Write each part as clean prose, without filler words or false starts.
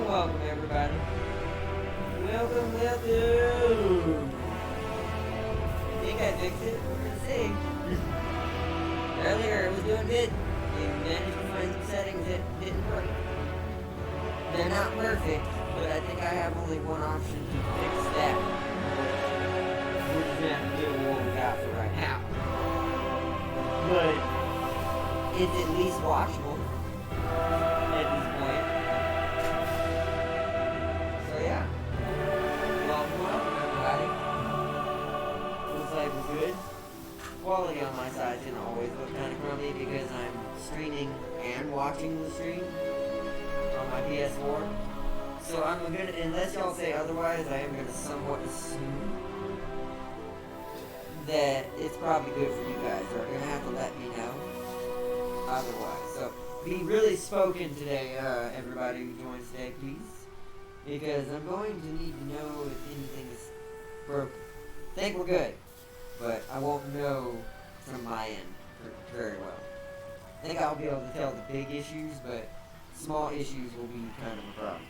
welcome everybody. Welcome. I think I fixed it. We're gonna see. Earlier it was doing good. You managed to find some settings that didn't work. They're not perfect, but I think I have only one option to fix that. We're just gonna have to do what we got for right now. But it's at least watchable at this point. So yeah. Welcome everybody. Looks like we're good. Quality on my side didn't always look kind of crummy because I'm streaming and watching the stream on my PS4. So I'm gonna, unless y'all say otherwise, I am gonna somewhat assume that it's probably good for you guys. You're gonna have to let me know otherwise. So be really spoken today, everybody who joins today, please, because I'm going to need to know if anything is broken. I think we're good, but I won't know from my end very well. I think I'll be able to tell the big issues, but small issues will be kind of a problem.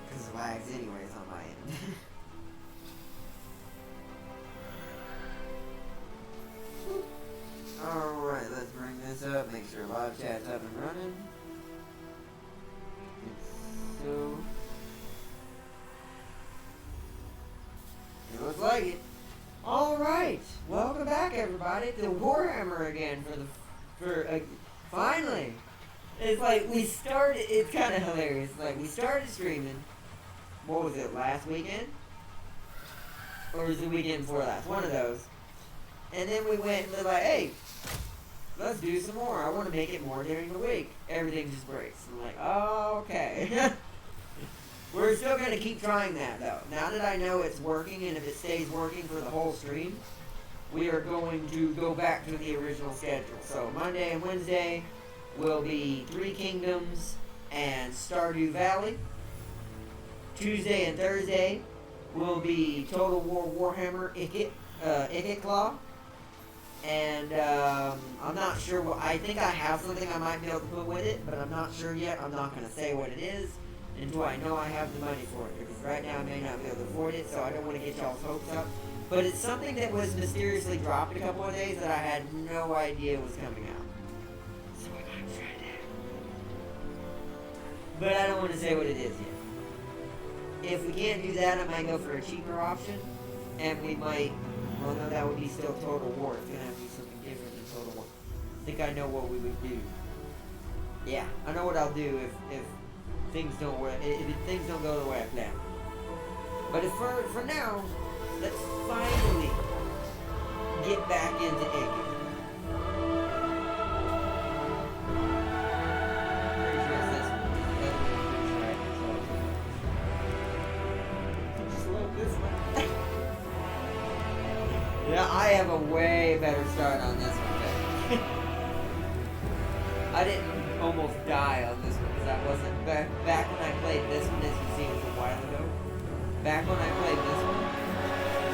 Because it lags anyways on my end. Alright, let's bring this up, make sure live chat's up and running. So it looks like it. Alright, welcome back everybody to Warhammer again finally. It's like we started, it's kind of hilarious, like we started streaming, what was it, last weekend? Or was it the weekend before last? One of those. And then we went and we're like, hey, let's do some more. I want to make it more during the week. Everything just breaks. I'm like, oh, okay. We're still going to keep trying that, though. Now that I know it's working, and if it stays working for the whole stream, we are going to go back to the original schedule. So Monday and Wednesday will be Three Kingdoms and Stardew Valley. Tuesday and Thursday will be Total War Warhammer Ikit Claw. And I'm not sure what, I think I have something I might be able to put with it, but I'm not sure yet. I'm not going to say what it is until I know I have the money for it, because right now I may not be able to afford it, so I don't want to get y'all's hopes up. But it's something that was mysteriously dropped a couple of days that I had no idea was coming out. So I gotta try that. But I don't want to say what it is yet. If we can't do that, I might go for a cheaper option, and we might, well no, that would be still Total War. It's going to have to be something different than Total War. I think I know what we would do. Yeah, I know what I'll do if things don't work, if things don't go the way I plan. But if for now, let's finally get back into Ikits. Pretty sure it's this one. Just load this one. Yeah, I have a way better start on this one. I didn't almost die on this one because I wasn't back when I played this one, as you see, it was a while ago. Back when I played this one,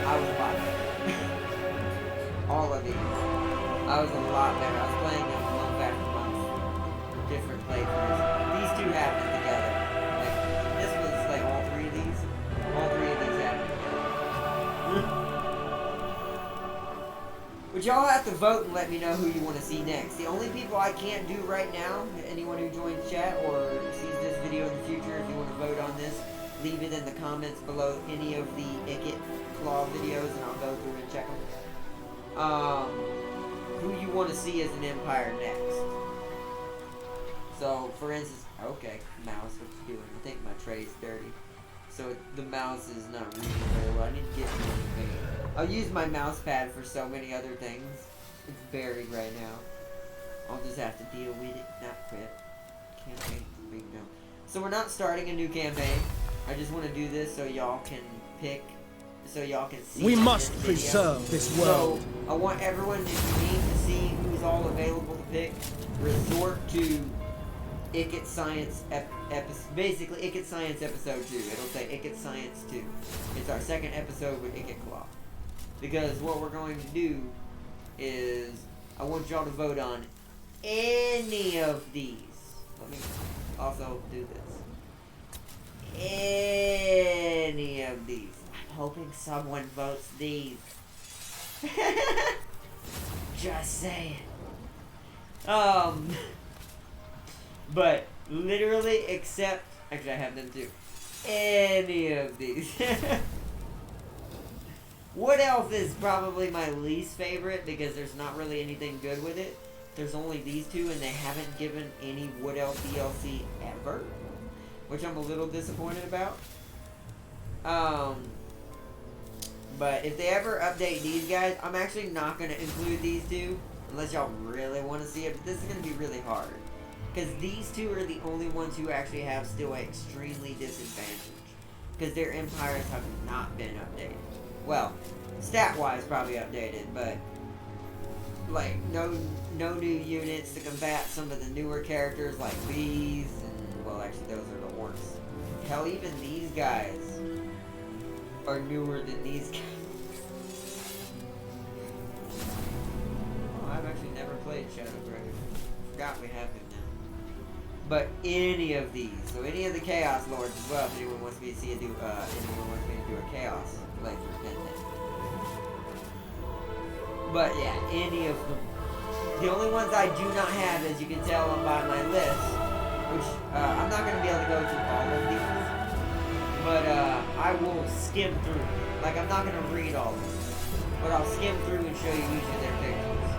I was a lot better. All of these, I was a lot better. I was playing them month after month, different playthroughs. These two happened together. Like this was like all three of these happened together. But y'all have to vote and let me know who you want to see next. The only people I can't do right now, anyone who joins chat or sees this video in the future, if you want to vote on this, leave it in the comments below any of the Ikit Claw videos and I'll go through and check them. Who you want to see as an Empire next. So, for instance, okay, mouse, what you doing? I think my tray's dirty. So the mouse is not reading very well. I need to get something. I'll use my mouse pad for so many other things. It's buried right now. I'll just have to deal with it. Not quit. Campaign. Big no. So we're not starting a new campaign. I just want to do this so y'all can pick, so y'all can see. We must preserve this world. So I want everyone, if you need to see who's all available to pick, resort to Ikits Science basically Ikits Science episode 2. It'll say Ikits Science 2. It's our second episode with Ikit Claw. Because what we're going to do is I want y'all to vote on any of these. Let me also do this. Any of these. I'm hoping someone votes these. Just saying. But literally, except actually, I have them too. Any of these. Wood Elf is probably my least favorite because there's not really anything good with it. There's only these two, and they haven't given any Wood Elf DLC ever, which I'm a little disappointed about. But if they ever update these guys, I'm actually not going to include these two unless y'all really want to see it. But this is going to be really hard because these two are the only ones who actually have still an extremely disadvantage because their empires have not been updated. Well, stat-wise probably updated, but like no new units to combat some of the newer characters like these, and well, actually those are the orcs. Hell, even these guys are newer than these guys. Oh, I've actually never played Shadow Dragon. Forgot we have him now. But any of these, so any of the Chaos Lords as well. If anyone wants me to see a anyone wants me to do a Chaos playthrough, then. But yeah, any of them. The only ones I do not have, as you can tell by my list, which I'm not going to be able to go through all of these, but I will skim through. Like, I'm not going to read all of them, but I'll skim through and show you each of their pictures.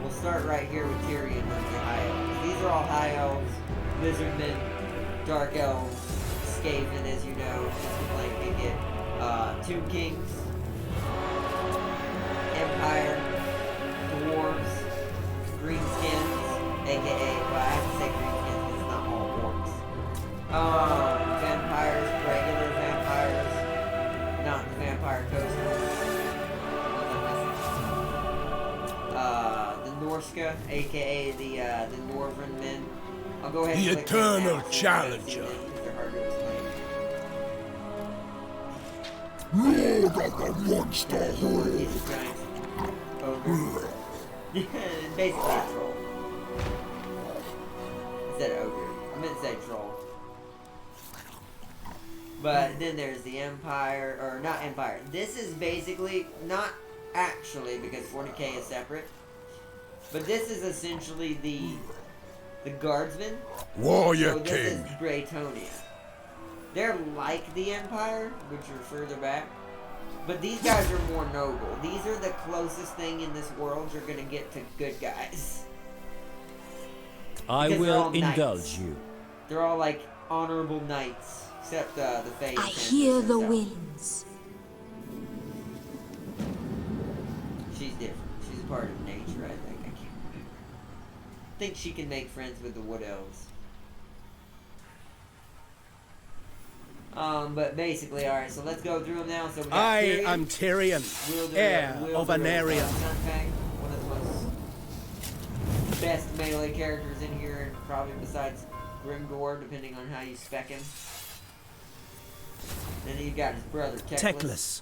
We'll start right here with Tyrion with the High Elves. These are all High Elves, Lizardmen, Dark Elves, Skaven, as you know, just to play Ikit, Tomb Kings, Empire, Dwarves, Greenskins, aka, well, I have to say Greenskins because it's not all orcs. Vampires, regular vampires, not the vampire coasters. The Norska, aka the Northern men. I'll go ahead and The click Eternal right now, Challenger. They're hard to explain. Lord of the monster horde. He's a giant ogre. Basically a troll. I said ogre. I meant to say troll. But then there's the Empire, or not Empire. This is basically, not actually, because 40k is separate. But this is essentially the Guardsmen. Warrior So this King. is Braytonia. They're like the Empire, which are further back. But these guys are more noble. These are the closest thing in this world you're gonna get to good guys. I Because they're all will indulge knights. you. They're all like honorable knights, except the Fae. I hear the winds. She's different. She's a part of nature, I think. I think she can make friends with the Wood Elves. But basically, alright, so let's go through them now. So we got I Tyrion, am Tyrion, wielder heir of wielder Anarion. Sunfang, one of the most best melee characters in here, and probably besides Grimgor, depending on how you spec him. Then you got his brother Teclis. Teclis,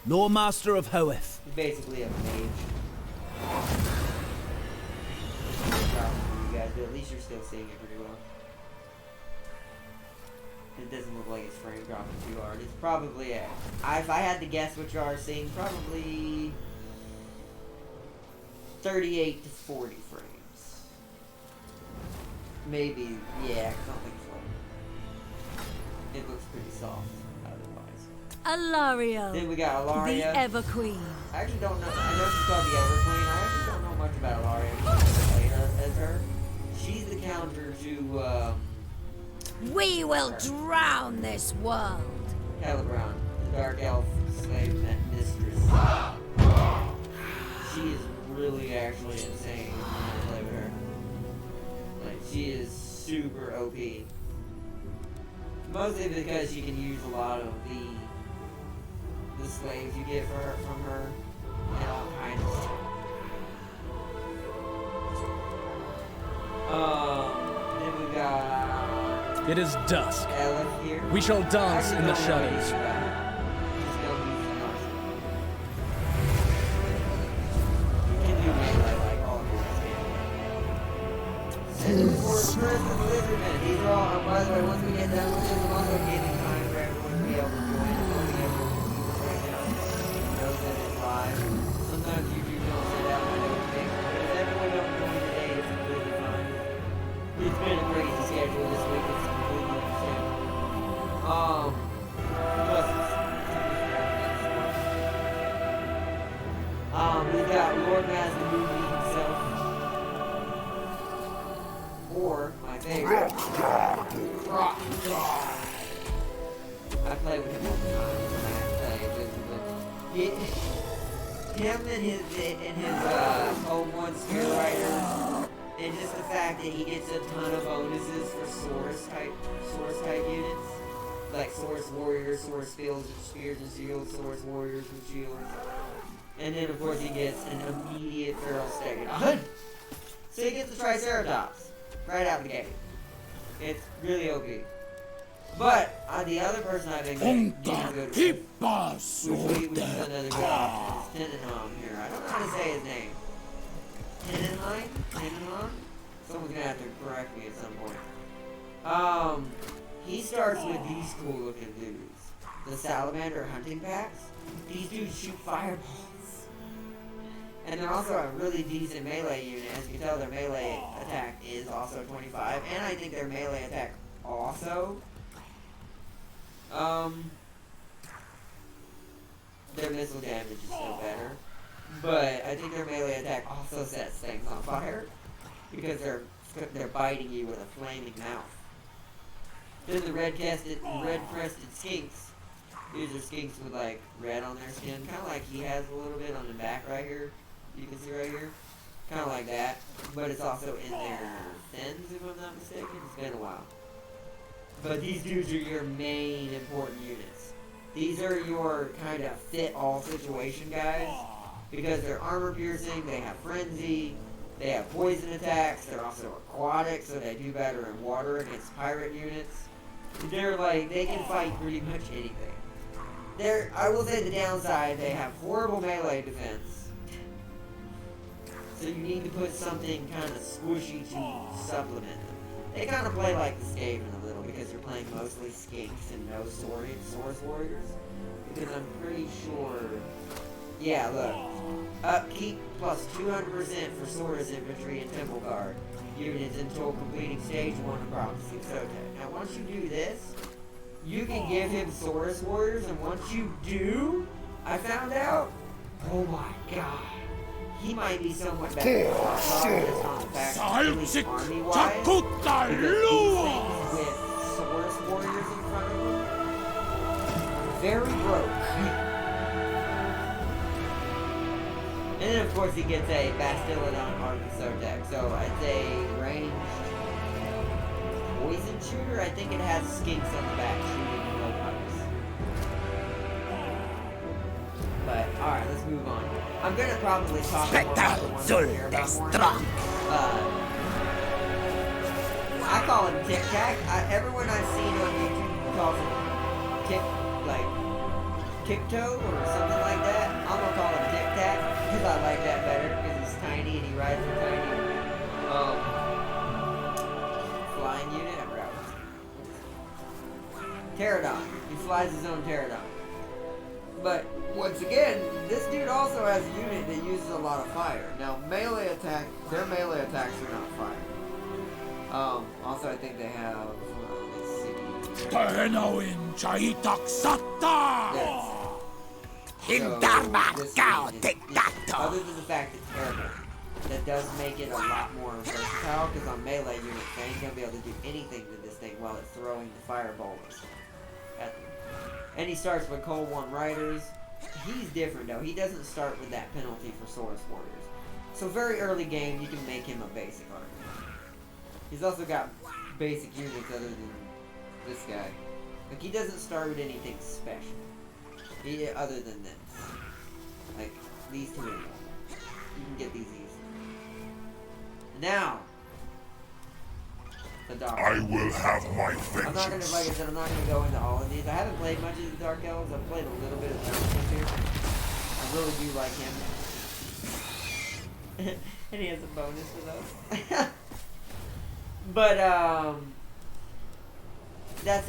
Lord Master of Hoeth. He's basically a mage. Probably you guys, but at least you're still seeing it pretty well. It doesn't look like it's frame dropping too hard. It's probably if I had to guess what you are seeing, probably 38 to 40 frames. Maybe, yeah, 'cause I don't think it's low. It looks pretty soft otherwise. Alario, Then we got Alaria. the Ever Queen. I actually don't know. I know she's called the Ever Queen. I actually don't know much about Alaria. I've never played as her. She's the counter to We will drown this world. Hellebrown, the Dark Elf slave mistress. She is really actually insane when you play with her. Like, she is super OP. Mostly because you can use a lot of the slaves you get from her and all kinds of stuff. Then we got It is dusk. Elif here. We shall dance in the shadows. Just know he's an archer. He can do melee like all of us can. Chris and Lizardman. These are all, by the way, once we get done with this, I'm also giving time for everyone to be able to join. I'm hoping everyone who sees this right now knows that it's live. Sometimes YouTube don't send out my notifications, but if everyone don't join today, it's completely fine. It's been a crazy schedule this week. It's completely understandable. Plus we've got Lord Maz the movie himself. Or, my favorite, Rock God. I play with him all the time when I play it. Him and his O1 Spear Rider, and just the fact that he gets a ton of bonuses for Source type units. Like Source Warriors, Source Spears and Shields, Source Warriors and Shields. And then of course he gets an immediate Feral Stegodon. So he gets the Triceratops right out the gate. It's really OP. But the other person I've been getting good with, which is another good option, is Tenenbaum here. I don't know how to say his name. Tenenbaum? Someone's gonna have to correct me at some point. He starts with these cool looking dudes. The Salamander hunting packs. These dudes shoot fireballs. And they're also a really decent melee unit. As you can tell, their melee attack is also 25. And I think their melee attack also... their missile damage is still better. But I think their melee attack also sets things on fire. Because they're biting you with a flaming mouth. Then the red-crested skinks. These are skinks with like red on their skin. Kind of like he has a little bit on the back right here. You can see right here. Kind of like that. But it's also in their fins, if I'm not mistaken. It's been a while. But these dudes are your main important units. These are your kind of fit all situation guys. Because they're armor piercing, they have frenzy, they have poison attacks, they're also aquatic, so they do better in water against pirate units. They're like, they can fight pretty much anything. I will say the downside, they have horrible melee defense. So you need to put something kind of squishy to supplement them. They kind of play like the Skaven a little because you're playing mostly skinks and no Source Warriors. Because I'm pretty sure... Yeah, look. Upkeep plus 200% for Source Infantry and Temple Guard units until completing Stage 1 of Prophecy of Sotek. Now once you do this, you can give him Source Warriors, and once you do, I found out, oh my god, he might be so much better just on the fact that army-wise, because these things with Source Warriors in front of them, very broke. And then of course he gets a Bastillodon Arc of Sotek, so I'd say ranged poison shooter. I think it has skinks on the back shooting low pipes. But alright, let's move on. I'm gonna probably talk more about the ones I care about more. I call him Tic Tac. Everyone I've seen on YouTube calls him Tiptoe or something like that. I'm gonna call him Tic Tac because I like that better because he's tiny and he rides a tiny flying unit. I forgot what it's Pterodon. He flies his own Pterodon. But once again, this dude also has a unit that uses a lot of fire. Now melee attack, their melee attacks are not fire. Also I think they have let's see. Other than the fact it's terrible, that does make it a lot more versatile, because on melee units, they ain't gonna be able to do anything to this thing while it's throwing the fireballs at them. And he starts with Cold One Riders. He's different though, he doesn't start with that penalty for Source Warriors. So very early game, you can make him a basic army. He's also got basic units other than this guy. Like, he doesn't start with anything special. Other than this. Like, these two anymore. You can get these easily. Now, the Dark Elves. I will have my vengeance. I'm not gonna, like I said, I'm not gonna go into all of these. I haven't played much of the Dark Elves. I've played a little bit of Vermintide here. I really do like him. And he has a bonus for those. But that's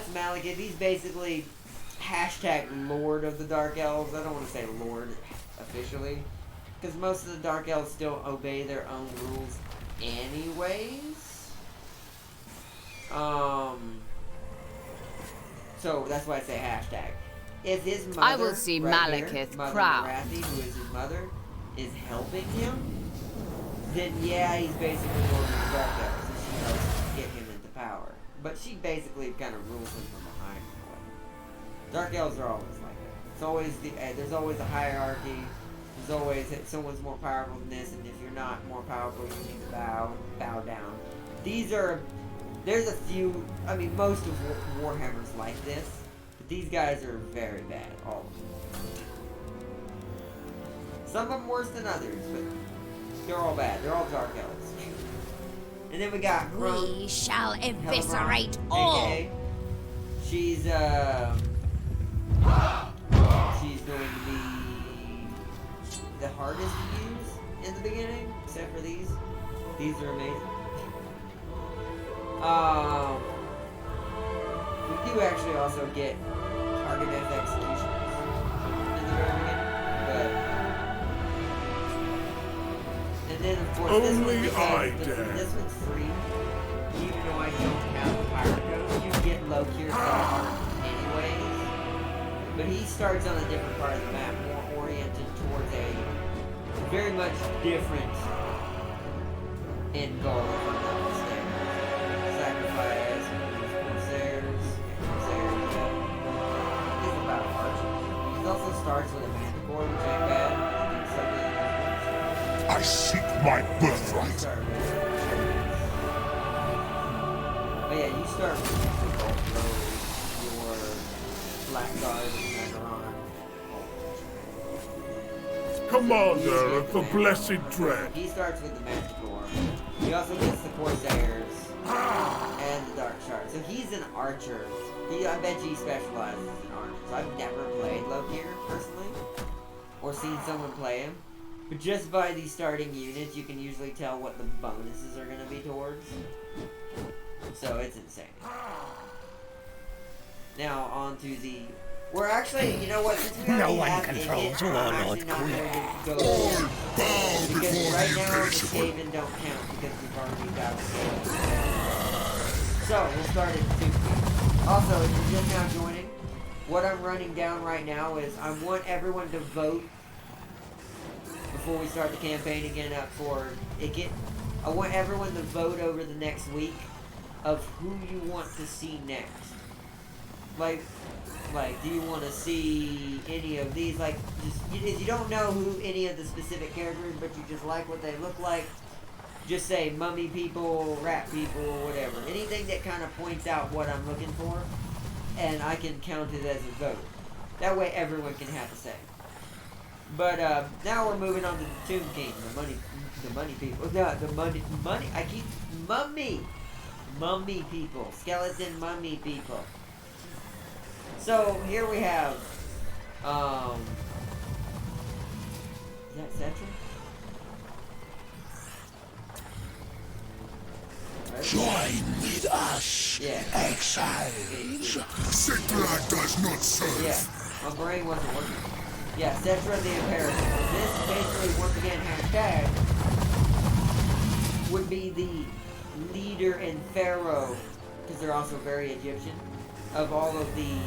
Malekith. He's basically hashtag Lord of the Dark Elves. I don't want to say Lord officially, because most of the Dark Elves still obey their own rules anyways. So that's why I say hashtag. If his mother, I will see right Malekith here, Mother crowned. Marathi, who is his mother, is helping him, then yeah, he's basically one of the Dark Elves, and she helps get him into power. But she basically kind of rules him from behind in a way. Dark Elves are always like that. It's always there's always a hierarchy. There's always someone's more powerful than this, and if you're not more powerful, you need to bow down. There's a few. I mean, most of Warhammer's like this. These guys are very bad, all of them. Some of them worse than others, but they're all bad. They're all Dark Elves. And then we got Grump. We shall eviscerate Hellebrand, all. AKA. She's going to be the hardest to use in the beginning, except for these. These are amazing. We do actually also get target as executions in the very beginning, but and then of course Only this I one, dare. this one's free. Even though I don't have the pirate code, you get Lokir anyways. But he starts on a different part of the map, more oriented towards a very much different end goal, if I'm not mistaken. Sacrifice, Corsairs, He's about archers. He also starts with a manticore, which ain't bad. I seek my birthright. But yeah, you start with your Blackguard and Megaron. Commander of the Blessed Dread. He starts with the Manticore. He also gets the Corsairs and the Dark Shard. So he's an archer. I bet you he specializes in archers. I've never played Lokir personally, or seen someone play him. But just by these starting units, you can usually tell what the bonuses are going to be towards. So it's insane. Now on to the. We're actually, you know what? Since we No already one have controls Ikits, I'm Warlord actually not Queen. going to go All there. bow Because before right the now the imperishable. Skaven don't count because we've already got a Skaven. So we'll start at 2. Also, if you're just now joining, what I'm running down right now is I want everyone to vote before we start the campaign again up for Ikit. I want everyone to vote over the next week of who you want to see next. Like, do you want to see any of these? Like, if you don't know who any of the specific characters, but you just like what they look like, just say mummy people, rat people, whatever. Anything that kind of points out what I'm looking for, and I can count it as a vote. That way everyone can have a say. But now we're moving on to the Tomb King, the money people. No, the money. I keep mummy people, skeleton mummy people. So here we have, is that Cetra? Right? Join with us, Yeah. exiles. Citra does not serve. Yeah, my brain wasn't working. Yeah, Cetra the Imperator. This basically, once again, hashtag would be the leader and pharaoh, because they're also very Egyptian, of all of the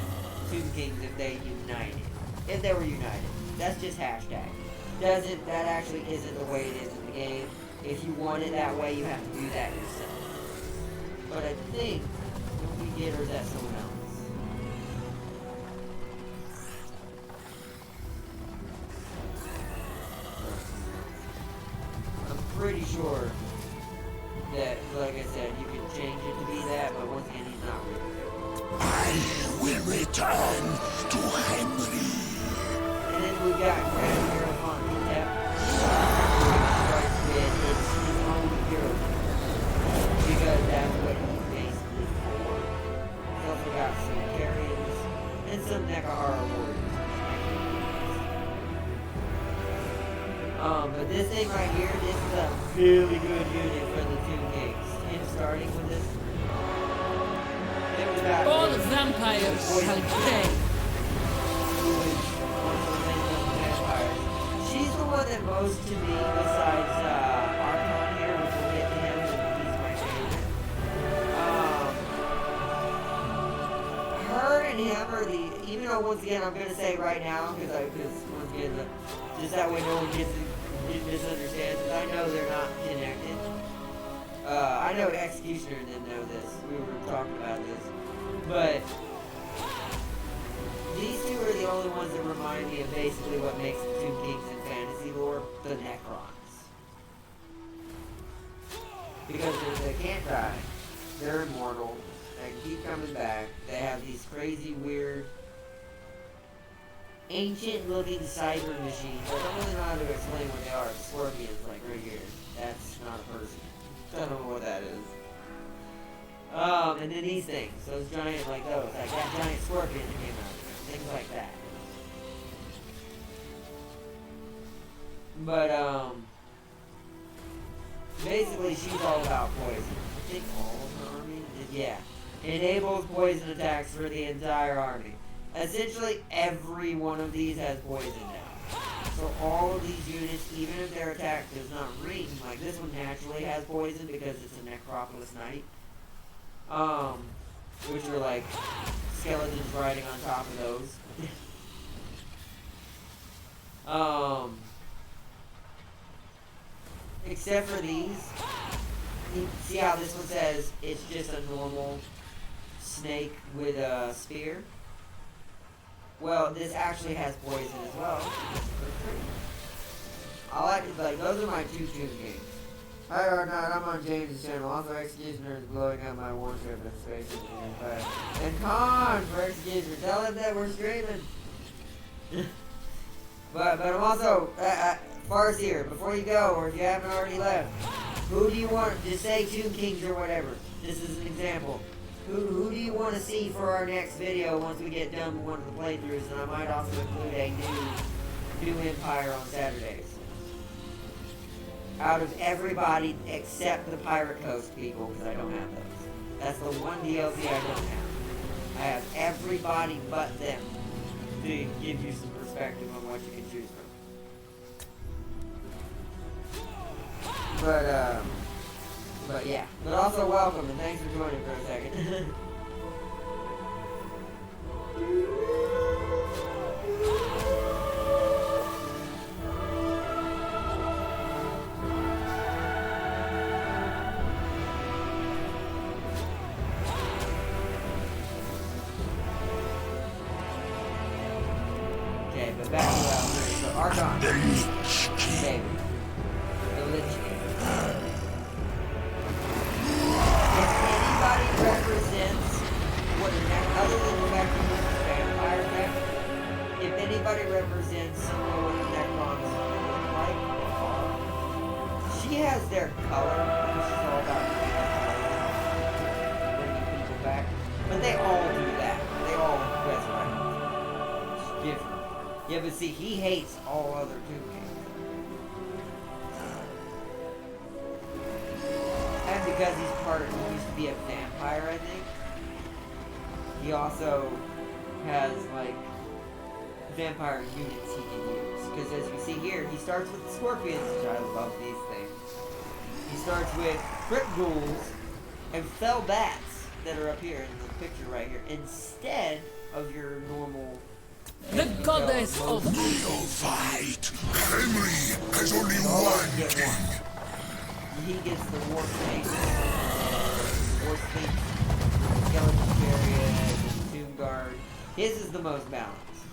Tomb Kings if they united. If they were united. That's just hashtag. That actually isn't the way it is in the game. If you want it that way, you have to do that yourself. But I think we get, or is that someone else? I'm pretty sure that, like I said, you can change it to be that, but once again, he's not really. I will return to Henry. And then we got Grand Hero on Tep. Starts with his own hero. Because that's what he's basically for. He's also got some carriers and some Nekahara warriors. But this thing right here, this is a really good unit for the Tomb Kings. Him starting with this. It was about All vampires shall pay. She's the one that most to me, besides Archon here, which we'll get to him, and he's my favorite. Her and him are the, even though once again I'm gonna say right now, because once again, just that way no one misunderstands, because I know they're not connected. I know Executioner didn't know this. We were talking about this, but these two are the only ones that remind me of basically what makes the Tomb Kings in fantasy lore, the Necrons. Because they can't die, they're immortal, they keep coming back, they have these crazy, weird, ancient-looking cyber machines. I don't really know how to explain what they are. The scorpions, like right here. That's not a person. I don't know what that is. And then these things, those giant, like those, like that giant scorpion that came out of there, things like that. But, basically she's all about poison. I think all of her army, yeah. Enables poison attacks for the entire army. Essentially, every one of these has poison now. So all of these units, even if their attack does not ring, like this one naturally has poison because it's a Necropolis Knight. Which are like skeletons riding on top of those. Except for these. You see how this one says it's just a normal snake with a spear? Well, this actually has poison as well. I like it, like, those are my two Tomb Kings. Hi, Arnott, I'm on James' channel. Also, Executioner is blowing up my warship in space engineering. And Con for Executioner, tell him that we're streaming. but I'm also, Farseer, before you go, or if you haven't already left, who do you want, just say Tomb Kings or whatever. This is an example. Who do you want to see for our next video once we get done with one of the playthroughs? And I might also include a new Empire on Saturdays. Out of everybody except the Pirate Coast people, because I don't have those. That's the one DLC I don't have. I have everybody but them to give you some perspective on what you can choose from. But yeah. But also welcome and thanks for joining for a second. Okay, but back to so Archon. The Lich King. Okay. The Lich King. Represents what other than the fact that this is vampire effect, if anybody represents someone what the Necrons look like or are, she has their color, which is all about bringing people back. But they all do that. They all resurrect. It's different. Yeah, but see, he hates all other Tomb Kings. And because he used to be a vampire, I think, he also has, like, vampire units he can use. Because as you see here, he starts with the scorpions, which I love these things. He starts with crypt ghouls and fell bats that are up here in the picture right here, instead of your normal... The goddess of... We'll fight. Henry has only one king. He gets the War Snake, Skeleton Chariot, Tomb Guard. His is the most balanced.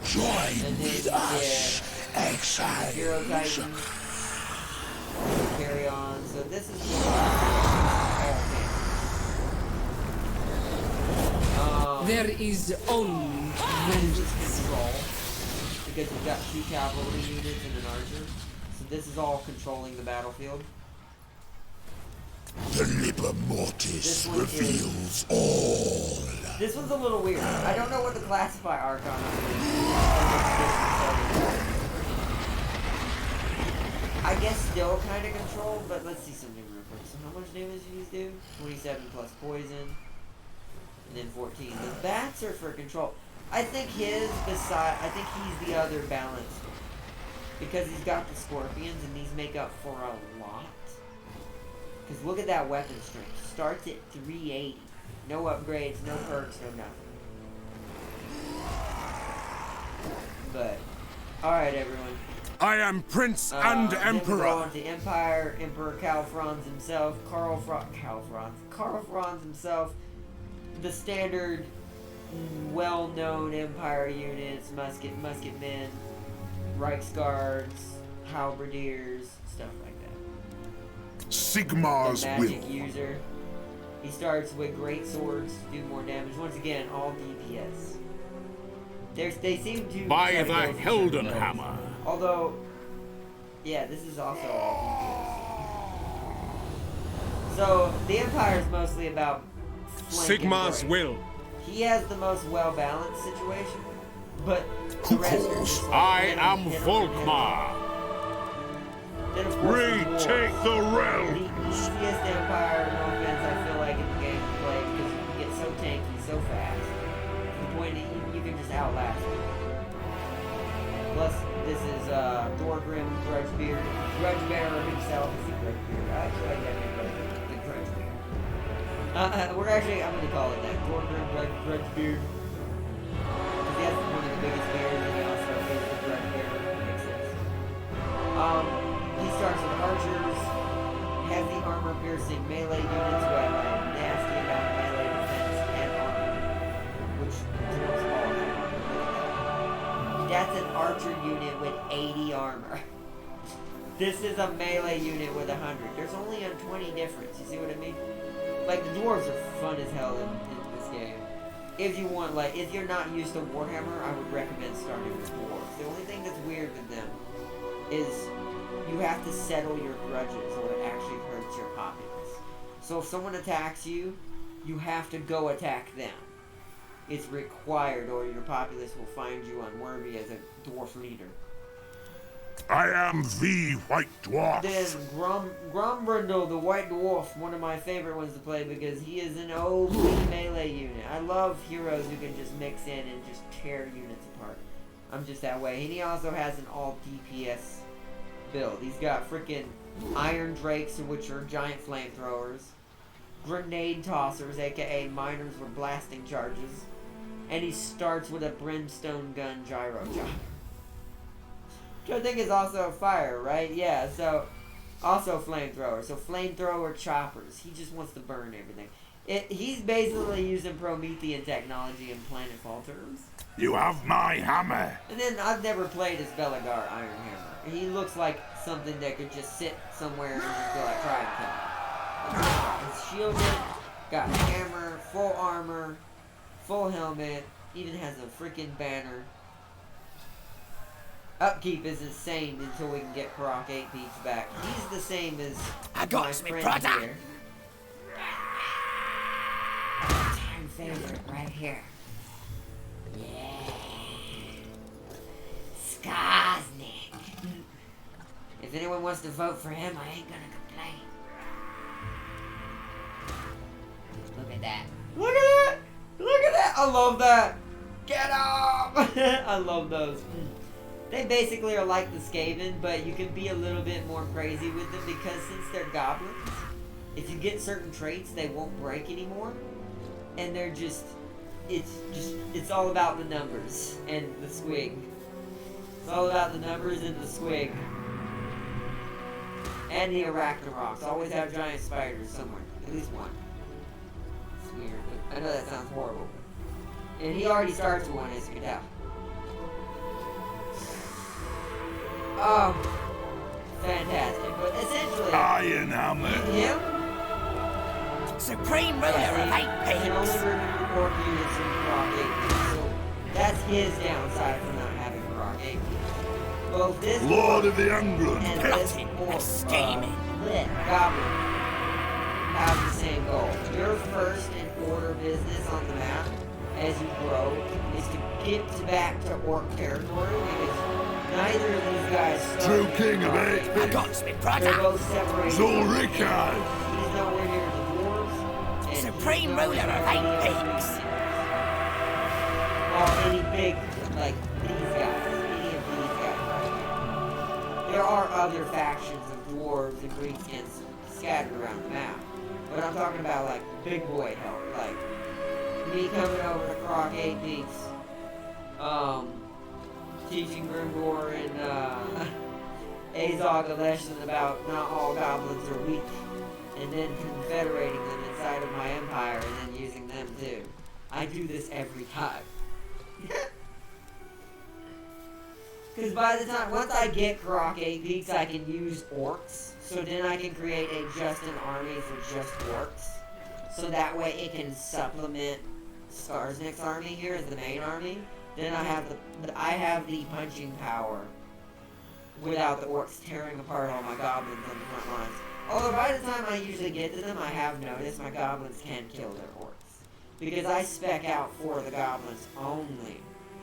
Join And then with us, exiles. Hero Titan, carry on. So this is There is only vengeance. control, because you've got 2 cavalry units and an archer. So this is all controlling the battlefield. The Liber Mortis reveals all. This one's a little weird. I don't know what to classify Archon as. guess still kind of controlled, but let's see something real quick. So how much damage do these do? 27 plus poison, and then 14. The bats are for control. I think he's the other balanced because he's got the scorpions, and these make up for a lot. Because look at that weapon strength. Starts at 380. No upgrades, no perks, no nothing. But, alright everyone. I am Prince and Then we go Emperor. on to Empire, Emperor Karl Franz himself, Karl Franz himself, the standard, well-known Empire units, musketmen, Reichsguards, halberdiers, stuff like that. Sigmar's The will. magic user. He starts with great swords, do more damage. Once again, all DPS. They seem to By try to the go for certain builds. Heldenhammer. Although, yeah, this is also all DPS. So the Empire is mostly about flank and Sigmar's break. will. He has the most well-balanced situation, but the rest are just like I hit 'em, am hit 'em, Volkmar. Then of course Retake the the realms. easiest Empire, no offense, I feel like in the game to play because you can get so tanky so fast. To the point that you can just outlast it. Plus, this is Thorgrim Grudgebearer himself. Is he Grudgebearer? Actually, I like that name, the Grudgebearer. I'm going to call it that. Thorgrim Grudgebearer. Because he has one of the biggest bears, and he also is the Grudgebearer. Makes sense. He starts with archers, has the armor-piercing melee units who have a nasty amount of melee defense and armor, which dwarves all have. That's an archer unit with 80 armor. This is a melee unit with 100. There's only a 20 difference, you see what I mean? Like, the dwarves are fun as hell in this game. If you want, like, if you're not used to Warhammer, I would recommend starting with dwarves. The only thing that's weird with them is you have to settle your grudges or it actually hurts your populace. So if someone attacks you, you have to go attack them. It's required or your populace will find you unworthy as a dwarf leader. I am the White Dwarf. Then Grombrindle, the White Dwarf, one of my favorite ones to play because he is an OP melee unit. I love heroes who can just mix in and just tear units apart. I'm just that way. And he also has an all DPS build. He's got freaking Iron Drakes, which are giant flamethrowers, grenade tossers, aka miners with blasting charges, and he starts with a brimstone gun gyro chopper. Which I think is also fire, right? Yeah, so also flamethrower. So flamethrower choppers. He just wants to burn everything. He's basically using Promethean technology in Planetfall terms. You have my hammer. And then I've never played as Belagar Iron Hammer. He looks like something that could just sit somewhere and just go like, try and kill him. He's shielded, got hammer, full armor, full helmet, even has a freaking banner. Upkeep is insane until we can get Karak 8 Peach back. He's the same as I got my me friend brother. here. Time favorite right here. Yeah. Skosnik. If anyone wants to vote for him, I ain't gonna complain. Look at that. Look at that! Look at that! I love that! Get him! I love those. They basically are like the Skaven, but you can be a little bit more crazy with them because since they're goblins, if you get certain traits, they won't break anymore. And they're just, it's all about the numbers and the squig. It's all about the numbers and the squig. And the arachnorocks. Always have giant spiders somewhere. At least one. It's weird, but I know that sounds horrible. And he already starts with one, as you can tell. Oh, fantastic. But essentially, Iron hammer. him, Supreme ruler of I can only eight remember Orc units from Karak 8. So that's his downside for not having Karak 8. Both this Lord of the and England. this Plotting orc, and scheming. Goblin have the same goal. Your first in order business on the map as you grow is to get back to Orc territory because neither of these guys True started. king of eight I got me They're brother. both separated. Zulrika! He's nowhere near the dwarves. and Supreme he's nowhere ruler of near eight the peaks. Or any big, like these guys. Any of these guys right here. There are other factions of dwarves and greenskins scattered around the map. But I'm talking about like big boy help. Like me coming over to Croc 8 Peaks. Teaching Grimgor and Azog a lesson about not all goblins are weak, and then confederating them inside of my empire and then using them too. I do this every time. Because by the time, once I get Croc 8 Peaks, I can use orcs, so then I can create a just an army for just orcs. So that way it can supplement Skarsnik's army here as the main army. Then I have the punching power without the orcs tearing apart all my goblins on the front lines. Although by the time I usually get to them, I have noticed my goblins can kill their orcs. Because I spec out for the goblins only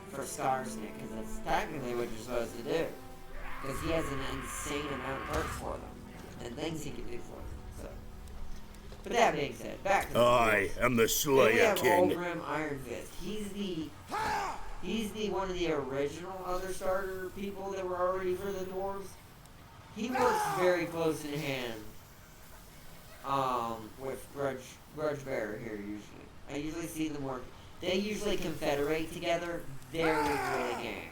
for Skarsnik, because that's technically what you're supposed to do. Because he has an insane amount of perks for them, and things he can do for them. So, but that being said, back to the I am the then we Slayer have King. Ulgrim Iron Fist. He's the one of the original other starter people that were already for the dwarves. He works very close in hand with Grudgebearer here usually. I usually see them work. They usually confederate together very game.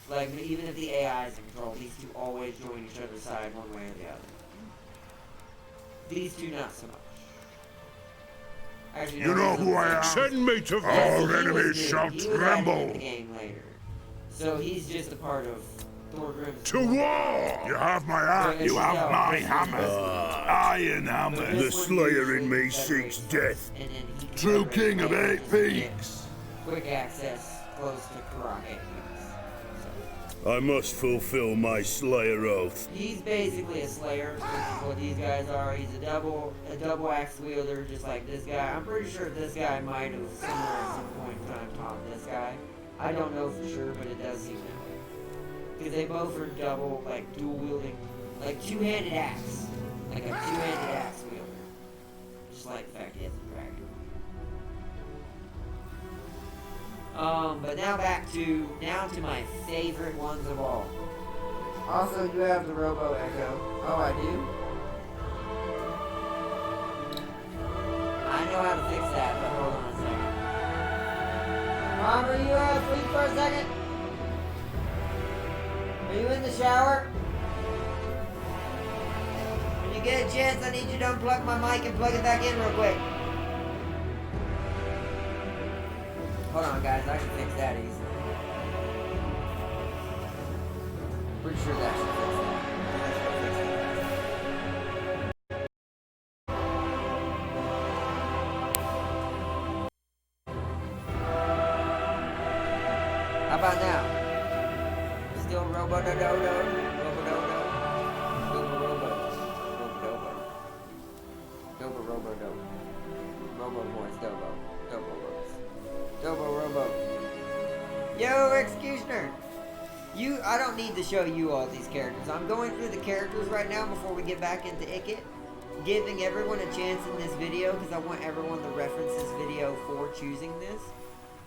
Like even if the AI is in control, these two always join each other's side one way or the other. These two not so much. Actually, You know who I am? Send me to Yes, all he was enemies new. shall He was added in tremble. the game later. So he's just a part of Thorgrim's. To war! You have my axe. You have my hammer. Iron hammer. The Slayer in me seeks death. And then he True king of confederates eight and gets peaks. Quick access close to Karok 8 peaks. I must fulfill my Slayer oath. He's basically a slayer, which is what these guys are. He's a double axe wielder, just like this guy. I'm pretty sure this guy might have similar at some point in time taught this guy. I don't know for sure, but it does seem that way. Because they both are double, like dual wielding, like two-handed axe, like a two-handed axe wielder. Just like the fact he has a dragon. But now back to my favorite ones of all. Also, you have the Robo Echo. Oh, I do? I know how to fix that, but hold on a second. Mom, are you asleep for a second? Are you in the shower? When you get a chance, I need you to unplug my mic and plug it back in real quick. Hold on, guys. I can fix that easily. Pretty sure that should fix that. How about now? Still robo-do-do-do? Robo-do-do? Robo-robo. Robo-dobo. Dobo-robo-do. Robo-boys, dobo. Dobo-robos. Dobo-robo. Yo, Executioner! I don't need to show you all these characters. I'm going through the characters right now before we get back into Ikit. Giving everyone a chance in this video because I want everyone to reference this video for choosing this.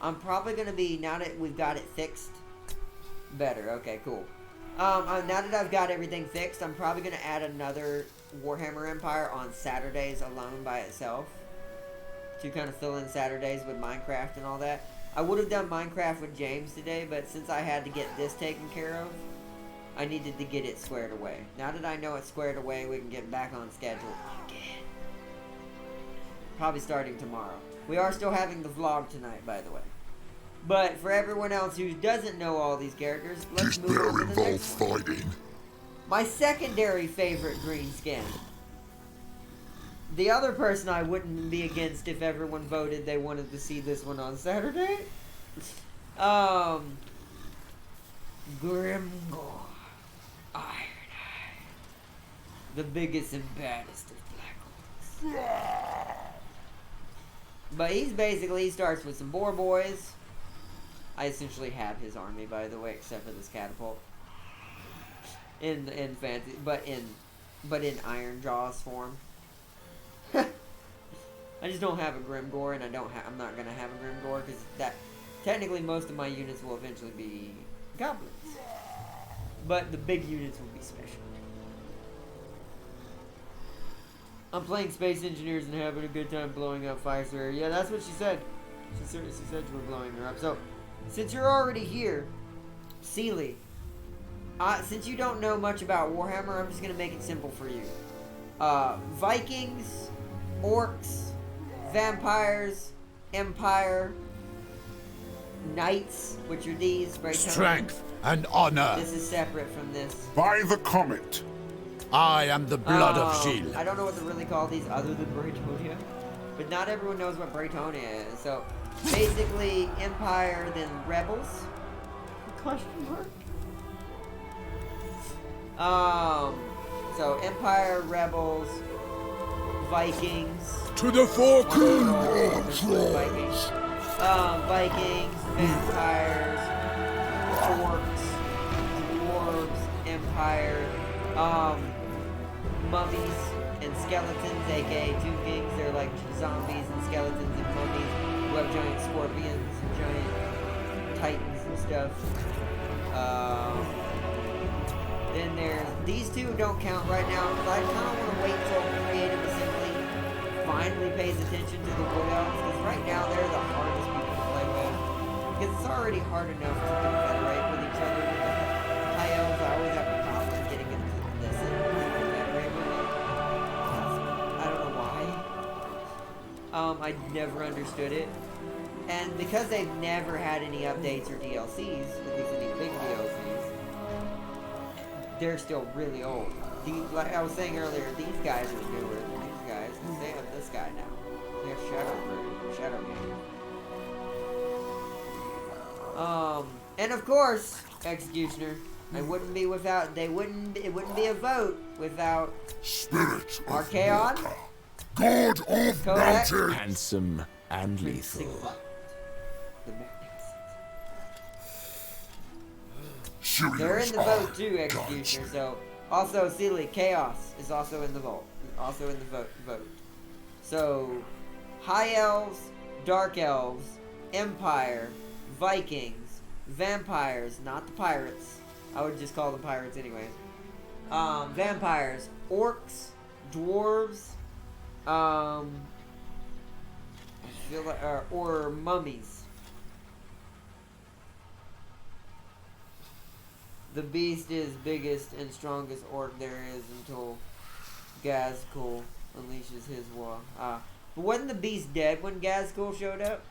I'm probably going to be, now that we've got it fixed, better. Okay, cool. Now that I've got everything fixed, I'm probably going to add another Warhammer Empire on Saturdays alone by itself. To kind of fill in Saturdays with Minecraft and all that. I would have done Minecraft with James today, but since I had to get this taken care of, I needed to get it squared away. Now that I know it's squared away, we can get back on schedule again. Probably starting tomorrow. We are still having the vlog tonight, by the way. But for everyone else who doesn't know all these characters, let's move on to the next one. Fighting. My secondary favorite green skin. The other person I wouldn't be against if everyone voted they wanted to see this one on Saturday. Grimgor. Ironhide. The biggest and baddest of Black Orcs. But he starts with some boar boys. I essentially have his army, by the way, except for this catapult. in fantasy, but in Iron Jaw's form. I just don't have a Grimgore, and I'm not gonna have a Grimgore because that technically most of my units will eventually be goblins, but the big units will be special. I'm playing Space Engineers and having a good time blowing up Fireswearer. Yeah, that's what she said. She seriously said you were blowing her up. So, since you're already here, Sealy, since you don't know much about Warhammer, I'm just going to make it simple for you. Vikings, Orcs, Vampires, Empire, Knights, which are these. Strength and honor. This is separate from this. By the comet. I am the blood of Gilles. I don't know what to really call these other than Braytonia, but not everyone knows what Braytonia is. So, basically, Empire, then Rebels. Question mark? So Empire, Rebels, Vikings. To the four kingdoms. Vikings. Vikings, Vampires, Orcs, Dwarves, Empire, Mummies and Skeletons, aka Tomb Kings. They're like zombies and skeletons and mummies who have giant scorpions and giant titans and stuff. Then there's these two don't count right now because I kind of want to wait till Creative Assembly finally pays attention to the Wood Elves because right now they're the hardest people to play with because it's already hard enough to confederate with each other. With the High Elves, I always have a problem getting them to listen and confederate with me. I don't know why. I never understood it. And because they've never had any updates or DLCs, at least any big DLCs, they're still really old. Like I was saying earlier, these guys are newer than these guys, because they have this guy now. They have Shadow Game. And of course, Executioner, it wouldn't be a vote without Spirit of Archaon, water. God of Kodak, mountains. Handsome and lethal. The Magnificent. Serious They're in the vote eye too, Executioner. guides you. So also Sealy Chaos is also in the vote. Also in the vote. So High Elves, Dark Elves, Empire, Vikings, Vampires, not the pirates. I would just call them pirates anyway. Vampires, Orcs, Dwarves, I feel like, or mummies. The beast is biggest and strongest orc there is until Gazkul unleashes his war. But wasn't the beast dead when Gazkul showed up?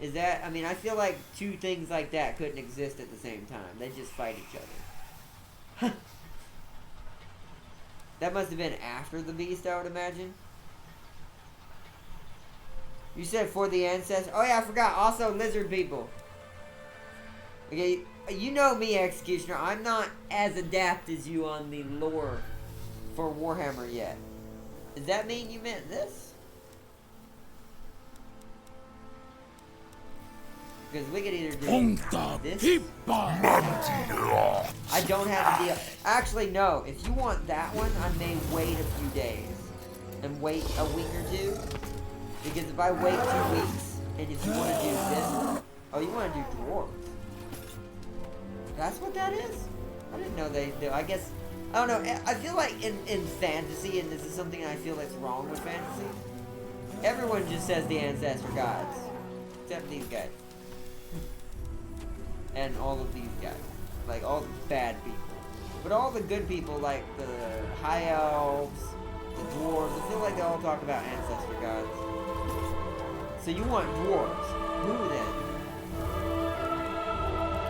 Is that, I mean, I feel like two things like that couldn't exist at the same time. They just fight each other. That must have been after the beast, I would imagine. You said for the ancestors. Oh yeah, I forgot. Also, lizard people. Okay, you know me, Executioner. I'm not as adept as you on the lore for Warhammer yet. Does that mean you meant this? Because we could either do this. I don't have a deal. Actually, no. If you want that one, I may wait a few days and wait a week or two. Because if I wait 2 weeks, and if you want to do this, oh, you want to do dwarves. That's what that is? I didn't know they do. I guess, I don't know. I feel like in fantasy, and this is something I feel that's wrong with fantasy, everyone just says the ancestor gods. Except these guys. And all of these guys. Like, all the bad people. But all the good people, like the High Elves, the Dwarves, I feel like they all talk about ancestor gods. So you want dwarves. Who then?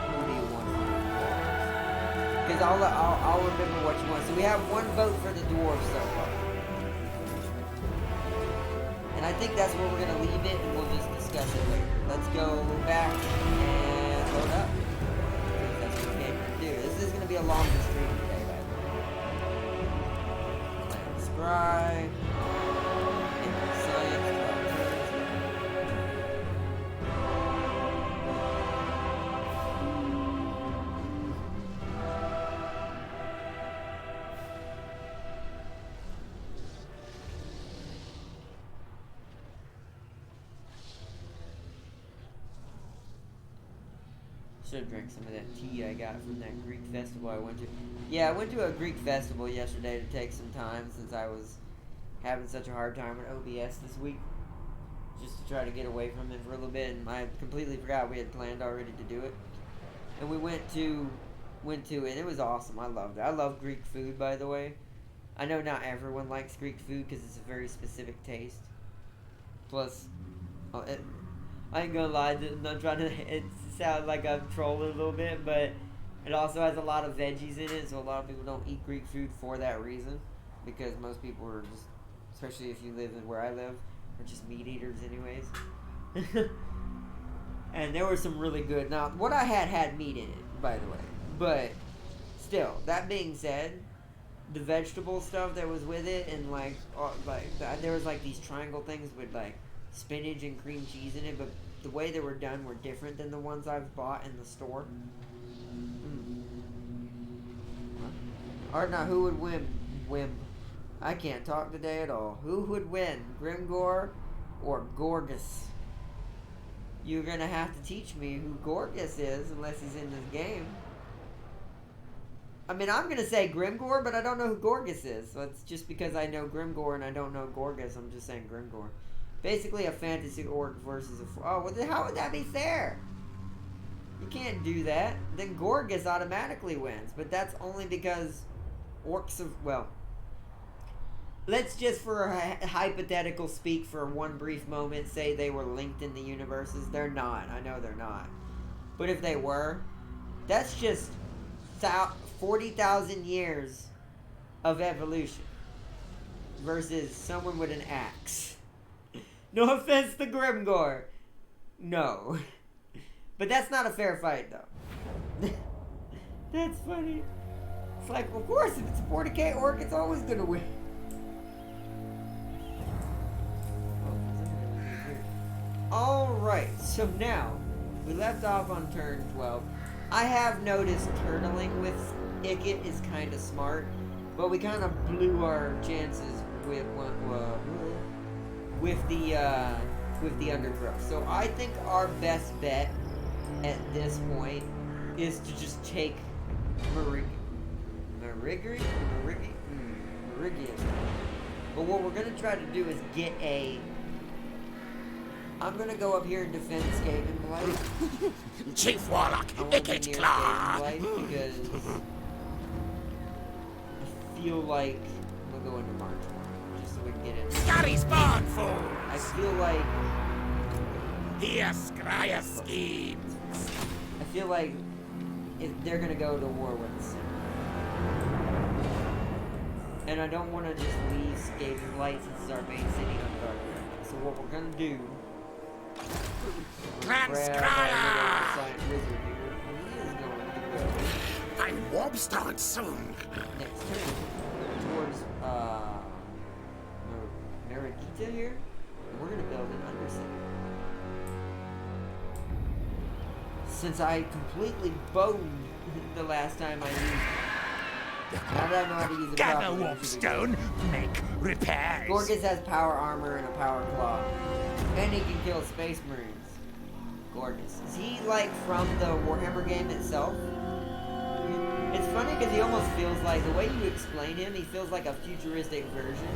Who do you want for the dwarves? Because I'll remember what you want. So we have one vote for the dwarves so far. And I think that's where we're going to leave it, and we'll just discuss it later. Let's go back and load up. That's what we came here to do. This is going to be a longer stream today, by the way. Subscribe. Science. Should have drank some of that tea I got from that Greek festival I went to. Yeah, I went to a Greek festival yesterday to take some time since I was having such a hard time with OBS this week. Just to try to get away from it for a little bit, and I completely forgot we had planned already to do it. And we went to it, and it was awesome. I loved it. I love Greek food, by the way. I know not everyone likes Greek food because it's a very specific taste. Plus, I ain't gonna lie, I'm not trying to sound like I'm trolling a little bit, but it also has a lot of veggies in it, so a lot of people don't eat Greek food for that reason. Because most people are just, especially if you live in where I live, are just meat eaters anyways. And there were some really good, now what I had meat in it, by the way. But, still, that being said, the vegetable stuff that was with it, and there was like these triangle things with like spinach and cream cheese in it, but the way they were done were different than the ones I've bought in the store. Or now, who would win? I can't talk today at all. Who would win, Grimgor or Gorgas? You're gonna have to teach me who Gorgas is, unless he's in this game. I mean, I'm gonna say Grimgor, but I don't know who Gorgas is. So it's just because I know Grimgor and I don't know Gorgas, I'm just saying Grimgor. Basically a fantasy orc versus a... Oh, well, then how would that be fair? You can't do that. Then Gorgas automatically wins. But that's only because orcs of... Well, let's just for a hypothetical speak for one brief moment say they were linked in the universes. They're not. I know they're not. But if they were, that's just 40,000 years of evolution versus someone with an axe. No offense to Grimgor. No. But that's not a fair fight, though. That's funny. It's like, of course, if it's a 40k orc, it's always gonna win. Alright, so now, we left off on turn 12. I have noticed turtling with Ikit is kind of smart, but we kind of blew our chances with the undergrowth. So I think our best bet at this point is to just take Meridian. But what we're gonna try to do is get a... I'm gonna go up here and defend Skaven Blight. Chief Warlock, Ikits Claw! Because I feel like we'll go into March just so we can get it. Scary spawn fool! I feel like Here, scryer schemes! I feel like if they're gonna go to war with us. And I don't want to just leave Skaven Blight since it's our main city unguarded right now. So what we're gonna do... I'm warp start soon. Next turn, towards Maragita here, and we're gonna build an undercity. Since I completely boned the last time I used it. Now that I know how to use it Gather properly, warp stone, make repairs. Gorgas has power armor and a power claw, and he can kill space marines. Gorgas. Is he like from the Warhammer game itself? It's funny because he almost feels like, the way you explain him, he feels like a futuristic version.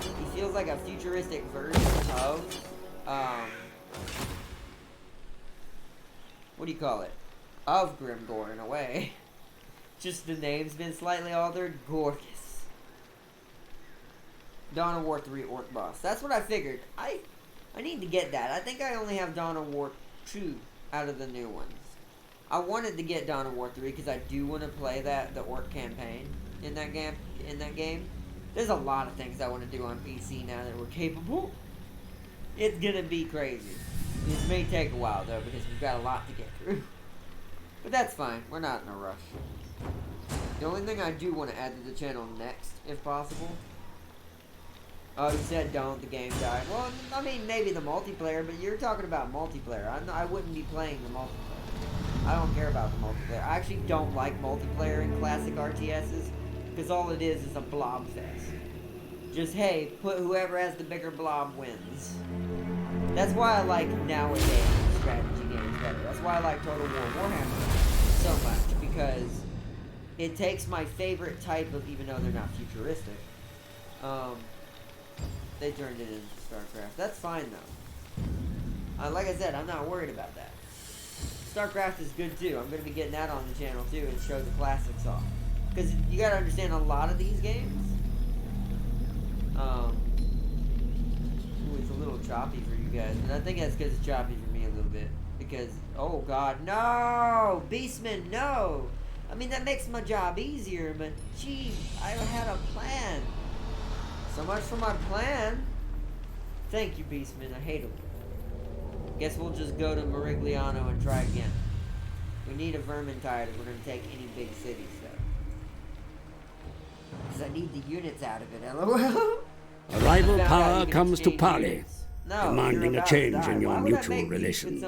He feels like a futuristic version of, what do you call it? Of Grimgor in a way. Just the name's been slightly altered. Gorgas. Dawn of War 3 Orc Boss. That's what I figured. I need to get that. I think I only have Dawn of War 2 out of the new ones. I wanted to get Dawn of War 3 because I do want to play the Orc campaign in that game. There's a lot of things I want to do on PC now that we're capable. It's gonna be crazy. This may take a while though because we've got a lot to get through. But that's fine. We're not in a rush. The only thing I do want to add to the channel next, if possible. Oh, you said don't, the game died. Well, I mean, maybe the multiplayer, but you're talking about multiplayer. I wouldn't be playing the multiplayer. I don't care about the multiplayer. I actually don't like multiplayer in classic RTSs, because all it is a blob fest. Just, hey, put whoever has the bigger blob wins. That's why I like nowadays strategy games. better. That's why I like Total War Warhammer so much, because it takes my favorite type of, even though they're not futuristic, they turned it into StarCraft. That's fine though. Like I said, I'm not worried about that. StarCraft is good too. I'm going to be getting that on the channel too and show the classics off. Because you got to understand, a lot of these games, it's a little choppy for you guys, and I think that's because it's choppy for me a little bit. Because, oh god, no! Beastman, no! I mean, that makes my job easier, but gee, I had a plan. So much for my plan. Thank you, Beastman. I hate him. Guess we'll just go to Merigliano and try again. We need a Vermintide if we're going to take any big city stuff. Because I need the units out of it, lol. A rival power comes to parley, demanding a change in your mutual relations.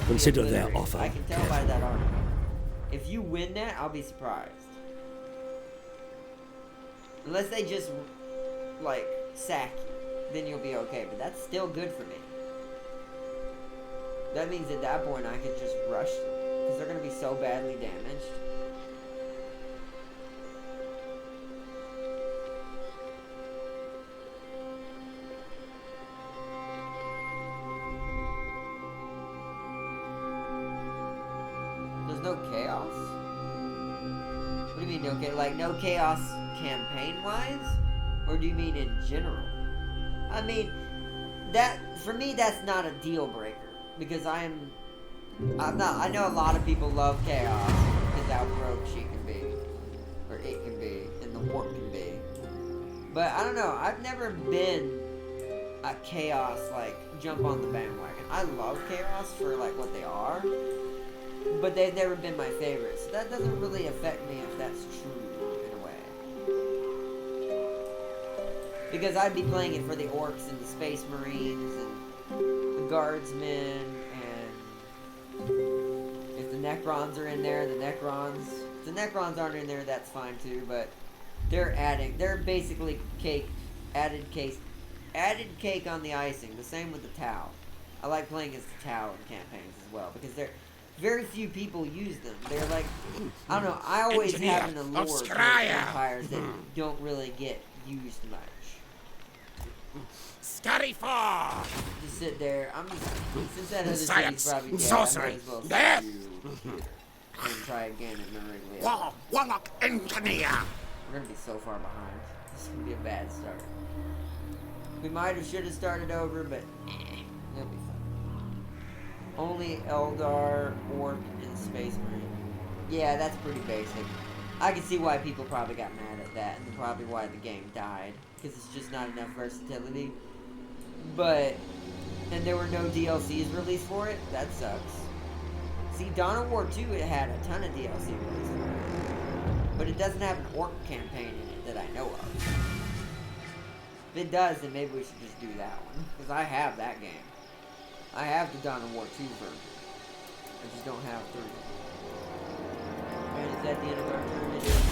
Consider their offer I can tell by that armor. If you win that, I'll be surprised. Unless they just, like, sack you, then you'll be okay. But that's still good for me. That means at that point I could just rush them, because they're going to be so badly damaged. There's no chaos? What do you mean no chaos? Like no chaos campaign-wise? Or do you mean in general? I mean, that, for me, that's not a deal breaker. Because I'm not, I know a lot of people love chaos because how broke she can be, or it can be, and the warp can be. But I don't know, I've never been a chaos, like, jump on the bandwagon. I love chaos for, like, what they are, but they've never been my favorite. So that doesn't really affect me if that's true, in a way. Because I'd be playing it for the orcs and the space marines and the guardsmen, and if the Necrons are in there, the Necrons. If the Necrons aren't in there, that's fine too, but they're basically added cake on the icing. The same with the Tau. I like playing as the Tau in campaigns as well, because very few people use them. They're like, I don't know, I always have an allure to empires that don't really get used much. Scarifa! Just sit there. I'm just, since that other city's probably dead, sorcery, I might as well death, and try again at Warlock, Warlock Engineer! We're gonna be so far behind. This is gonna be a bad start. We might have should have started over, but it'll be fun. Only Eldar, Orc, and Space Marine. Yeah, that's pretty basic. I can see why people probably got mad at that, and probably why the game died, because it's just not enough versatility. But, and there were no DLCs released for it. That sucks. See, Dawn of War 2, it had a ton of DLC released for it, but it doesn't have an orc campaign in it that I know of. If it does, then maybe we should just do that one, because I have that game. I have the Dawn of War 2 version. I just don't have 3. And is that the end of our turn? It is.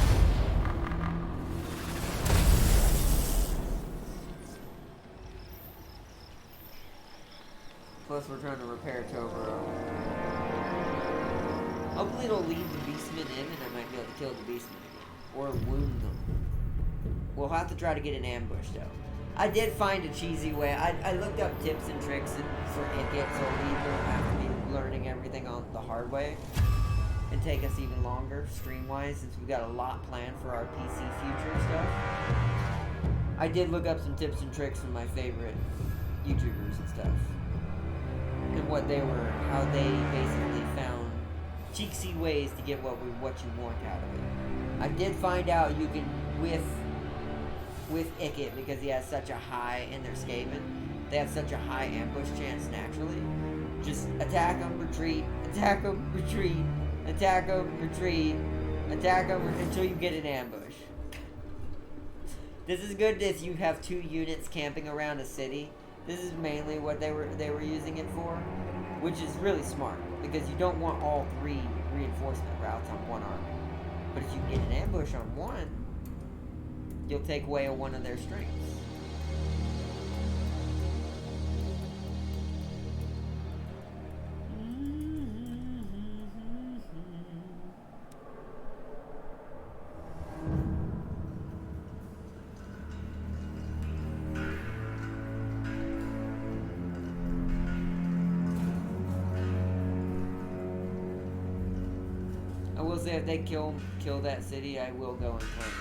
Plus, we're trying to repair Tobro. Hopefully, it'll leave the Beastmen in, and I might be able to kill the Beastmen again. Or wound them. We'll have to try to get an ambush, though. I did find a cheesy way. I looked up tips and tricks for Ikits, so we don't have to be learning everything on the hard way. And take us even longer, stream-wise, since we've got a lot planned for our PC future stuff. I did look up some tips and tricks from my favorite YouTubers and stuff. And how they basically found cheeksy ways to get what you want out of it. I did find out you can, with Ikit, because he has such a high, and they're Skaven, they have such a high ambush chance naturally. Just attack them, retreat, attack them, retreat, attack them, retreat, attack them until you get an ambush. This is good if you have 2 units camping around a city. This is mainly what they were using it for, which is really smart, because you don't want all 3 reinforcement routes on one army. But if you get an ambush on one, you'll take away one of their strengths. say if they kill that city, I will go and claim it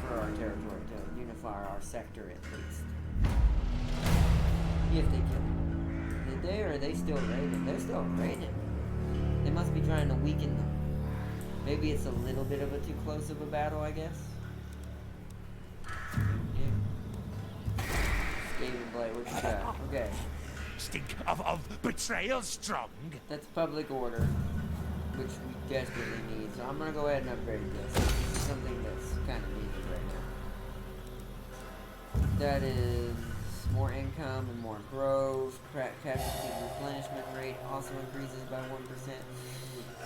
for our territory to unify our sector at least. If they kill it. Did they, or are they still raiding? They're still raiding. They must be trying to weaken them. Maybe it's a little bit of a too close of a battle, I guess. Yeah. Skaven Blade, what you got? Okay. Stink of betrayal strong. That's public order, which we desperately need. So I'm gonna go ahead and upgrade this. This is something that's kind of needed right now. That is more income and more growth. Casualty replenishment rate also increases by 1%.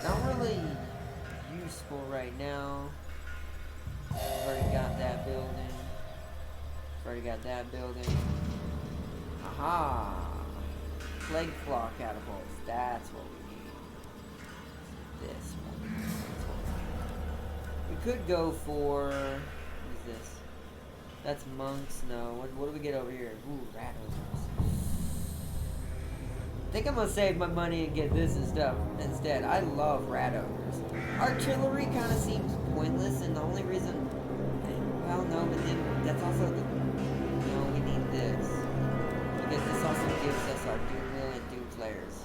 Not really useful right now. I've already got that building. Aha! Plague Claw catapults. That's what we need. This one. We could go for... What is this? That's monks. No. What do we get over here? Ooh, rat ogres. I think I'm gonna save my money and get this and stuff instead. I love rat ogres. Artillery kind of seems pointless, and the only reason... Well, no, but then that's also the... No, we need this. Because this also gives us our Doom Wheel and Doom Flares.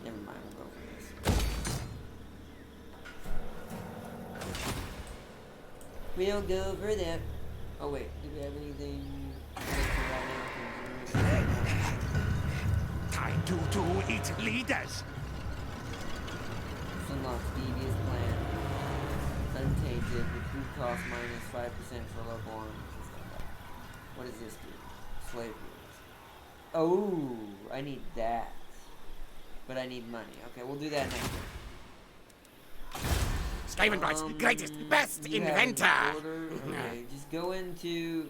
Never mind, we'll go for this. We'll go for that. Oh wait, do we have anything right now? Time to eat leaders. Unlocks Devious Plan. Untainted. Recruit cost minus 5% for local arms. What does this do? Slave rules. Oh, I need that. But I need money. Okay, we'll do that next time. Skavenbright's greatest, best inventor. Okay, just go into...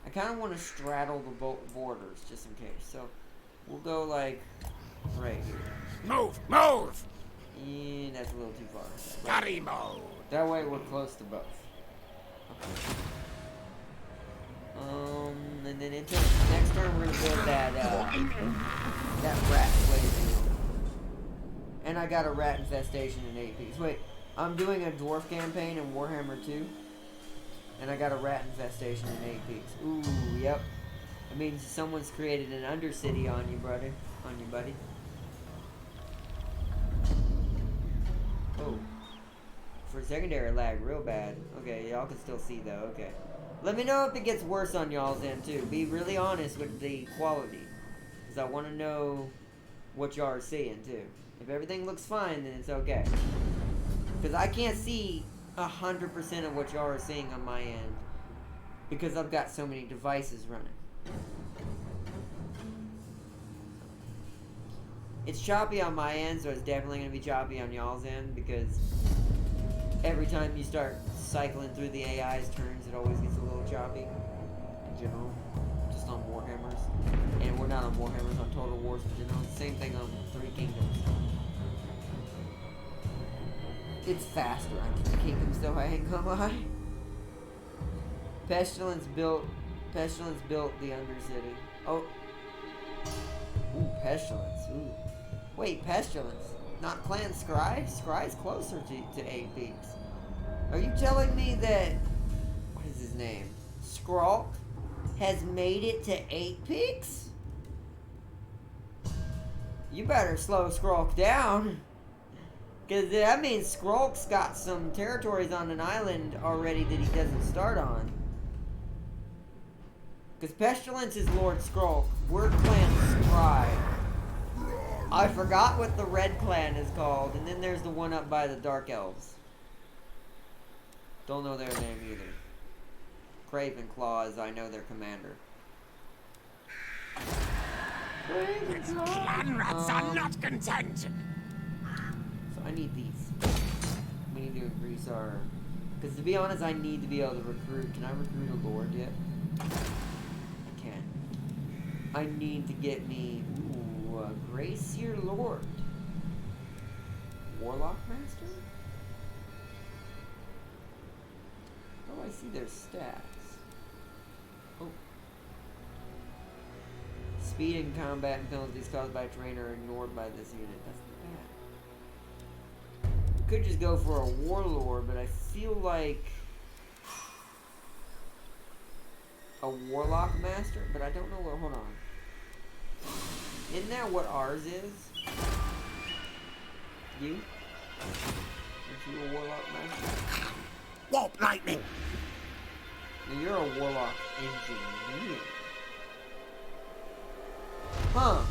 I kind of want to straddle the borders, just in case. So, we'll go, like, right here. Move! Yeah, that's a little too far. Scurry mode. That way we're close to both. Okay. And then until next turn we're gonna build that rat place. And I got a rat infestation in 8 piece. Wait, I'm doing a dwarf campaign in Warhammer 2. And I got a rat infestation in 8 piece. Ooh, yep. It means someone's created an undercity on you, brother. On you, buddy. Oh. For secondary lag, real bad. Okay, y'all can still see though, okay. Let me know if it gets worse on y'all's end too. Be really honest with the quality. Because I want to know what y'all are seeing too. If everything looks fine, then it's okay. Because I can't see 100% of what y'all are seeing on my end. Because I've got so many devices running. It's choppy on my end, so it's definitely going to be choppy on y'all's end. Because every time you start cycling through the AI's turns, it always gets a little choppy. In general. Just on Warhammers. And we're not on Warhammers, on Total Wars in general. Same thing on Three Kingdoms. It's faster on Three Kingdoms though, I ain't gonna lie. Pestilence built the Undercity. Oh. Ooh, Pestilence. Ooh. Wait, Pestilence. Not Clan Scry? Scry's closer to 8 peaks. Are you telling me that... What is his name? Skrulk has made it to 8 peaks? You better slow Skrulk down. Because that means Skrulk's got some territories on an island already that he doesn't start on. Because Pestilence is Lord Skrulk. We're Clan Scry. I forgot what the Red Clan is called. And then there's the one up by the Dark Elves. Don't know their name either. Cravenclaw is, I know, their commander. Clan rats are not content. So I need these. We need to increase our... Because to be honest, I need to be able to recruit. Can I recruit a lord yet? I can. I need to get me... Ooh, a Gracier Lord. Warlock Master? Oh, I see their stats. Oh. Speed and combat and penalties caused by terrain are ignored by this unit. That's Could just go for a warlord, but I feel like a warlock master, but I don't know what. Hold on. Isn't that what ours is? You? Aren't you a warlock master? Warp lightning! Now you're a warlock engineer. Huh.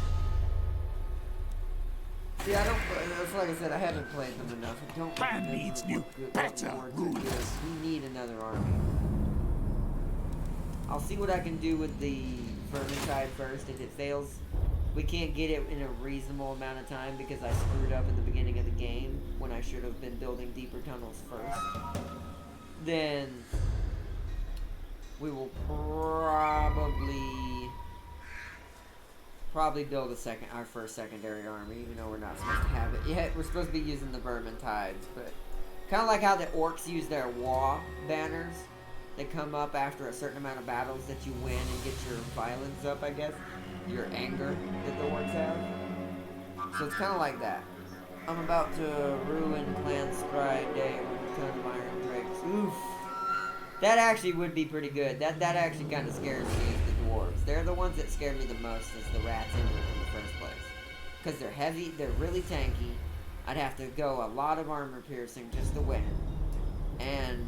See, I don't. That's like I said, I haven't played them enough. I don't. Plan needs new, better rules. We need another army. I'll see what I can do with the Vermintide first. If it fails, we can't get it in a reasonable amount of time because I screwed up in the beginning of the game when I should have been building deeper tunnels first. Then we will probably build our first secondary army, even though we're not supposed to have it yet. We're supposed to be using the Vermintides, but kind of like how the orcs use their Wa banners. They come up after a certain amount of battles that you win and get your violence up, I guess. Your anger that the orcs have. So it's kind of like that. I'm about to ruin Clan Scry Day with a ton of Iron Drakes. Oof. That actually would be pretty good. That actually kind of scares me as the dwarves. They're the ones that scare me the most as the rats in the first place. Because they're heavy, they're really tanky. I'd have to go a lot of armor piercing just to win. And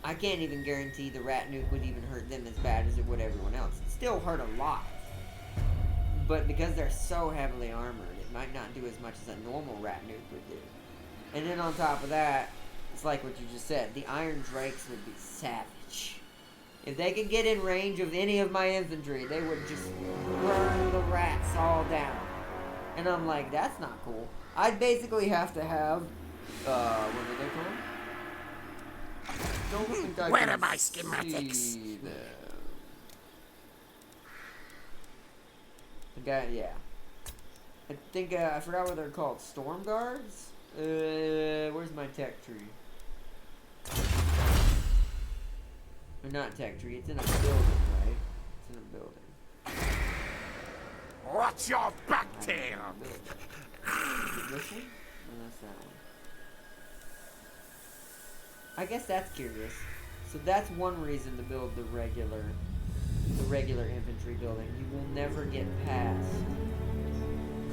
I can't even guarantee the rat nuke would even hurt them as bad as it would everyone else. It still hurt a lot. But because they're so heavily armored, it might not do as much as a normal rat nuke would do. And then on top of that, it's like what you just said. The Iron Drakes would be savage. If they could get in range of any of my infantry, they would just burn the rats all down. And I'm like, that's not cool. I'd basically have to have, what are they called? Don't think I Where can are my schematics? see them. Yeah. I think, I forgot what they're called. Storm Guards? Where's my tech tree? Or not tech tree, it's in a building, right? It's in a building. What's your back tail? Is it this one? No, that's that one. I guess that's curious. So that's one reason to build the regular infantry building. You will never get past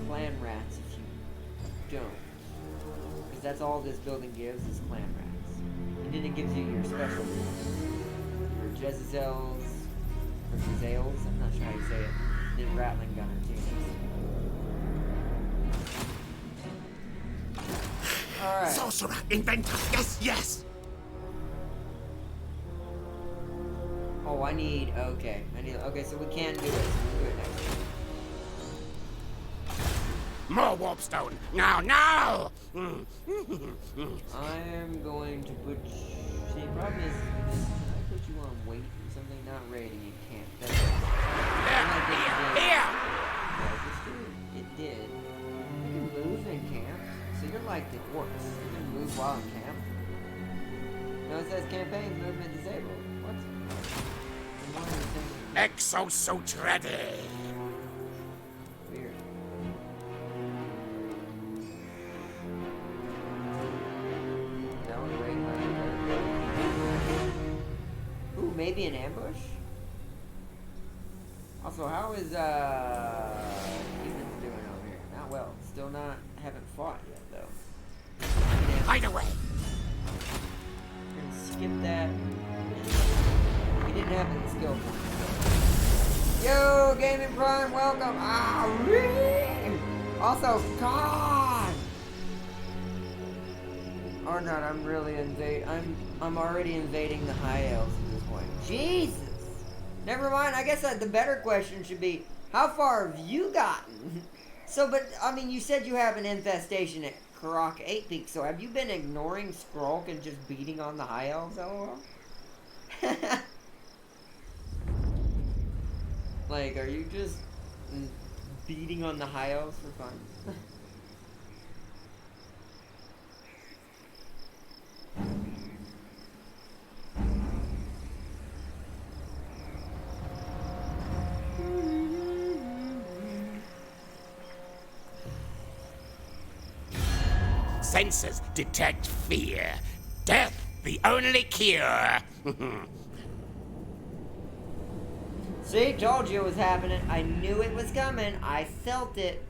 clan rats if you don't. Because that's all this building gives is clan rats. And then it gives you your special moves. Your Jezzaels, or Jezzaels, I'm not sure how you say it. And then Rattling Gunner too. Alright. Sorcerer, inventor, yes, yes! Oh, okay, okay, so we can do it. We'll do it next time. More warpstone, now, now! I am going to put. See, the problem is, can I put you on weight or something? Not rating, you can't. That's Here! Yeah, it did. You can move in camp, so you're like the orcs. You can move while in camp. No, it says campaign movement disabled. What? Exosuit ready! Weird. That was great. Ooh, maybe an ambush? Also, how is humans doing over here? Not well. Still haven't fought yet though. Hide away! We're gonna skip that. We didn't have any skill points. Yo, Gaming Prime, welcome. Also, God. Or not, I'm really I'm already invading the High Elves at this point. Jesus. Never mind. I guess the better question should be, how far have you gotten? So, but I mean, you said you have an infestation at Karak 8 Peaks. So, have you been ignoring Skrulk and just beating on the High Elves? LOL. Like, are you just beating on the High Elves for fun? Sensors detect fear. Death, the only cure. See, told you it was happening. I knew it was coming. I felt it.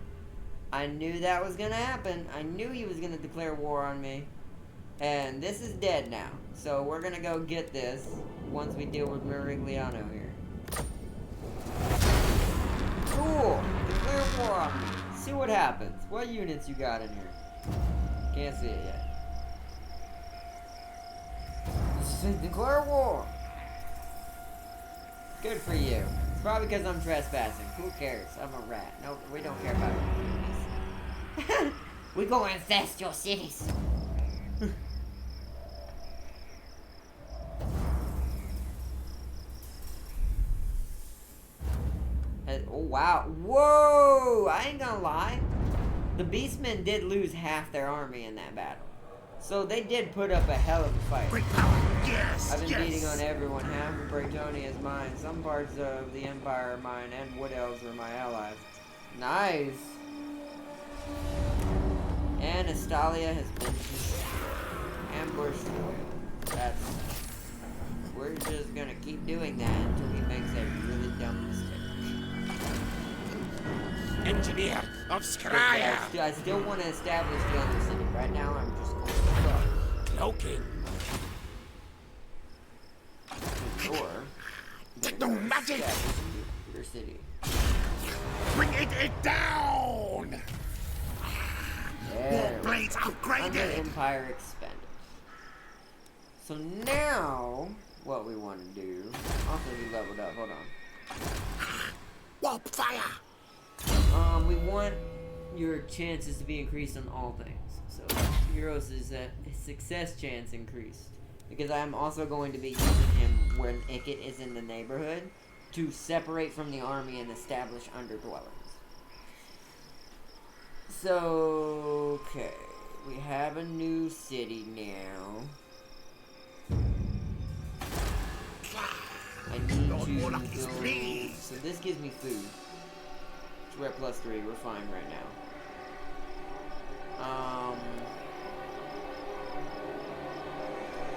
I knew that was gonna happen. I knew he was gonna declare war on me. And this is dead now. So we're gonna go get this once we deal with Merigliano here. Cool! Declare war on me. See what happens. What units you got in here? Can't see it yet. Declare war! Good for you. It's probably because I'm trespassing. Who cares? I'm a rat. No, we don't care about our we go infest your cities. Oh wow. Whoa! I ain't gonna lie. The Beastmen did lose half their army in that battle. So they did put up a hell of a fight. Yes, I've been beating on everyone. Half of Bretonia is mine. Some parts of the Empire are mine, and Wood Elves are my allies. Nice. And Estalia has been ambushed. That's. We're just gonna keep doing that until he makes a really dumb mistake. Engineer of Skryre. I still want to establish the other city. Right now, I'm just going to Cloaking. or No magic. your city. Bring it down. There. Blades Under upgraded. Empire expanded. So now, what we want to do? Also, we leveled up. Hold on. Warp fire. We want your chances to be increased on all things. So Heroes is a success chance increased. Because I'm also going to be using him when Ikit is in the neighborhood to separate from the army and establish underdwellings. So, okay. We have a new city now. I need to build... So this gives me food. We're at +3. We're fine right now.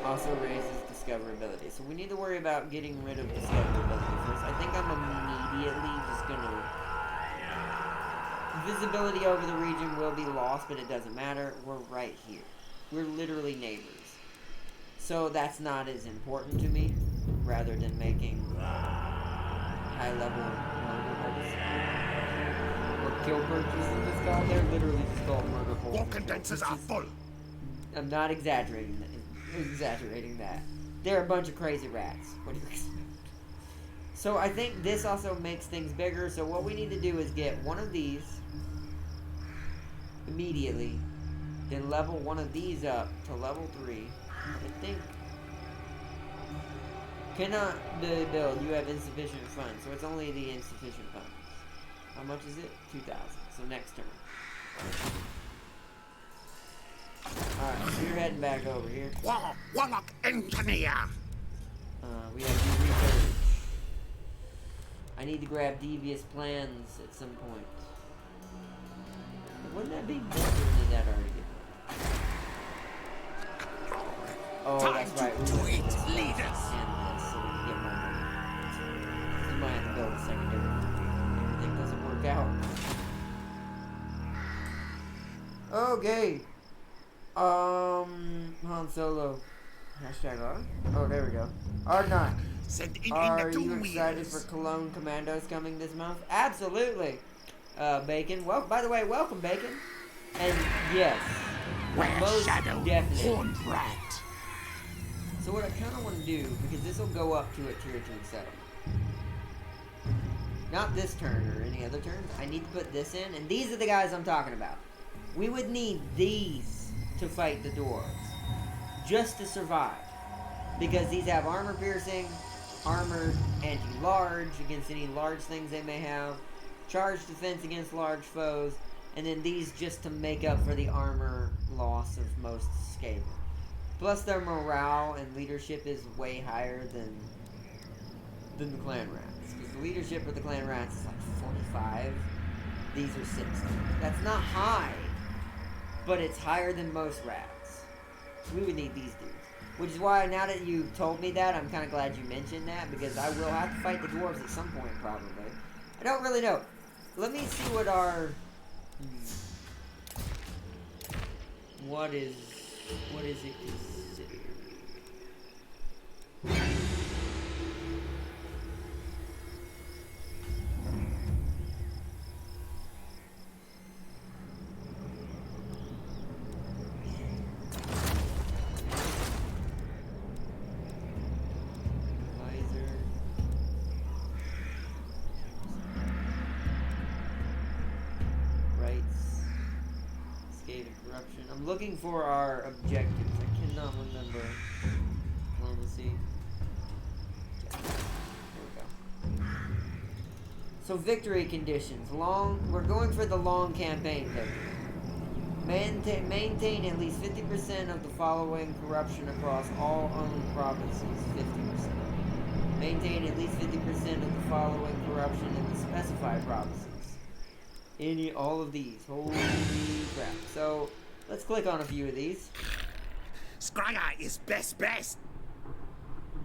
Also raises discoverability. So we need to worry about getting rid of discoverability first. I think I'm immediately just gonna... Visibility over the region will be lost, but it doesn't matter. We're right here. We're literally neighbors. So that's not as important to me, rather than making high-level murder holes. Or kill purges in this call. They're literally just called murder holes. War condensers are full. I'm not exaggerating that. They're a bunch of crazy rats. What do you expect? So I think this also makes things bigger. So what we need to do is get one of these immediately, then level one of these up to level 3. I think cannot build. You have insufficient funds, so it's only the insufficient funds. How much is it? 2,000. So next turn. Alright, so you're heading back over here. Warlock engineer. We have to research. I need to grab devious plans at some point. Wouldn't that be better than that already? Oh, that's right. To eat leaders. And this, so we can get more money. We might have to build a secondary. Everything doesn't work out. Okay. Han Solo. Hashtag R. Oh, there we go. R9. Send in Are the you excited for Cologne Commandos coming this month? Absolutely. Bacon. Well, by the way, welcome, Bacon. And yes, most definitely. Horned rat. So what I kind of want to do, because this will go up to a tier 2 settlement. Not this turn or any other turns. I need to put this in, and these are the guys I'm talking about. We would need these to fight the dwarves, just to survive, because these have armor piercing, armored anti-large against any large things they may have, charge defense against large foes, and then these just to make up for the armor loss of most Skaven. Plus their morale and leadership is way higher than the clan rats. Because the leadership of the clan rats is like 45. These are 60. That's not high. but it's higher than most rats. We would need these dudes. Which is why, now that you told me that, I'm kind of glad you mentioned that, because I will have to fight the dwarves at some point, probably. I don't really know. Let me see what our... What is it considered? I'm looking for our objectives. I cannot remember. Diplomacy. There we go. So victory conditions. We're going for the long campaign victory. Maintain at least 50% of the following corruption across all owned provinces. 50%. Maintain at least 50% of the following corruption in the specified provinces. All of these. Holy crap. So, let's click on a few of these. Scragger is best.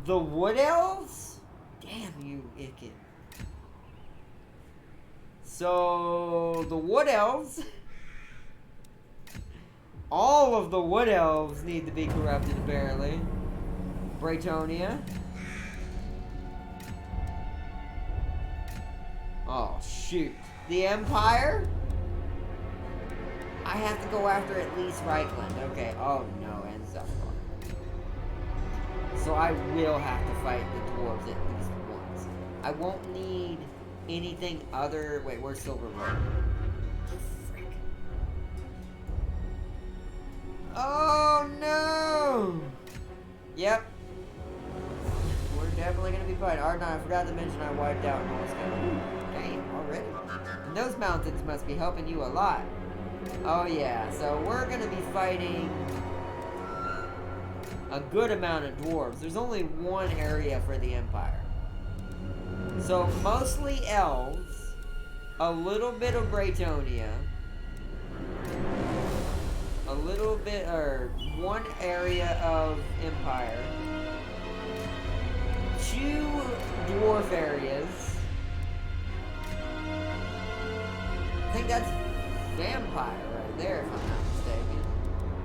The Wood Elves? Damn you, Ikit. So, the Wood Elves. All of the Wood Elves need to be corrupted, apparently. Braytonia. Oh, shoot. The Empire? I have to go after at least Reichland. Okay. Oh, no. And Zuffar. So I will have to fight the dwarves at least once. I won't need anything other... Wait, where's Silver Road? Frick. Oh, no! Yep. We're definitely going to be fighting. No, I forgot to mention I wiped out North Carolina. Damn, already? And those mountains must be helping you a lot. Oh yeah, so we're gonna be fighting a good amount of dwarves. There's only one area for the Empire. So mostly elves, a little bit of Braytonia, a little bit, or one area of Empire, 2 dwarf areas. I think that's vampire right there, if I'm not mistaken.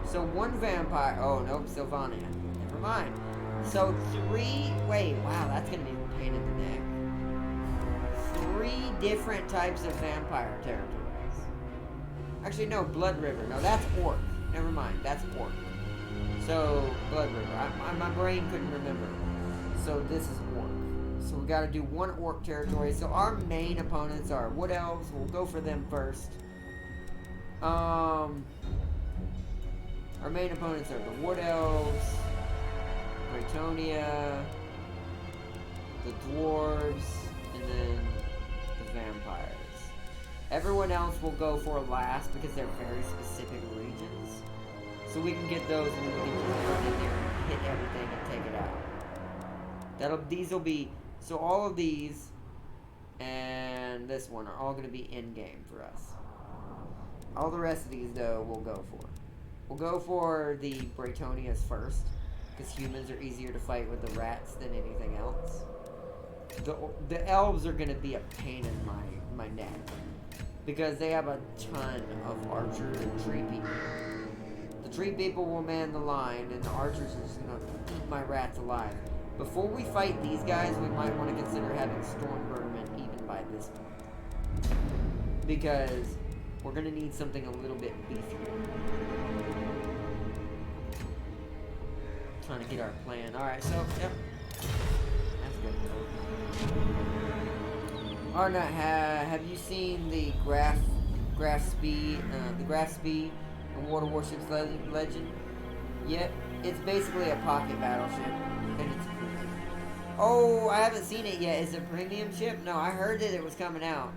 So 1 vampire. Oh, nope, Sylvania. Never mind. So 3. Wait, wow, that's gonna be a pain in the neck. 3 different types of vampire territories. Actually, no, Blood River. No, that's Orc. Never mind, that's Orc. So, Blood River. My brain couldn't remember. So this is Orc. So we gotta do 1 Orc territory. So our main opponents are Wood Elves. We'll go for them first. Our main opponents are the Wood Elves, Braytonia, the Dwarves, and then the Vampires. Everyone else will go for last because they're very specific regions. So we can get those and we can just run in there and hit everything and take it out. These will be, so all of these and this one are all going to be in-game for us. All the rest of these, though, we'll go for. We'll go for the Braytonias first, because humans are easier to fight with the rats than anything else. The elves are going to be a pain in my neck, because they have a ton of archer and tree people. The tree people will man the line, and the archers are just going to eat my rats alive. Before we fight these guys, we might want to consider having Stormvermin even by this point, because we're going to need something a little bit beefier. Trying to get our plan. Alright, so, yep. That's good. Arnott, have you seen the graph speed in Water Warships Legend yet? It's basically a pocket battleship. And it's... Oh, I haven't seen it yet. Is it a premium ship? No, I heard that it was coming out.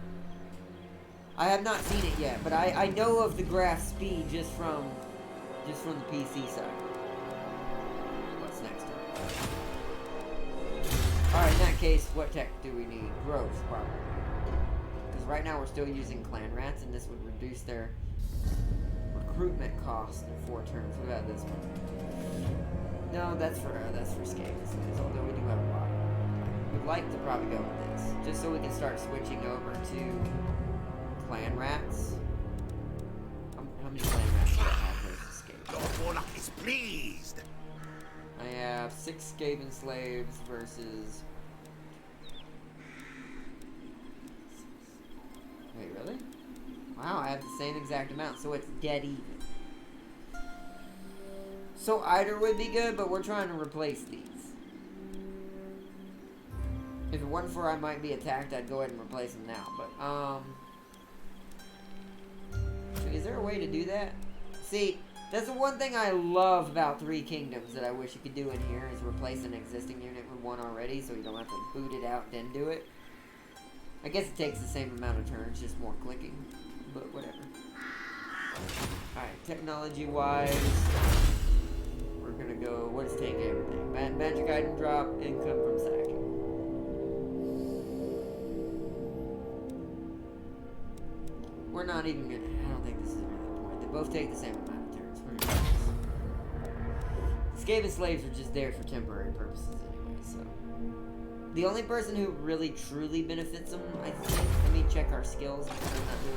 I have not seen it yet, but I know of the graph speed just from the PC side. What's next? Alright, in that case, what tech do we need? Growth, probably. Because right now we're still using clan rats, and this would reduce their recruitment cost in 4 turns. What about this one? No, that's for Skaven slaves, although we do have a lot. We'd like to probably go with this, just so we can start switching over to clan rats. How many clan rats do I have versus Skaven? Lord Warlock is pleased. I have 6 Skaven slaves versus... Wait, really? Wow, I have the same exact amount, so it's dead even. So Eider would be good, but we're trying to replace these. If it wasn't for I might be attacked, I'd go ahead and replace them now. But, is there a way to do that? See, that's the one thing I love about Three Kingdoms that I wish you could do in here, is replace an existing unit with one already, so you don't have to boot it out and then do it. I guess it takes the same amount of turns, just more clicking, but whatever. Alright, technology-wise, we're gonna go, what is take everything? Magic item drop, income from sacking. We're not even gonna, I don't think this is really the point. They both take the same amount of turns. We're gonna do this. Skaven slaves are just there for temporary purposes anyway, so. The only person who really truly benefits them, I think, let me check our skills.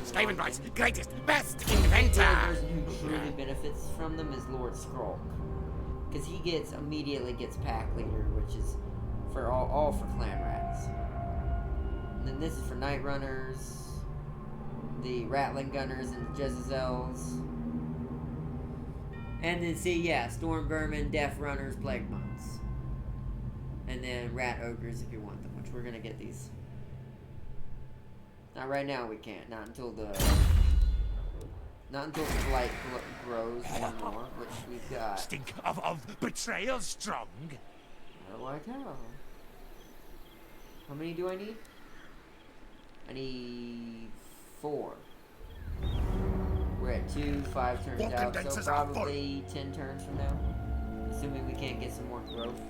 Skaven Price, greatest, best inventor. The only person who truly benefits from them is Lord Skrulk. Because he immediately gets pack leader, which is for all for clan rats. And then this is for night runners, the Rattling Gunners and the Jezzaels. And then see, yeah, Storm Vermin, Death Runners, Plague Monks. And then Rat Ogres if you want them, which we're gonna get these. Not right now we can't, not until the blight grows one more, which we've got. Stink of betrayal strong. I like how. How many do I need? I need 4. We're at 2, 5 turns out, so probably 10 turns from now. Assuming we can't get some more growth.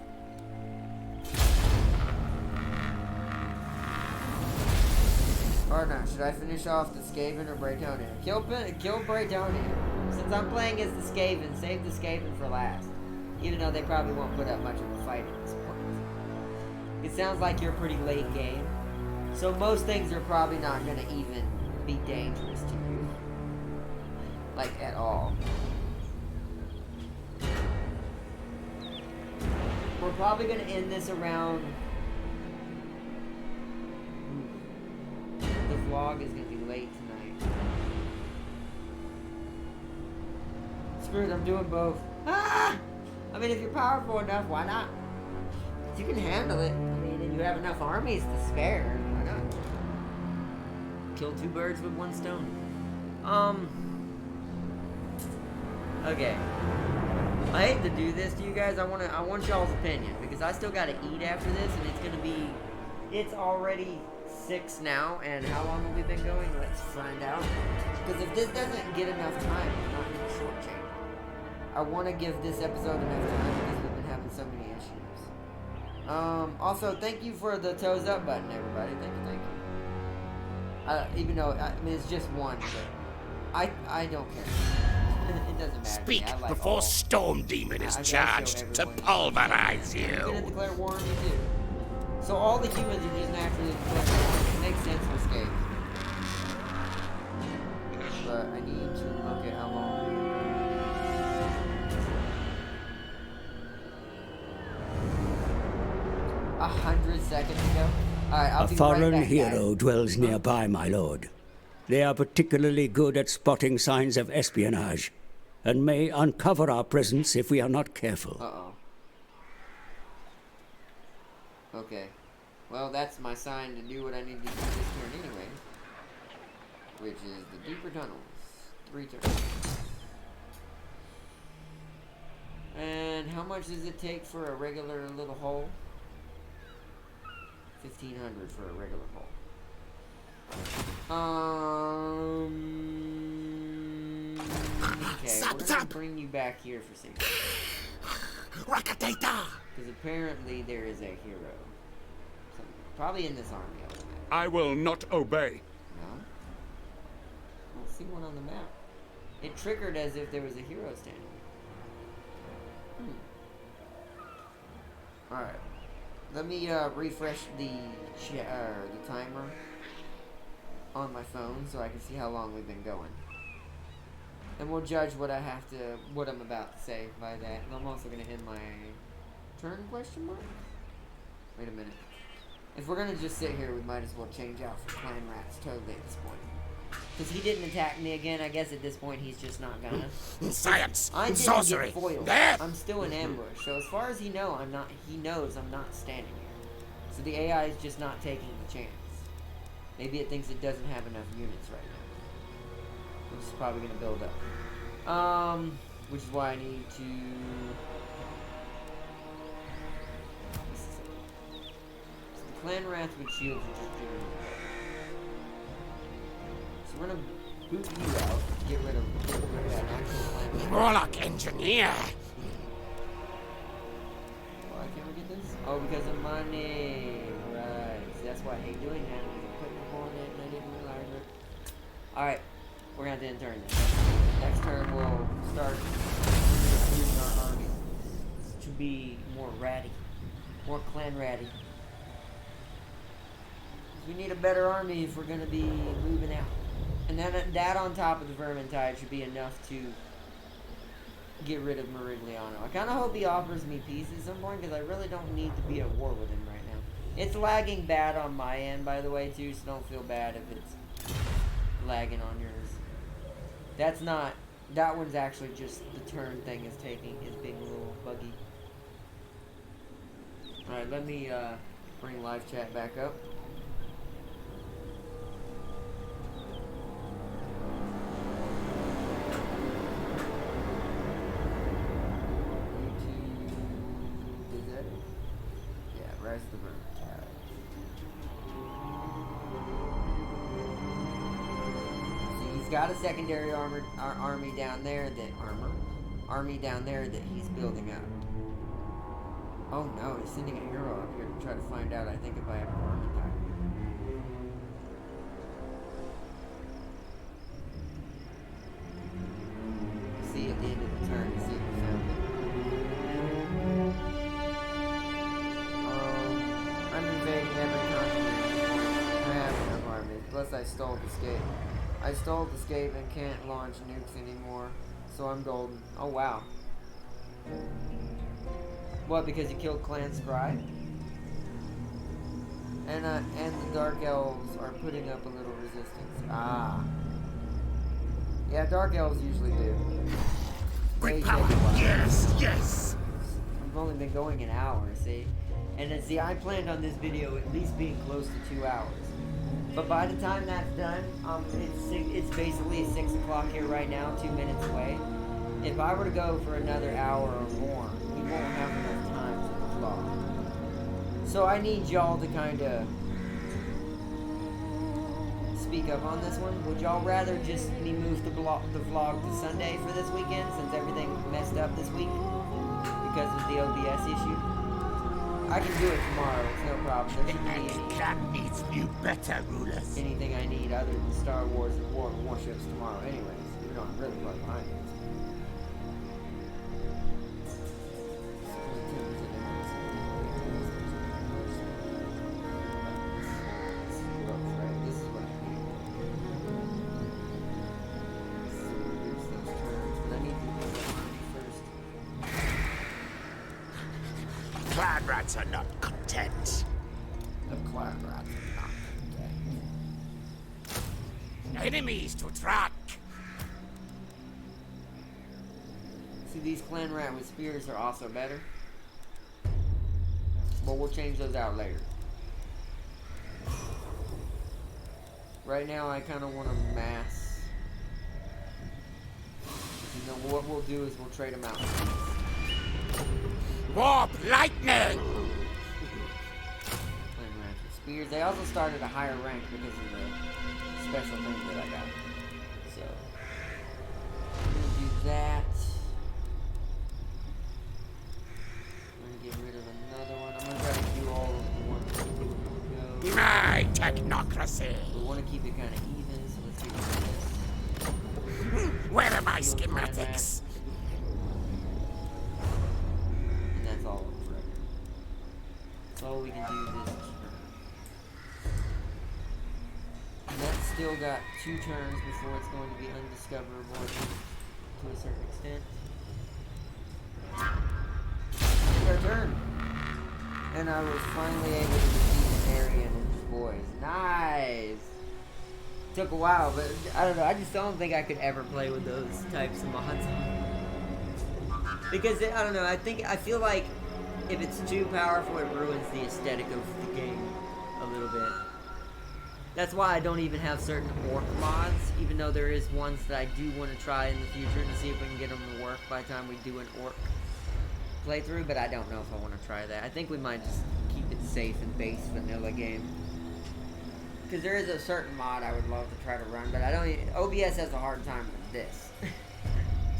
Or not, should I finish off the Skaven or Braytonian? Kill Braytonian. Since I'm playing as the Skaven, save the Skaven for last. Even though they probably won't put up much of a fight at this point. It sounds like you're pretty late game. So most things are probably not going to even be dangerous to you. Like, at all. We're probably going to end this around... The vlog is going to be late tonight. Screw it, I'm doing both. Ah! I mean, if you're powerful enough, why not? If you can handle it, I mean, and you have enough armies to spare, why not? Kill 2 birds with 1 stone. Okay. I hate to do this to you guys. I want y'all's opinion because I still got to eat after this, and it's already 6 now, and how long have we been going? Let's find out. Because if this doesn't get enough time, I'm not going to shortchange. I want to give this episode enough time because we've been having so many issues. Also, thank you for the toes up button, everybody. Thank you. Even though, I mean, it's just 1, but I don't care. It doesn't matter. Speak like before Storm Demon is charged to pulverize you. you. Gonna declare war on you too. So all the humans are just naturally declared war. It makes sense for escape. But I need to look at how long. A 100 seconds ago. Alright, I'll be right back, A foreign hero dwells nearby, my lord. They are particularly good at spotting signs of espionage, and may uncover our presence if we are not careful. Uh-oh. Okay. Well, that's my sign to do what I need to do this turn anyway. Which is the deeper tunnels. 3 turns. And how much does it take for a regular little hole? 1,500 for a regular hole. Okay, we're gonna bring you back here for safety. Rakatata! Because apparently there is a hero. Probably in this army, I would imagine. I will not obey. No? I don't see one on the map. It triggered as if there was a hero standing there. Alright. Let me refresh the timer on my phone so I can see how long we've been going. And we'll judge what I'm about to say by that. And I'm also gonna end my turn question mark? Wait a minute. If we're gonna just sit here, we might as well change out for clan rats totally at this point. Because he didn't attack me again, I guess at this point he's just not gonna. Science! I didn't Sorcery! get foiled. Death! I'm still in ambush, so as far as he knows I'm not standing here. So the AI is just not taking the chance. Maybe it thinks it doesn't have enough units right now. Which is probably gonna build up. Which is why I need to... So the clan rats with shields are just doing... So we're gonna boot you out, get rid of that actual clan rat. Warlock engineer! Why can't we get this? Oh, because of money. Right. See, that's why I hate doing that. I put them on it and I didn't realize it. Alright. We're gonna have to end turn this. Next turn we'll start using our army to be more ratty. More clan ratty. We need a better army if we're gonna be moving out. And then that on top of the Vermintide should be enough to get rid of Merigliano. I kind of hope he offers me peace at some point because I really don't need to be at war with him right now. It's lagging bad on my end, by the way, too, so don't feel bad if it's lagging on yours. That's not... That one's actually just the turn thing is being a little buggy. Alright, let me bring live chat back up. Got a secondary army down there that he's building up. Oh no, he's sending a hero up here to try to find out, I think, if I have a Vermintide. See at the end of the turn, see if we found it. I'm invading every continent. I have enough armies. Plus I stole the escape. I stole the escape and can't launch nukes anymore, so I'm golden. Oh wow. What, because you killed Clan Scribe? And the Dark Elves are putting up a little resistance. Ah. Yeah, Dark Elves usually do. They take a while. Yes, yes! I've only been going an hour, see? And then, see, I planned on this video at least being close to 2 hours. But by the time that's done, it's basically 6 o'clock here right now, 2 minutes away. If I were to go for another hour or more, we won't have enough time for the vlog. So I need y'all to kind of speak up on this one. Would y'all rather just me move the vlog to Sunday for this weekend, since everything messed up this week because of the OBS issue? I can do it tomorrow, it's no problem. There shouldn't be And clan needs new, better rulers. anything I need other than Star Wars and warships tomorrow anyways. You know, I'm really far behind this. This is what I need. So reduce those turns, but I need to do the army first. Clan rats are not content. The clan rats are not content. Enemies to track. See, these clan rat with spears are also better. But we'll change those out later. Right now, I kind of want to mass. You know, what we'll do is we'll trade them out. Warp lightning! Clan rats with spears. They also started a higher rank because of the special things that I got. So, I'm gonna do that. I'm gonna get rid of another one. I'm gonna try to do all of the ones that we go. My technocracy! We want to keep it kind of even, so let's see what this. Where are my still got 2 turns before it's going to be undiscoverable to a certain extent. It's our turn. And I was finally able to defeat Marion and his boys. Nice! Took a while, but I don't know. I just don't think I could ever play with those types of mods. Because, I don't know, I feel like if it's too powerful, it ruins the aesthetic of the game a little bit. That's why I don't even have certain orc mods, even though there is ones that I do want to try in the future to see if we can get them to work by the time we do an orc playthrough, but I don't know if I want to try that. I think we might just keep it safe and base vanilla game. Because there is a certain mod I would love to try to run, but I don't. OBS has a hard time with this.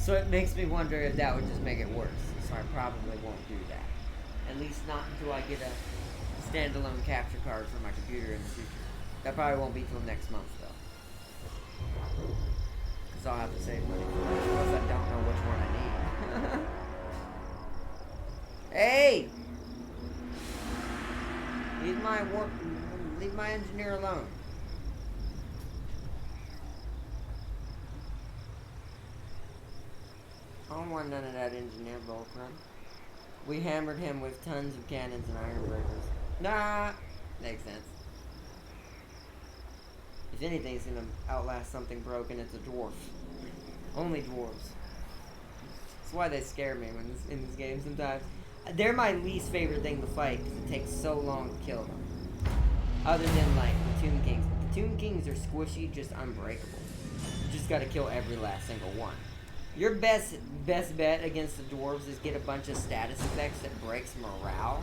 So it makes me wonder if that would just make it worse. So I probably won't do that. At least not until I get a standalone capture card for my computer in the future. That probably won't be till next month, though. Because I'll have to save money for it. Plus I don't know which one I need. Hey! Leave my engineer alone. I don't want none of that engineer bullcrap. We hammered him with tons of cannons and iron breakers. Nah! Makes sense. If anything's gonna outlast something broken, it's a dwarf. Only dwarves. That's why they scare me in this game sometimes. They're my least favorite thing to fight because it takes so long to kill them. Other than like the Tomb Kings. The Tomb Kings are squishy, just unbreakable. You just gotta kill every last single one. Your best bet against the dwarves is get a bunch of status effects that breaks morale.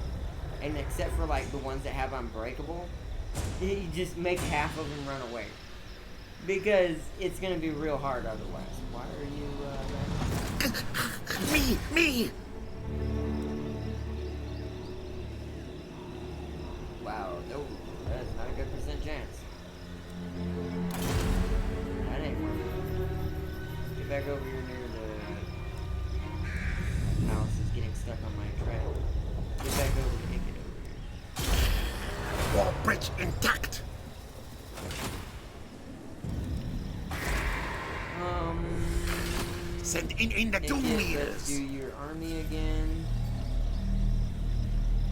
And except for like the ones that have unbreakable, you just make half of them run away. Because it's gonna be real hard otherwise. Why are you, Me! Wow, no, that's not a good % chance. That ain't working. Get back over here near the mouse is getting stuck on my trail. Get back over to Ikit over here. Wall bridge intact. Send in the doom Let's meters. do your army again.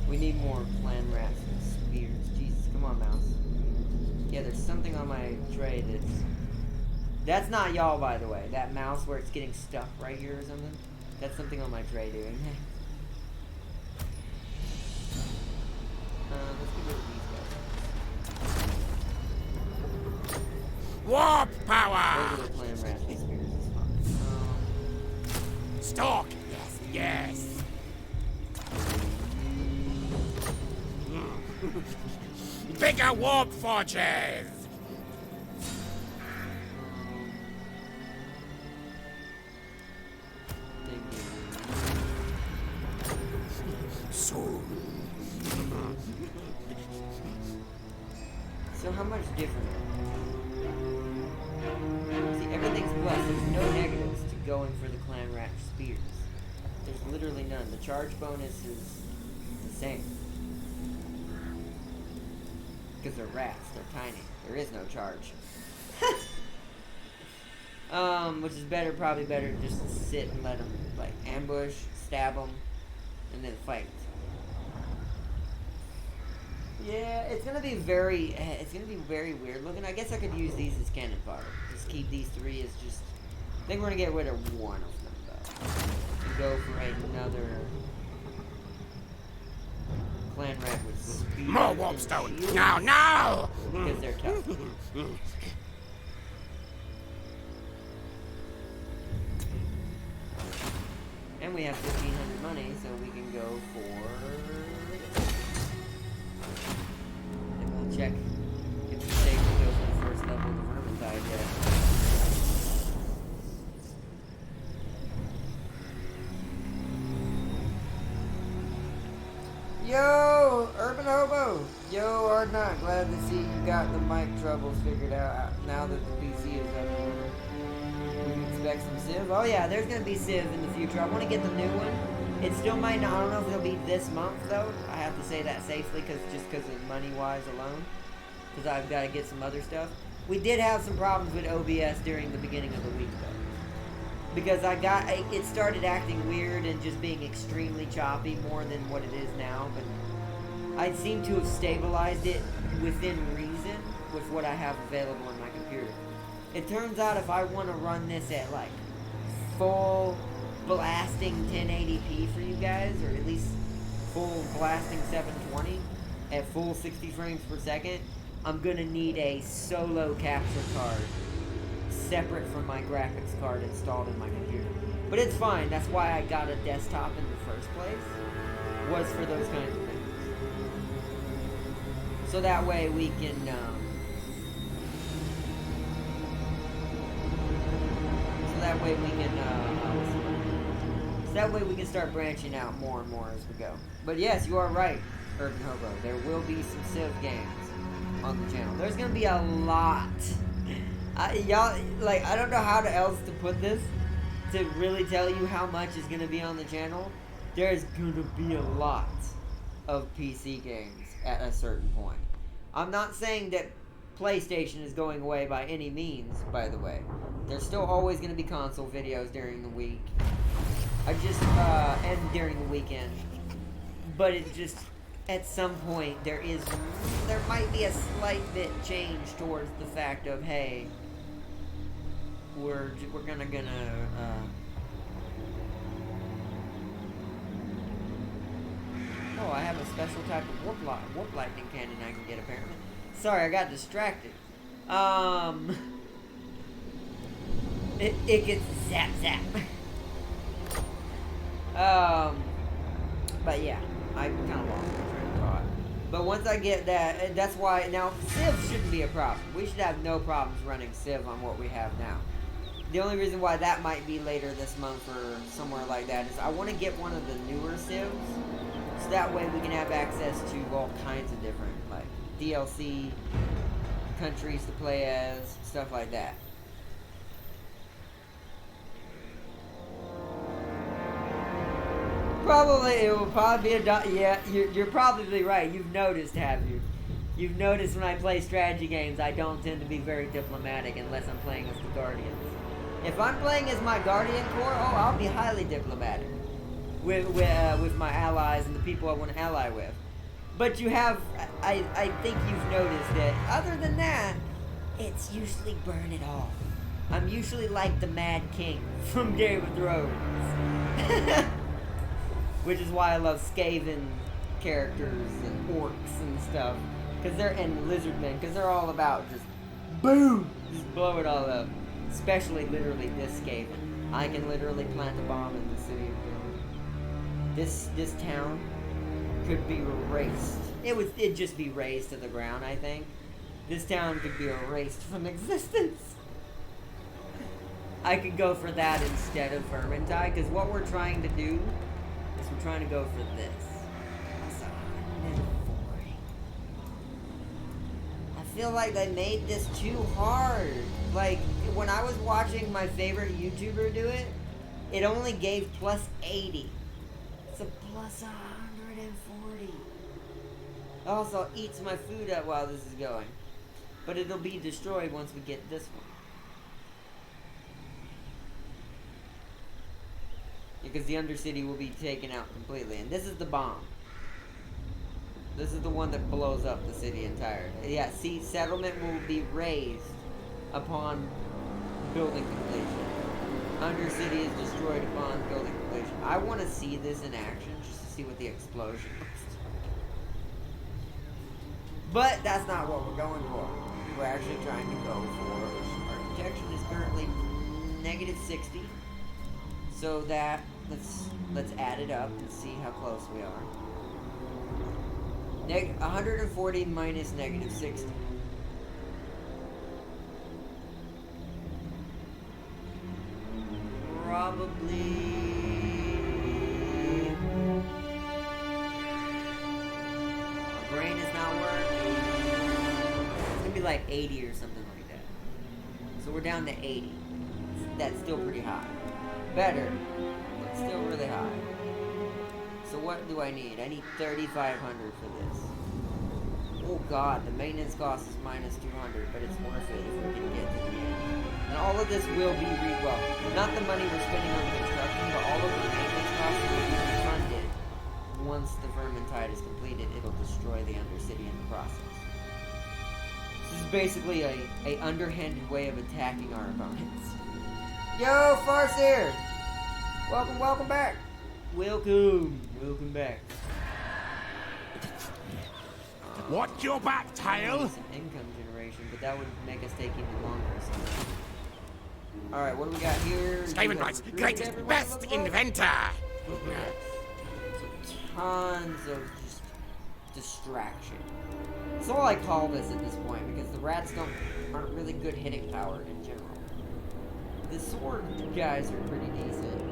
We need more clan rats and spears. Jesus, come on, mouse. Yeah, there's something on my tray that's not y'all, by the way. That mouse where it's getting stuck right here or something. That's something on my tray doing. Let's get rid of these guys. Warp power. Regular clan rats and spears is fine. Stalk. Yes. Bigger warp forges. Soon. So how much different? See, everything's plus. There's no negatives to going for the clan rat spears. There's literally none. The charge bonus is the same. Because they're rats. They're tiny. There is no charge. Which is better, probably better just to sit and let them, like, ambush, stab them, and then fight. Yeah, it's gonna be very weird looking. I guess I could use these as cannon fodder. Just keep these 3 as just. I think we're gonna get rid of one of them though. And go for another clan rat with speed. More warpstone. Now. Because they're tough. And we have 1,500 money, so we can go for. And we'll check if we save to go for the first level of the Vermintide yet. Yo, Urban Hobo! Yo, Ardnot, glad to see you got the mic troubles figured out now that the PC is up. We can expect some Civ. Oh yeah, there's gonna be Civ in the future. I want to get the new one. It still might not. I don't know if it'll be this month though. I have to say that safely, because of money-wise alone. Because I've got to get some other stuff. We did have some problems with OBS during the beginning of the week, though. Because it started acting weird and just being extremely choppy more than what it is now, but I seem to have stabilized it within reason with what I have available on my computer. It turns out if I want to run this at like full blasting 1080p for you guys, or at least full blasting 720 at full 60 frames per second, I'm gonna need a solo capture card separate from my graphics card installed in my computer. But it's fine, that's why I got a desktop in the first place, was for those kinds of things. So that way we can, start branching out more and more as we go. But yes, you are right, Urban Hobo. There will be some Civ games on the channel. There's gonna be a lot. Y'all, like, I don't know how else to put this to really tell you how much is gonna be on the channel. There's gonna be a lot of PC games at a certain point. I'm not saying that PlayStation is going away by any means, by the way. There's still always going to be console videos during the week. And during the weekend. But it just, at some point, there might be a slight bit change towards the fact of, hey, we're gonna oh, I have a special type of warp lightning cannon I can get, apparently. Sorry, I got distracted. Ikits zap zap. But yeah, I kind of lost my train of thought. But once I get that, that's why, now, Civ shouldn't be a problem. We should have no problems running Civ on what we have now. The only reason why that might be later this month or somewhere like that is I want to get one of the newer Civs. So that way we can have access to all kinds of different, like, DLC, countries to play as, stuff like that. It will probably be yeah, you're probably right. You've noticed, have you? You've noticed when I play strategy games, I don't tend to be very diplomatic unless I'm playing as the Guardians. If I'm playing as my Guardian Corps, oh, I'll be highly diplomatic with my allies and the people I want to ally with. But you have, I think you've noticed that, other than that, it's usually burn it all. I'm usually like the Mad King from Game of Thrones. Which is why I love Skaven characters and orcs and stuff. And lizardmen, because they're all about just boom! Just blow it all up. Especially literally this Skaven. I can literally plant a bomb in the city of Doom. This town could be erased. It'd just be razed to the ground, I think. This town could be erased from existence. I could go for that instead of Vermintide, because what we're trying to do is we're trying to go for this. It's 140. I feel like they made this too hard. Like, when I was watching my favorite YouTuber do it, it only gave plus 80. It's a plus 140. Also, eats my food up while this is going. But it'll be destroyed once we get this one. Because the Undercity will be taken out completely. And this is the bomb. This is the one that blows up the city entirely. Yeah, see, settlement will be raised upon building completion. Undercity is destroyed upon building completion. I want to see this in action just to see what the explosion is. But that's not what we're going for. We're actually trying to go for architecture is currently negative 60. So that let's add it up and see how close we are. 140 minus negative 60. Probably my brain is not working. It's gonna be like 80 or something like that. So we're down to 80. That's still pretty high. Better, but still really high. So what do I need? I need 3,500 for this. oh god, the maintenance cost is minus 200, but it's worth it if we can get to the end. And all of this will be well, not the money we're spending on construction, but all of the maintenance costs will be refunded once the Vermintide is completed. It'll destroy the Undercity in the process. This is basically a underhanded way of attacking our opponents. Yo, Farseer! Welcome back! Welcome back. Watch your back, Tile! Some income generation, but that would make us take even longer. So. Alright, what do we got here? Skaven Knight's greatest, best inventor! Tons of just distraction. That's all I call this at this point, because the rats aren't really good hitting power in general. The sword guys are pretty decent.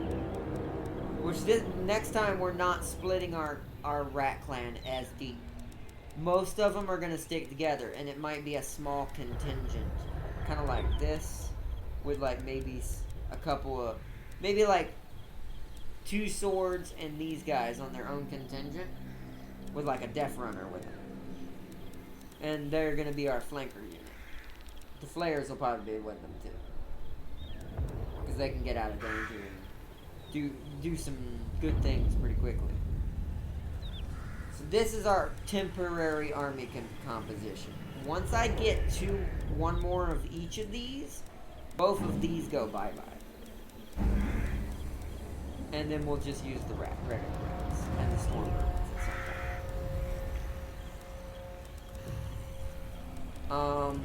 Which next time we're not splitting our rat clan as deep. Most of them are going to stick together, and it might be a small contingent. Kind of like this, with like maybe a couple of, maybe like 2 swords and these guys on their own contingent, with like a death runner with them. And they're going to be our flanker unit. The flayers will probably be with them too. Because they can get out of danger and do some good things pretty quickly. So this is our temporary army composition. Once I get one more of each of these, both of these go bye-bye. And then we'll just use the regular rats and the storm birds at some time.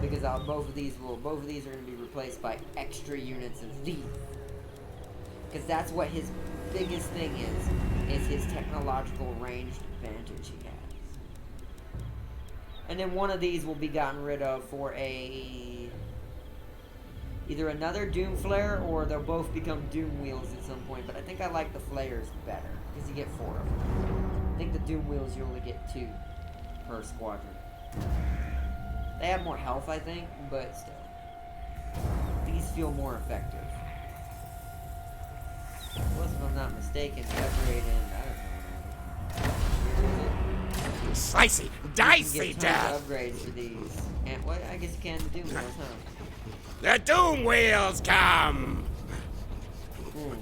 Because both of these are going to be replaced by extra units of these. Because that's what his biggest thing is his technological ranged advantage he has. And then one of these will be gotten rid of for either another Doom Flare, or they'll both become Doom Wheels at some point. But I think I like the Flayers better, because you get 4 of them. I think the Doom Wheels you only get 2 per squadron. They have more health, I think, but still. These feel more effective. Plus, if I'm not mistaken, the upgrade in, I don't know. Slicey, dicey You can get tons death! of upgrades for these. And what? I guess you can do Doom Wheels, huh? The Doom Wheels come! Cool.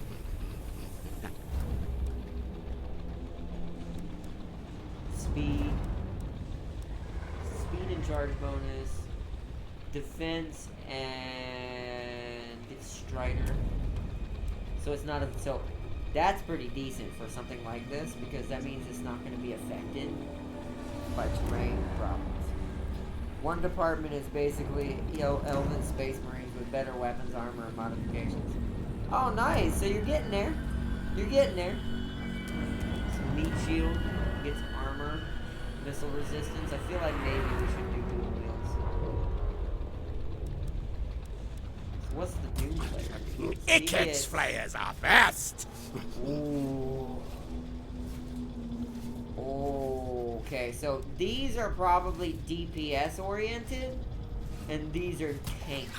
Speed and charge bonus, defense, and Strider. So it's not so that's pretty decent for something like this, because that means it's not going to be affected by terrain problems. One department is basically, Elven Space Marines with better weapons, armor, and modifications. Oh, nice! So you're getting there. You're getting there. Some meat shield, get some armor, missile resistance. I feel like maybe we should do Doom Wheels. So what's the Doom Player? Ikits flayers are best! Ooh. Okay, so these are probably DPS oriented, and these are tank.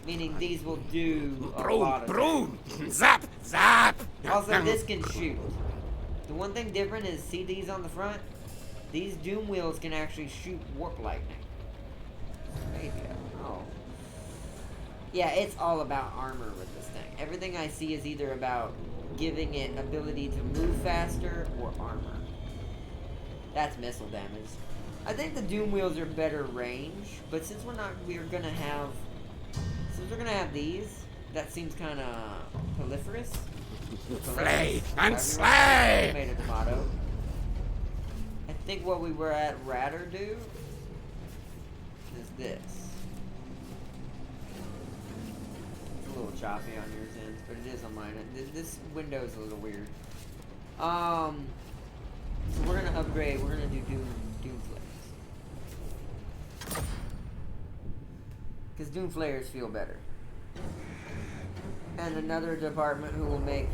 Meaning these will do a lot of Broom! Zap! Zap! Also, this can shoot. The one thing different is, see these on the front? These Doom Wheels can actually shoot warp lightning. Maybe, I don't know. Yeah, it's all about armor with this thing. Everything I see is either about giving it ability to move faster or armor. That's missile damage. I think the Doom Wheels are better range, but since we're gonna have these, that seems kind of proliferous. Flay and slay! Made a motto. I think what we were at rather do is this. It's a little choppy on yours end, but it is on mine. This window is a little weird. So we're gonna upgrade. We're gonna do Doom Flares. Because Doom Flares feel better. And another department who will make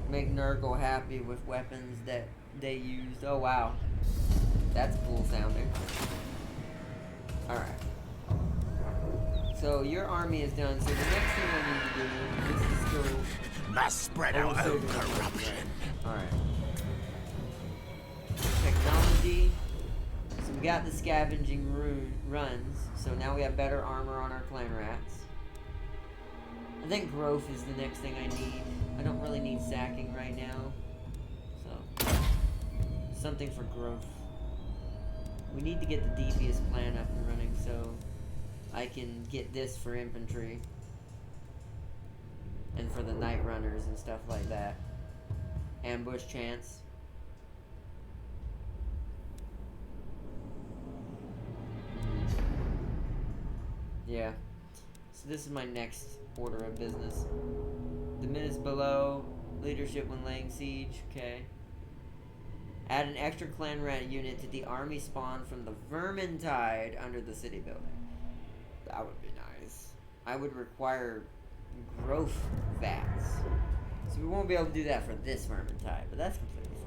Nurgle happy with weapons that they used. Oh wow. That's cool sounding. Alright. So your army is done. So the next thing I need to do is just go... Must spread our own corruption. Alright. Technology 50. So we got the scavenging runs. So now we have better armor on our clan rats. I think growth is the next thing I need. I don't really need sacking right now. So, something for growth. We need to get the devious plan up and running so I can get this for infantry. And for the night runners and stuff like that. Ambush chance. Yeah. So this is my next order of business. The minutes below. Leadership when laying siege. Okay. Add an extra clan rat unit to the army spawn from the Vermintide under the city building. That would be nice. I would require growth vats. So we won't be able to do that for this Vermintide, but that's completely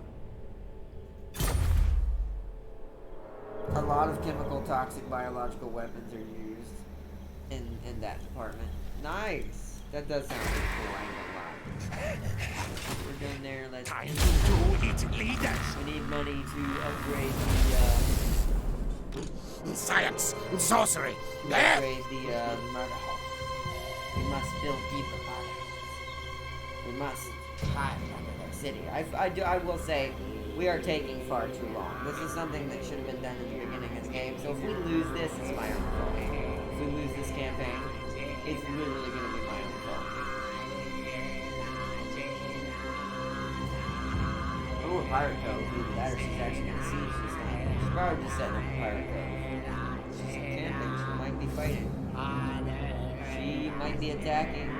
fine. A lot of chemical, toxic, biological weapons are used in that department. Nice! That does sound pretty cool, I ain't gonna lie. We're done there, let's... Time to do it, leaders! We need money to upgrade the, Science, sorcery, to death! upgrade the, murder hall. We must build deeper bodies. We must hide under their city. I will say, we are taking far too long. This is something that should have been done at the beginning of the game, so if we lose this, it's my own fault. If we lose this campaign, it's literally going to be my own fault. Oh, a pirate cove. Either that or she's actually going to siege this thing. She's probably just setting up a pirate cove. She's camping. She might be fighting. She might be attacking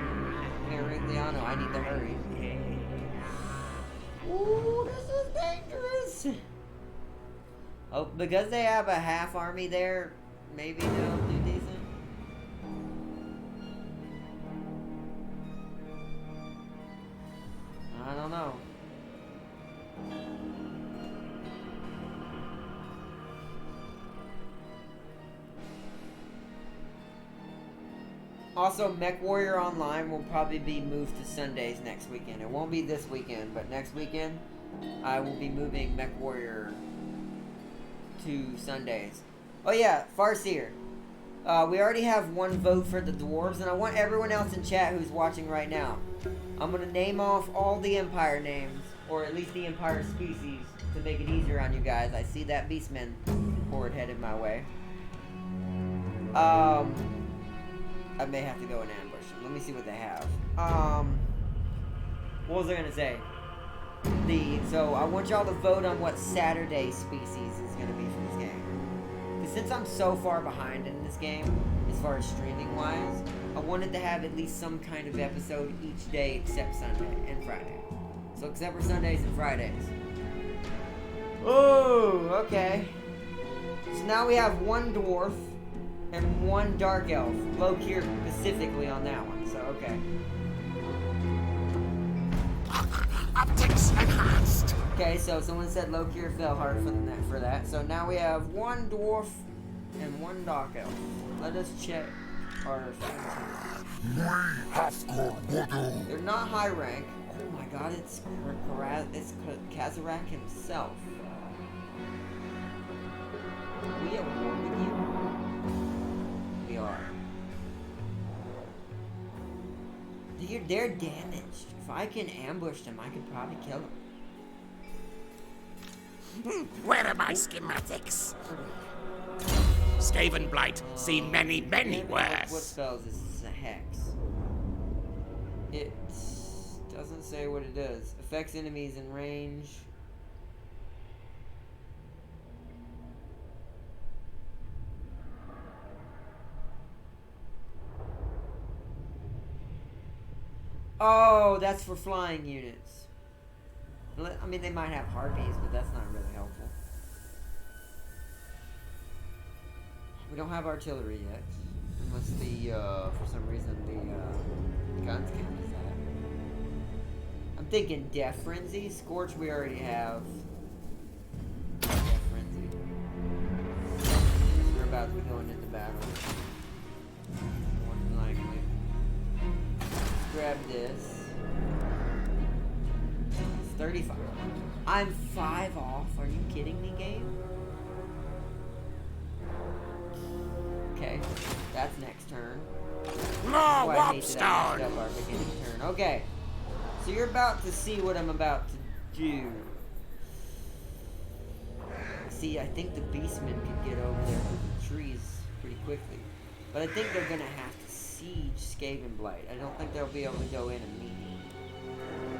Merigliano. I need to hurry. Ooh, this is dangerous. Oh, because they have a half army there, maybe they'll do decent. I don't know. Also, Mech Warrior Online will probably be moved to Sundays next weekend. It won't be this weekend, but next weekend I will be moving Mech Warrior to Sundays. Oh yeah, Farseer. We already have one vote for the dwarves, and I want everyone else in chat who's watching right now. I'm going to name off all the Empire names, or at least the Empire species, to make it easier on you guys. I see that Beastman horde headed my way. I may have to go and ambush them. Let me see what they have. What was I gonna say? So I want y'all to vote on what Saturday species is gonna be for this game. Because since I'm so far behind in this game, as far as streaming wise, I wanted to have at least some kind of episode each day except Sunday and Friday. So except for Sundays and Fridays. Oh, okay. So now we have one dwarf and one dark elf. Low tier specifically on that one, so okay. Optics enhanced! Okay, so someone said low tier fell hard for that. So now we have one dwarf and one dark elf. Let us check our things here. They're not high rank. Oh my god, it's Kazarak himself. Are we at war with you? We are. They're damaged. If I can ambush them, I could probably kill them. Where are my schematics? Skaven Blight, seen many, many worse. What spells is this? A hex. It doesn't say what it does. Affects enemies in range. Oh, that's for flying units. I mean, they might have harpies, but that's not really helpful. We don't have artillery yet. Unless for some reason, the guns can't use that. I'm thinking Death Frenzy. Scorch we already have. Death Frenzy. We're about to be going into battle. More than likely. Let's grab this. 35. I'm 5 off. Are you kidding me, game? Okay, that's next turn. More Why I warp hate that I messed stone. up our beginning turn. Okay, so you're about to see what I'm about to do. See, I think the beastmen could get over there through the trees pretty quickly. But I think they're going to have to siege Skaven Blight. I don't think they'll be able to go in and meet me.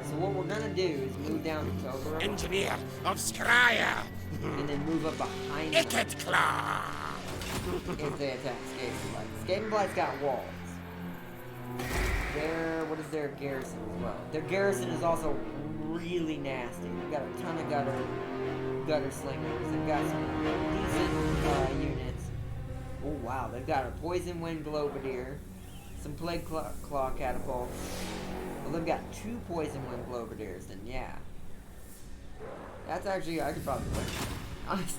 So what we're going to do is move down to Tobero Engineer of Stryer. and then move up behind them Ikit claw. if they attack Skaven Blight. Skaven Blight's got walls. What is their garrison as well? Their garrison is also really nasty. They've got a ton of gutter slingers. They've got some decent units. Oh wow, they've got a poison wind globadier, some plague claw catapults. Well, they've got 2 poison wind globadiers. Then yeah, that's actually I could probably win. Honest.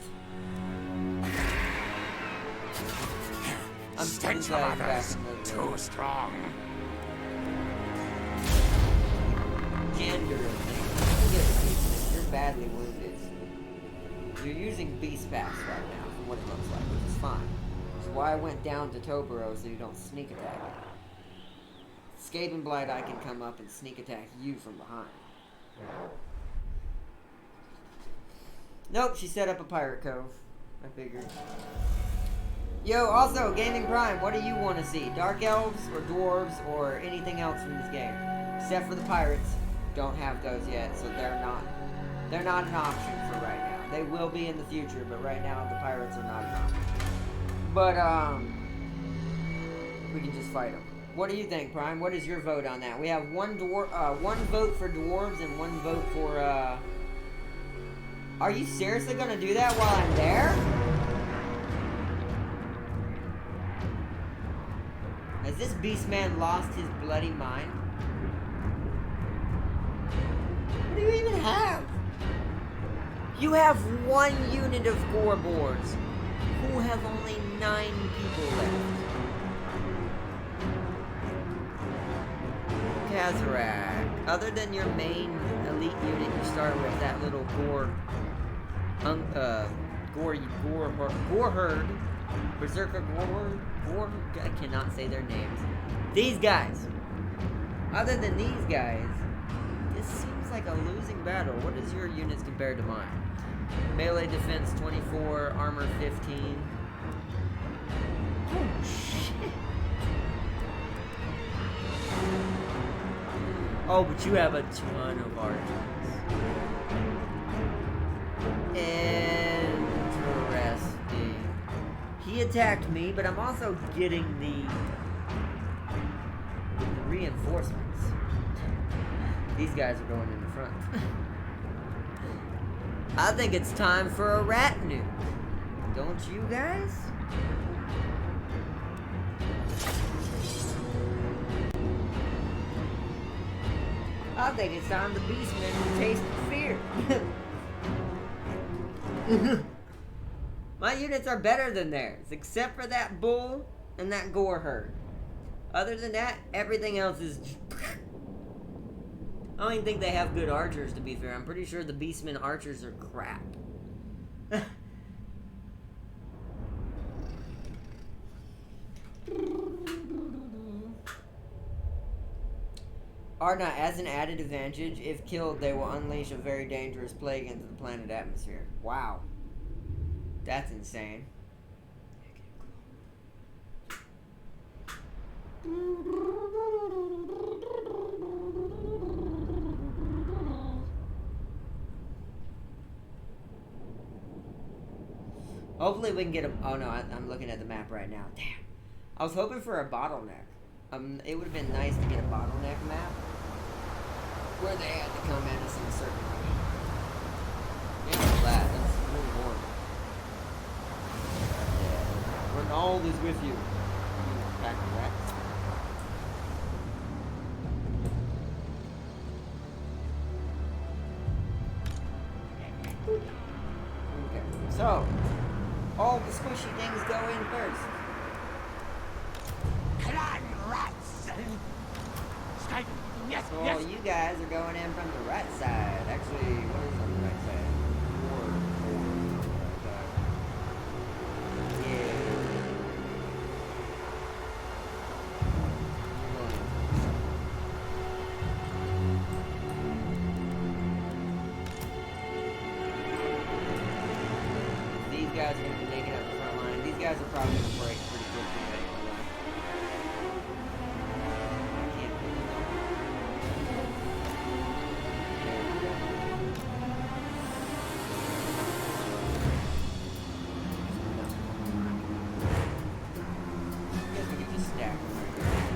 I'm Stench pretty of glad back others. in the Too strong. gender of things. You're badly wounded. You're using Beast Pass right now, from what it looks like, which is fine. Which is why I went down to Tobero so you don't sneak attack me. Skaven Blight, I can come up and sneak attack you from behind. Nope, she set up a pirate cove. I figured. Yo, also, Gaming Prime, what do you want to see? Dark Elves, or Dwarves, or anything else from this game? Except for the pirates. Don't have those yet, so they're not an option for right now. They will be in the future, but right now the pirates are not an option. But, we can just fight them. What do you think, Prime? What is your vote on that? We have one vote for dwarves and 1 vote for, Are you seriously gonna do that while I'm there? Has this beastman lost his bloody mind? What do you even have? You have 1 unit of gore boards who have only 9 people left. Kazarak. Other than your main elite unit, you start with that little gore herd. Berserker gore, I cannot say their names. These guys. Other than these guys, this seems like a losing battle. What is your units compared to mine? Melee defense 24, armor 15. Oh shit. Oh, but you have a ton of archers. Interesting. He attacked me, but I'm also getting the reinforcements. These guys are going in the front. I think it's time for a rat nuke. Don't you guys? I think it's time the beastmen to taste fear. My units are better than theirs, except for that bull and that gore herd. Other than that, everything else is... I don't even think they have good archers, to be fair. I'm pretty sure the beastmen archers are crap. Arna, as an added advantage, if killed, they will unleash a very dangerous plague into the planet atmosphere. Wow. That's insane. Hopefully we can get a... Oh no, I'm looking at the map right now. Damn. I was hoping for a bottleneck. It would have been nice to get a bottleneck map where they had to come at us in a certain way. Yeah, that's really horrible. Yeah. Ronald is with you. Pack of rats. Okay, so all the squishy things go in first. Clan rats. Stay. Yes. So all you guys are going in from the right side. Actually, what is on the right side? Yeah. These guys are going to be taking out the front line. These guys are probably going to break pretty quickly. I can't put them on. There we go. I guess we could just stack them right here.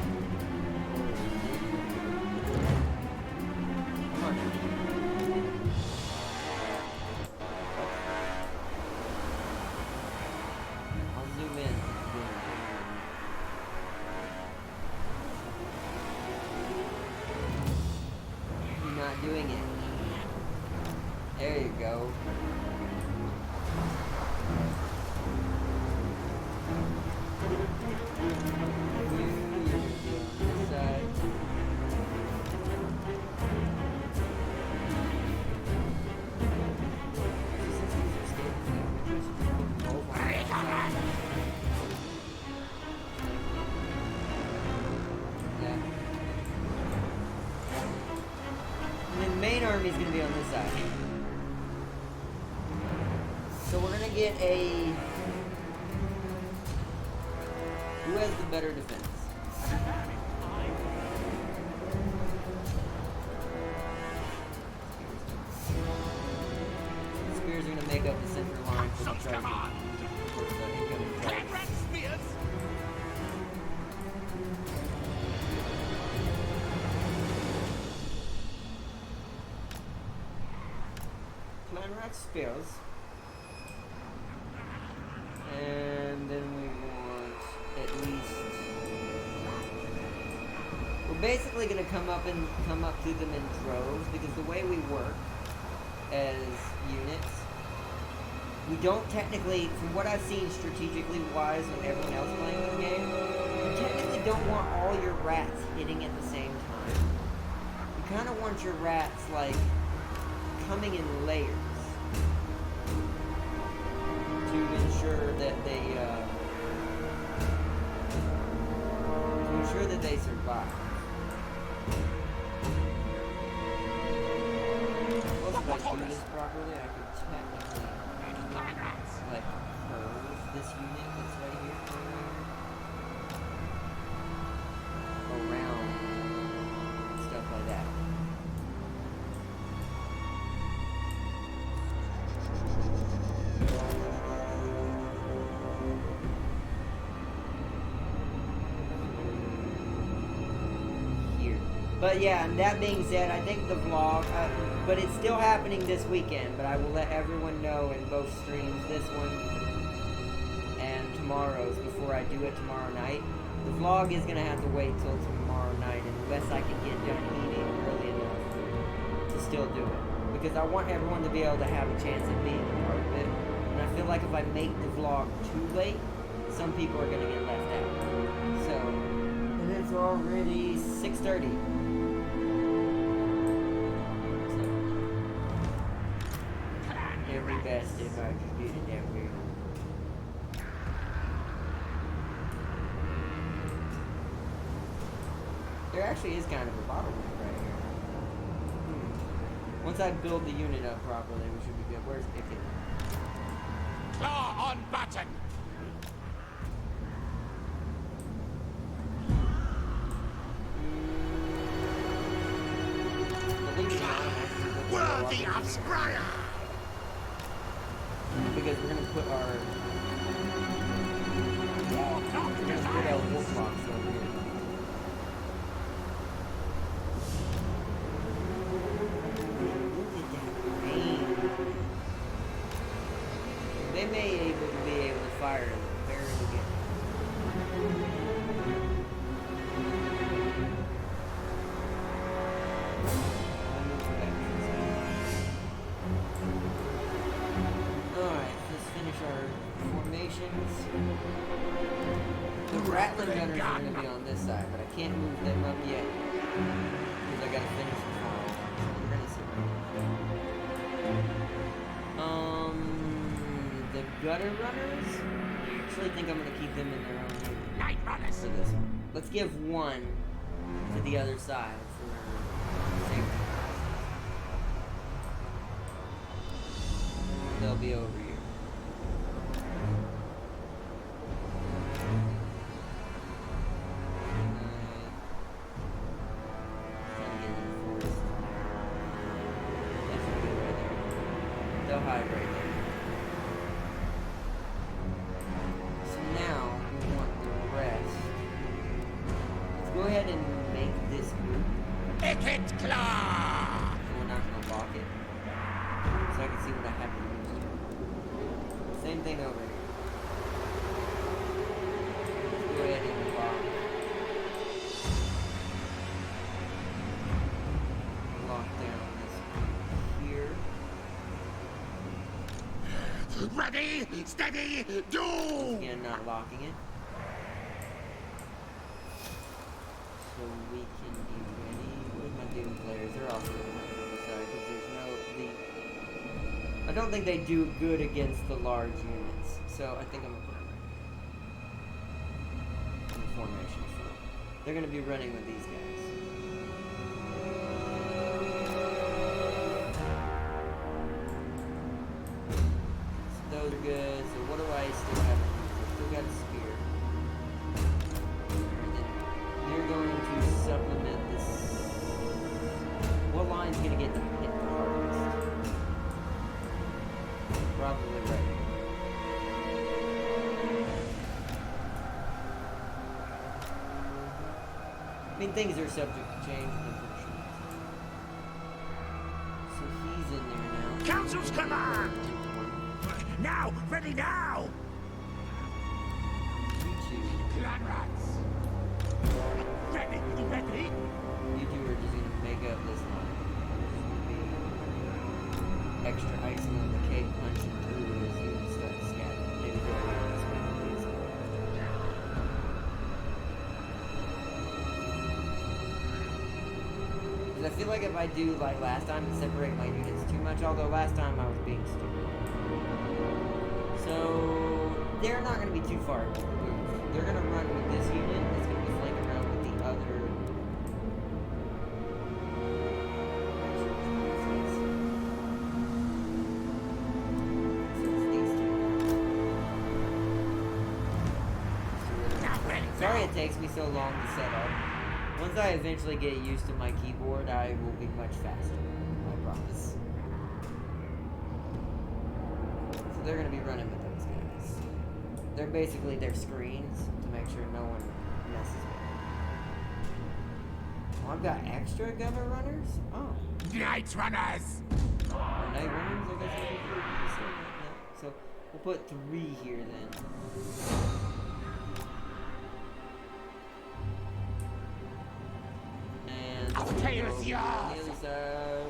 Come on now. I'll zoom in. You're not doing it. There you go. This side. Yeah. And then the main army is going to be on this side. So we're going to get a... Who has the better defense? Spears are going to make up the center line for the charge. For the incoming charge. Clan Rat Spears. And then we want at least... We're basically going to come up to them in droves, because the way we work as units, we don't technically, from what I've seen strategically wise with everyone else playing this game, you technically don't want all your rats hitting at the same time. You kind of want your rats, like, coming in layers to ensure that they survive. Well, if I do this properly, I could technically like curve this unit that's right here around stuff like that. But yeah, that being said, I think the vlog, but it's still happening this weekend, but I will let everyone know in both streams, this one and tomorrow's, before I do it tomorrow night. The vlog is going to have to wait till tomorrow night unless I can get done eating early enough to still do it. Because I want everyone to be able to have a chance at being a part of it. And I feel like if I make the vlog too late, some people are going to get left out. So, and it's already 6:30. It'd be best if I just did it that way. There actually is kind of a bottleneck right here. Once I build the unit up properly, we should be good. Where's Ikits? Claw on button. Worthy of Spryer. Because we're gonna put our wolf box over here. Look at that rain. They may be able to fire in the very beginning. The Rattling Gunners are going to be on this side, but I can't move them up yet because I gotta finish the farm. We're gonna see. The gutter runners. I actually think I'm gonna keep them in their own unit. Night runners. For this one. Let's give one to the other side for safety. They'll be over here. Trying to get in the forest. That's good right there. They'll hide right there. So now we want the rest. Let's go ahead and make this group. Ikits claw. So we're not gonna lock it. So I can see what I have to do. Same thing over here. Let's go ahead and lock down this here. Ready, steady, do. Again, not locking it. So we can be ready. Where's my Doom players? They're off to the other side because there's no I don't think they do good against the large units, so I think I'm gonna put them in the formation. They're gonna be running with these guys. So those are good. So what do I still have? I still got a spear. And then you're going to supplement this. What line's gonna get the hit the hardest? Probably right. I mean, things are subject to change, but I'm pretty sure. So he's in there now. Council's command. Now, ready now. You two. Clan rats. Ready, ready. You two are just gonna make up this line. There's gonna be extra icing on the cake punching through as you start scattering. Maybe go around this way, please. Because I feel like if I do like last time and separate my units too much, although last time I was being stupid. So they're not gonna be too far removed. They're gonna run with this unit. It's gonna be flanking around with the other. Sorry it takes me so long to set up. Once I eventually get used to my keyboard, I will be much faster. I promise. So they're going to be running with those guys. They're basically their screens to make sure no one messes with them. Oh, I've got extra gunner runners? Oh. Night runners. Or night runners? I guess I could do it. So we'll put 3 here then. I'll tear us yours. On the other side.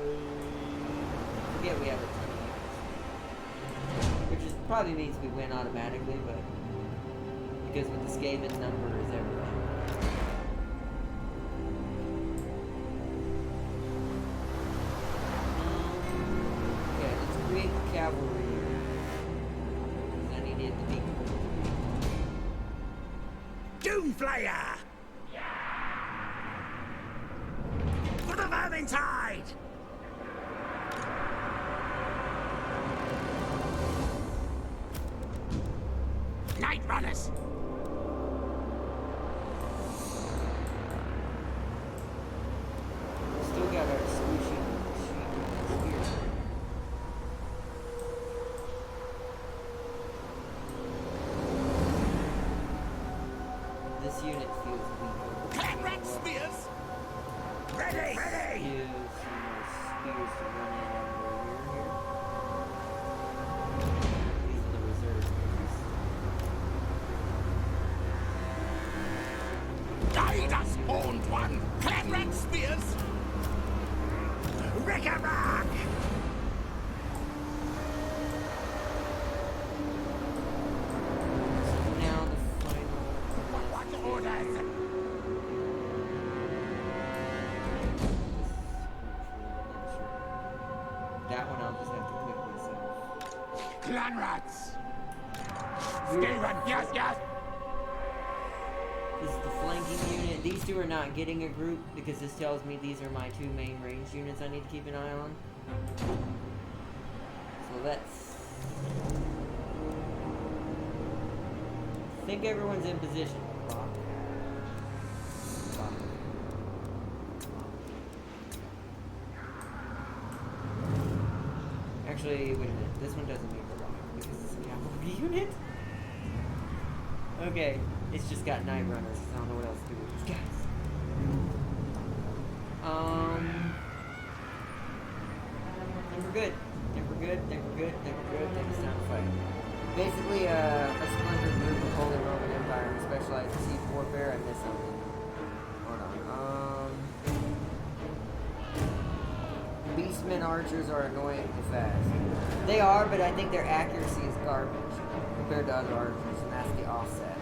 Forget we have a ton of units. Which probably means we win automatically, but because with the Skaven number is everything. Okay, let's create the cavalry here. Because I need it to be Doomflayer. For the Vermintide! Night runners! Still got our squishy spear. This unit feels weaker. Clan rat spears! Ready! Ready! Give some more spears to run in over here. These are the reserve spears. Guide us, horned one! Clan rat spears! Rick-a-rack! So now the final. What orders? that one I'll just have to click myself. Clan rats! Steven, yes, yes! This is the flanking unit. These two are not getting a group because this tells me these are my two main range units I need to keep an eye on. So let's... I think everyone's in position. Lock. Lock. Actually, wait a minute. This one doesn't need the lock because it's a cavalry unit. Okay, it's just got night runners. I don't know what else to do with these guys. Think we're good. Think we're good. Think we're good. Think we're good. Think it's time to fight. Basically, a splintered group of Holy Roman Empire who specialize in siege warfare. I missed something. Hold on. Beastmen archers are annoyingly fast. They are, but I think their accuracy is garbage compared to other archers, and that's the offset.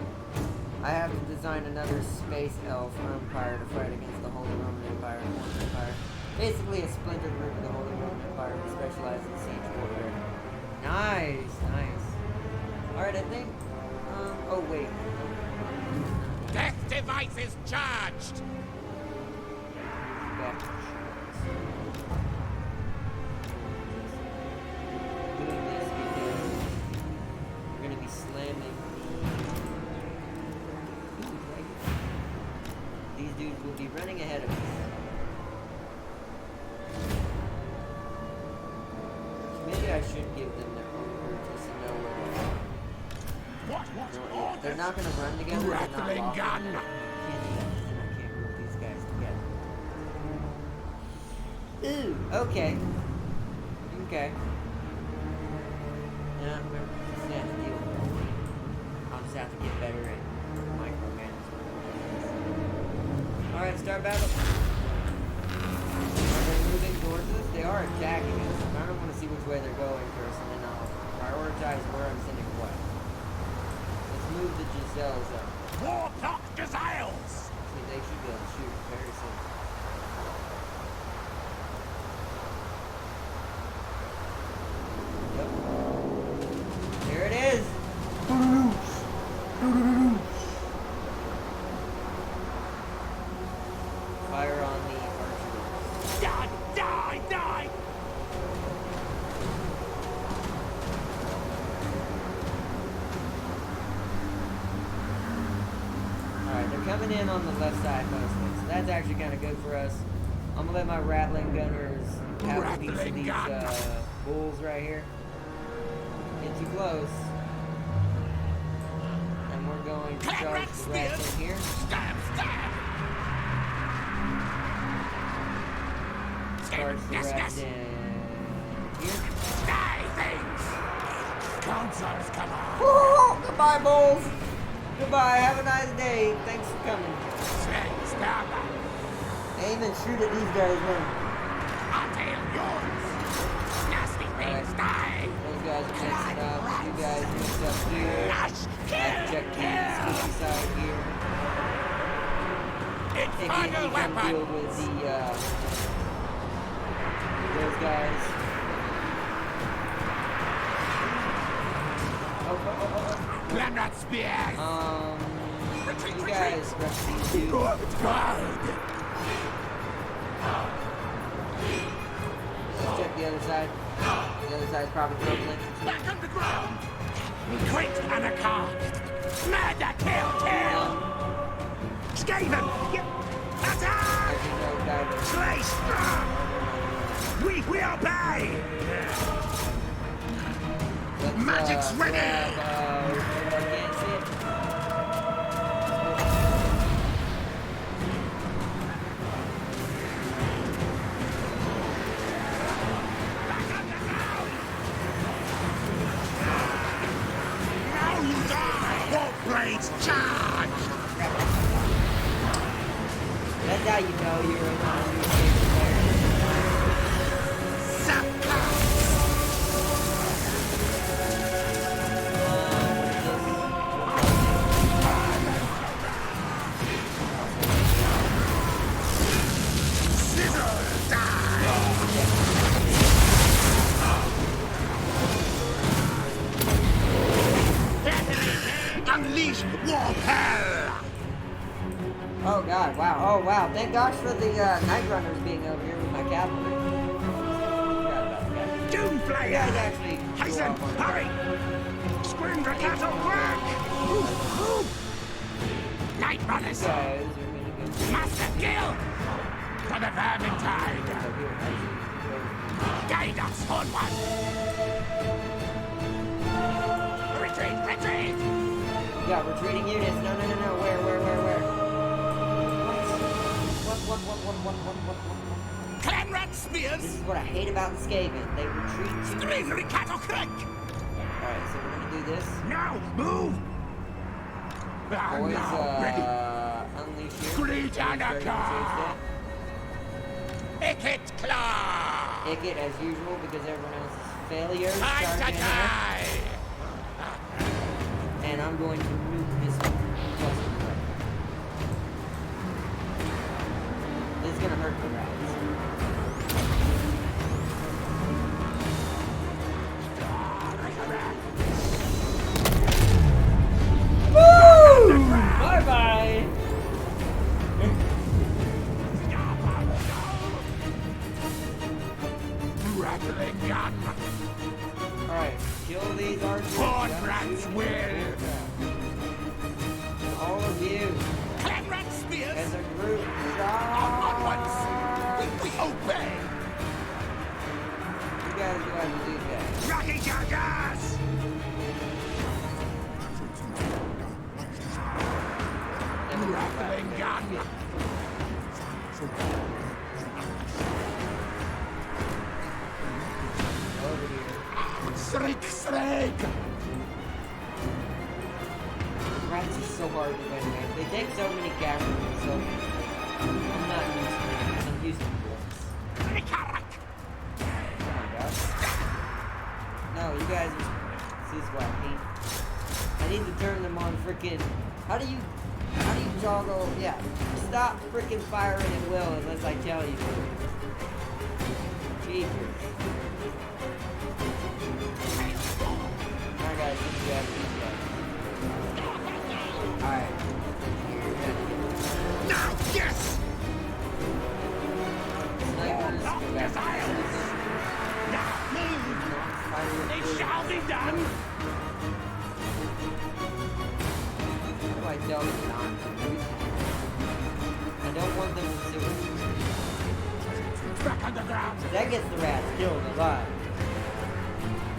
I have to design another space elf empire to fight against the Holy Roman Empire and Mormon Empire. Basically a splintered group of the Holy Roman Empire who specialize in siege warfare. Nice, nice. Alright, I think... oh wait. Death device is charged! Back. Doing this because we're gonna be slamming these dudes will be running ahead of us. Maybe I should give them their own group just to know where they're not gonna run together. Rattling gun! Can't do that, then I can't group these guys together. Ooh, okay. Okay. Yeah, we're just gonna have to deal with it. I'll just have to get better at micromanagement. Alright, start battle. Are they moving towards us? They are attacking us. I don't want to see which way they're going first, and then I'll prioritize where I'm sending what. Let's move the Giselles up. Warlock Giselles! See, they should be able to shoot very soon. Yep. There it is! Fire on the archers. Die, die, die! Alright, they're coming in on the left side mostly, so that's actually kind of good for us. I'm gonna let my rattling gunners have a piece of Rattling these gun. bulls right here. Get too close. And we're going to charge the rest in here. Stab, stab! Charge the Yes, rest yes! in here. Die, things! Consoles, come on! Woo! Goodbye, bulls! Goodbye, have a nice day. Thanks for coming. Slaves, down! Aim and shoot at these guys now. I'll tail yours! Nasty things, die! Those guys are messing up. You guys do stuff here. Flush! I Kill! check the spooky side here. Again, Infernal you can weapon! deal with the, those guys. Glenrod spears! You guys rush these dudes. God! Let's check the other side. The other side's probably crumbling. Back underground! Quick, Anacar! Murder, kill, kill! Skaven! Attack! Actually, no, guys. Slay strong! We obey! Magic's ready! I can't see it. Back underground! Now you die! Warp blades charge! That's how you know you're a non-new favorite player. Wow, thank gosh for the Night Runners being over here with my cavalry. Doomflayer! You guys actually Hasten, hurry! Scream the cattle quick! Night runners! guys are gonna go Master Gill! For the Vermintide! Guide us, Horn One! Retreat, retreat! You got retreating units. No. Where? What? Clanrat This spears! is what I hate about the Skaven. They retreat too Scream easily. the cattle quick! Alright, so we're gonna do this. Now, move! And Boys, now, ready! unleash here. Great Starting to Anakin! chase Ikit claw! that. Ikit as usual because everyone else is failures. Time to Starting in here. die! And I'm going to nuke this cluster right. This is gonna hurt the rats. Woo! Bye bye. Rattling gun! Alright, kill these archers. Horn Stop rats shooting will. at them. All of you, Clanrat spears! as a group, Onwards! We obey! You guys go ahead and do that. Rocky Jagas! Rattling gun! Over here. Shriek, shriek! Rats are so hard to win, man. They take so many casualties, so I'm not used to it. I'm used to this. Rikarak! Come on, guys. No, you guys are... This is what I hate. I need to turn them on frickin'... How do you toggle... Yeah. Stop frickin' firing at will unless I tell you to. Jeepers. Alright guys, these guys. Alright. Now, yes! Snipers, go back to Now, move! fire. It shall be done! How do I tell them not to do that? I don't want them to do it. Back on the ground! That gets the rats killed alive.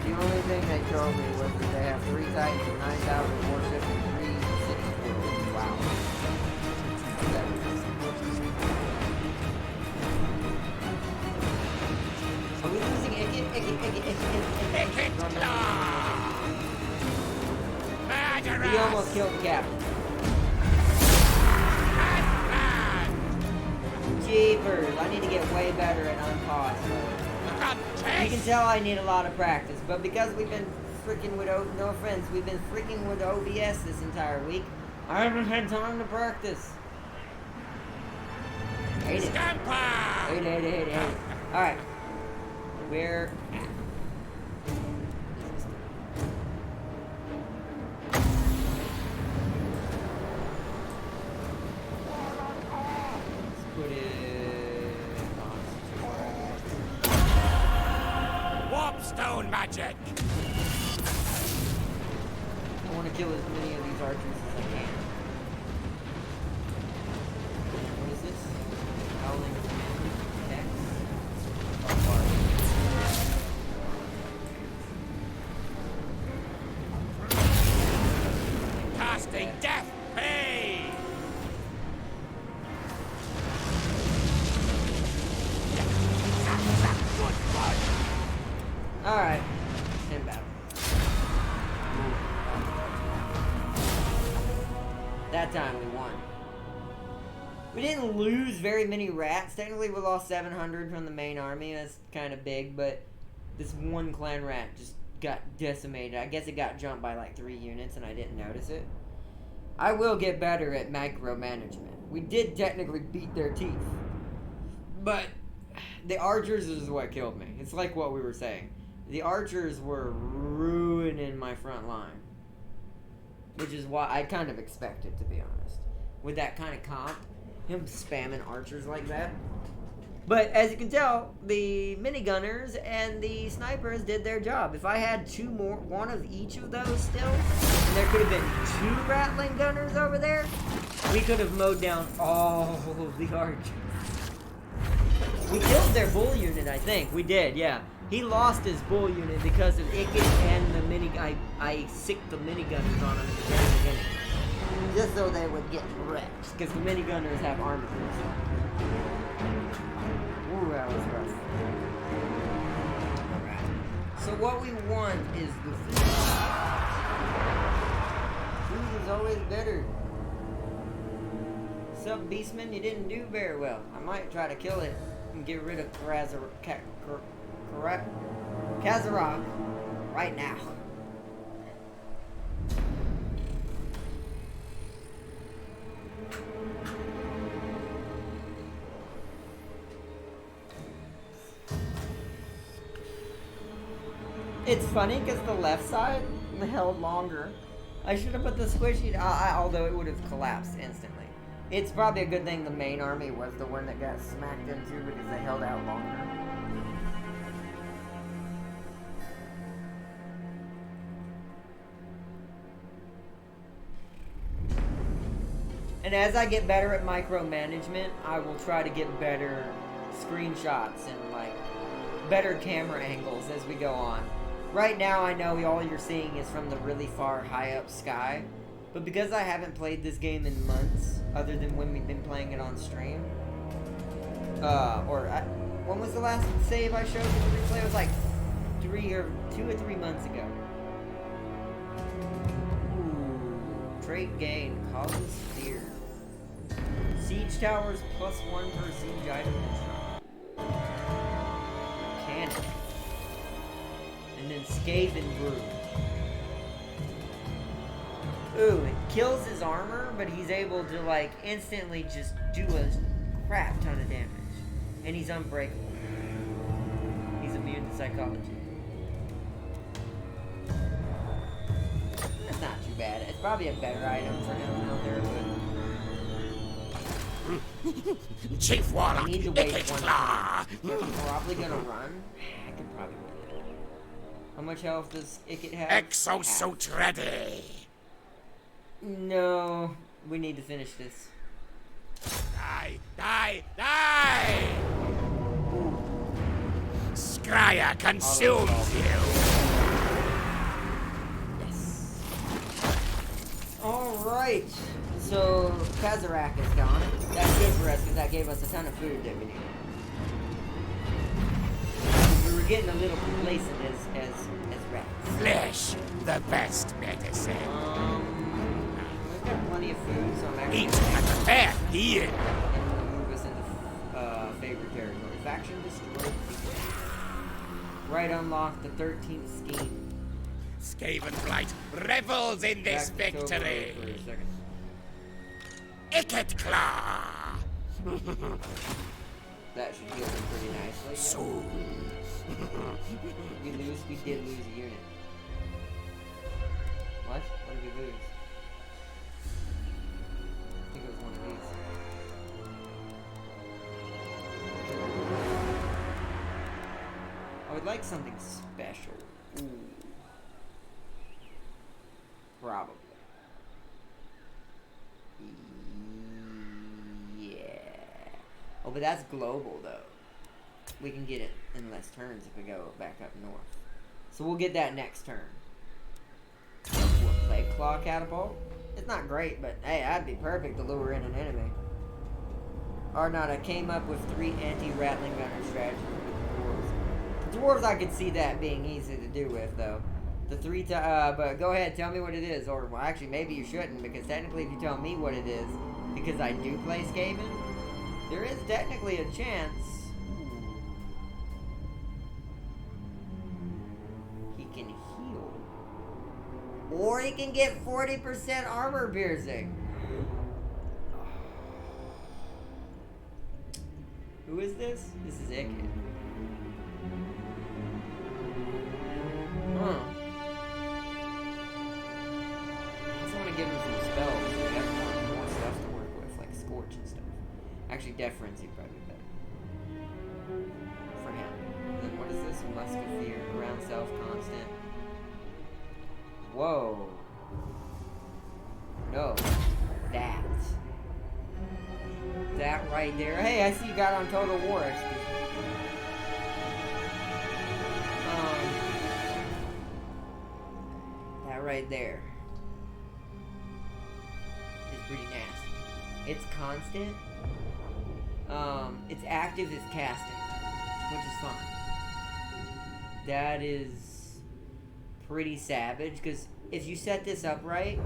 The only thing they told me was that they have 3 Titans and 9,000 warships and 3 cities worlds. Wow. Are we losing Ikit? Ikit claw! Murderers! He almost killed the captain. Jeepers, I need to get way better at unpause mode. You can tell I need a lot of practice, but because we've been freaking with no offense, we've been freaking with OBS this entire week, I haven't had time to practice. Hate it. Scamper! Hate it. Alright. Where... Let's put it on. Warpstone magic! I want to kill as many of these archers as I can. What is this? Howling X? Casting death pay! Alright. In battle. That time we won. We didn't lose very many rats. Technically we lost 700 from the main army. That's kind of big, but this one clan rat just got decimated. I guess it got jumped by like 3 units and I didn't notice it. I will get better at micromanagement. We did technically beat their teeth. But the archers is what killed me. It's like what we were saying. The archers were ruining my front line. Which is why I kind of expected, to be honest. With that kind of comp, Him spamming archers like that. But as you can tell, the minigunners and the snipers did their job. If I had two more, one of each of those still, and there could have been 2 rattling gunners over there, we could have mowed down all of the archers. We killed their bull unit, I think. We did, yeah. He lost his bull unit because of Ikits and the I sicked the minigunners on him at the very beginning. Just so they would get wrecked. Because the minigunners have armor piercing. Ooh, that was rough. Alright. So what we want is the food. Food is always better. Sub Beastman, you didn't do very well. I might try to kill it and get rid of Kazarak right now. It's funny because the left side held longer. I should have put the squishy, although it would have collapsed instantly. It's probably a good thing the main army was the one that got smacked into because they held out longer. And as I get better at micromanagement, I will try to get better screenshots and like better camera angles as we go on. Right now I know all you're seeing is from the really far high up sky, but because I haven't played this game in months, other than when we've been playing it on stream, when was the last save I showed you the replay? It was like 2 or 3 months ago. Ooh, trait gain, causes fear. Siege towers +1 per siege item control. Cannon. And then Skaven Brew. Ooh, it kills his armor, but he's able to like instantly just do a crap ton of damage. And he's unbreakable. He's immune to psychology. That's not too bad. It's probably a better item for him out there, but Chief Warlock, I need to wait Ikits one Claw. I'm probably gonna run. I can probably wait. How much health does Ikit have? Exosuit ready. No, we need to finish this. Die, die, die! Scryer consumes you. Yes. Alright. So, Kazarak is gone. That's good for us because that gave us a ton of food that we needed. We were getting a little complacent as rats. Flesh, the best medicine. We've got plenty of food, so I'm actually Eat at the fair here. gonna move us into favorite territory. Faction destroyed. Right, unlock the 13th scheme. Skaven Blight revels in this Back to Togo victory. for a second. Ikit Claw. That should heal them pretty nicely. Soon. We did lose a unit. What? What did we lose? I think it was one of these. I would like something special. Ooh. Probably. Yeah. Oh, but that's global though. We can get it in less turns if we go back up north. So we'll get that next turn. What, Plague Claw Catapult? It's not great, but hey, that'd be perfect to lure in an enemy. Or not, I came up with 3 anti-rattling gunner strategies with dwarves. The dwarves, I could see that being easy to do with, though. But go ahead, tell me what it is. Or, well, actually, maybe you shouldn't, because technically if you tell me what it is, because I do play Skaven, there is technically a chance he can heal. Or he can get 40% armor piercing. Who is this? This is Ikit. Huh. I just want to give him some spells. We have more stuff to work with, like Scorch and stuff. Death Frenzy probably better. For him. Then what is this? Musketeer, around self, constant. Whoa. No. That. That right there. Hey, I see you got on Total War XP. That right there is pretty nasty. It's constant. It's active, it's casting, which is fine. That is pretty savage, because if you set this up right,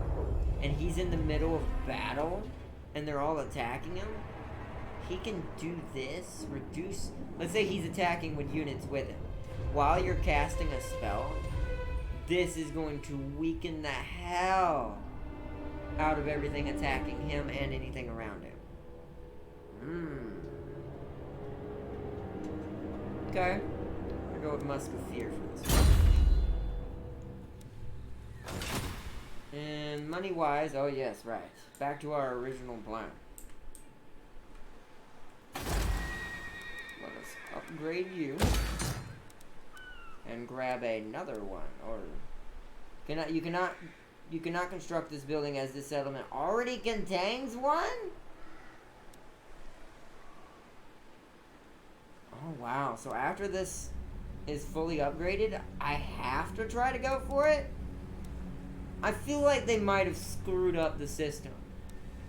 and he's in the middle of battle, and they're all attacking him, he can do this, reduce, let's say he's attacking with units with him. While you're casting a spell, this is going to weaken the hell out of everything attacking him and anything around him. Okay. I'll go with Musketeer for this one. And money-wise, oh yes, right. Back to our original plan. Let us upgrade you. And grab another one. Or you cannot construct this building as this settlement already contains one? Oh wow, so after this is fully upgraded, I have to try to go for it? I feel like they might have screwed up the system.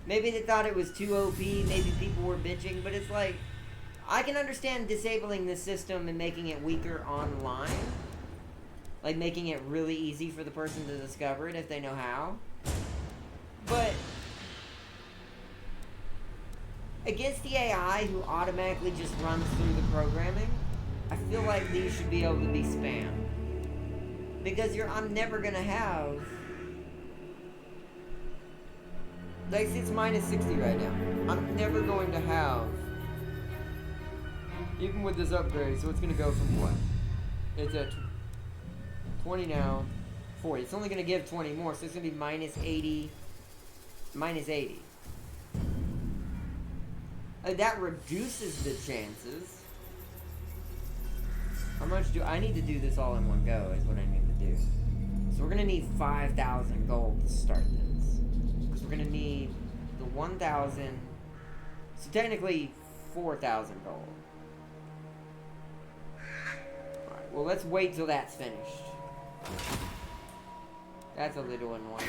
Maybe they thought it was too OP, maybe people were bitching, but it's like, I can understand disabling this system and making it weaker online. Like making it really easy for the person to discover it if they know how. But against the AI who automatically just runs through the programming, I feel like these should be able to be spammed. Because I'm never gonna have, like, it's minus 60 right now. I'm never going to have, even with this upgrade, so it's gonna go from what? It's at 20 now, 40. It's only gonna give 20 more, so it's gonna be minus 80. Minus 80. That reduces the chances. How much do I need to do this all in one go is what I need to do. So we're gonna need 5,000 gold to start this. Because we're gonna need the 1,000, so technically 4,000 gold. Alright, well let's wait till that's finished. That's a little annoying.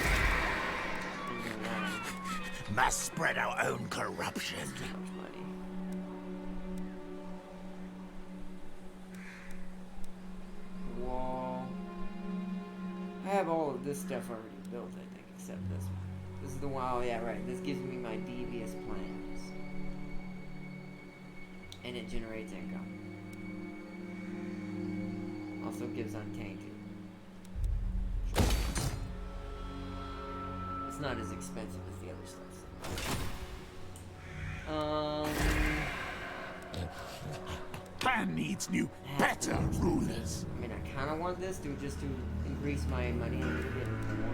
Must spread our own corruption. Too much money. Wall. I have all of this stuff already built, I think, except this one. This is the one, oh yeah, right. This gives me my devious plans. And it generates income. Also gives untainted. It's not as expensive as the other stuff. Clan needs new, better rulers. I mean, I kind of want this just to increase my money a little bit more.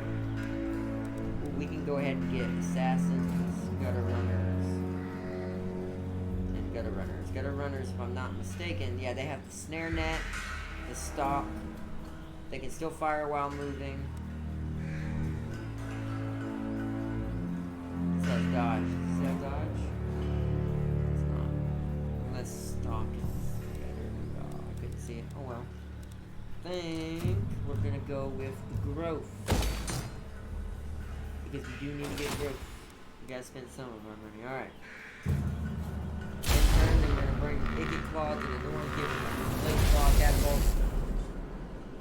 Well, we can go ahead and get assassins, gutter runners, and gutter runners. Gutter runners, if I'm not mistaken, yeah, they have the snare net, the stalk. They can still fire while moving. It says dodge. Does it have dodge? It's not. Unless stalk is better. Oh, I couldn't see it. Oh well. Think we're gonna go with the growth. Because we do need to get growth. We gotta spend some of our money. Alright. In turn, we're gonna bring Ikit Claw to the north, give him a Blade Claw catapult.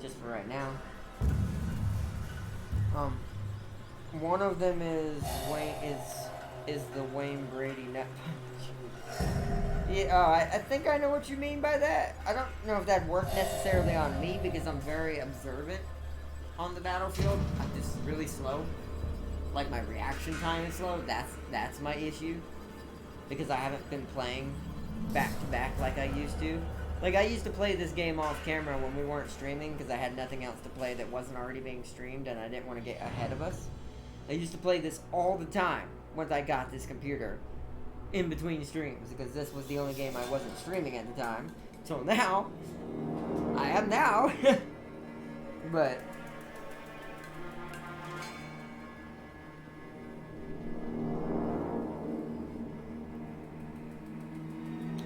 Just for right now. One of them is the Wayne Brady nut punch. Yeah, I think I know what you mean by that. I don't know if that worked necessarily on me because I'm very observant on the battlefield. I'm just really slow. Like my reaction time is slow. That's my issue. Because I haven't been playing back to back like I used to. Like I used to play this game off camera when we weren't streaming because I had nothing else to play that wasn't already being streamed and I didn't want to get ahead of us. I used to play this all the time once I got this computer. in between streams because this was the only game I wasn't streaming at the time. Till now, I am now. But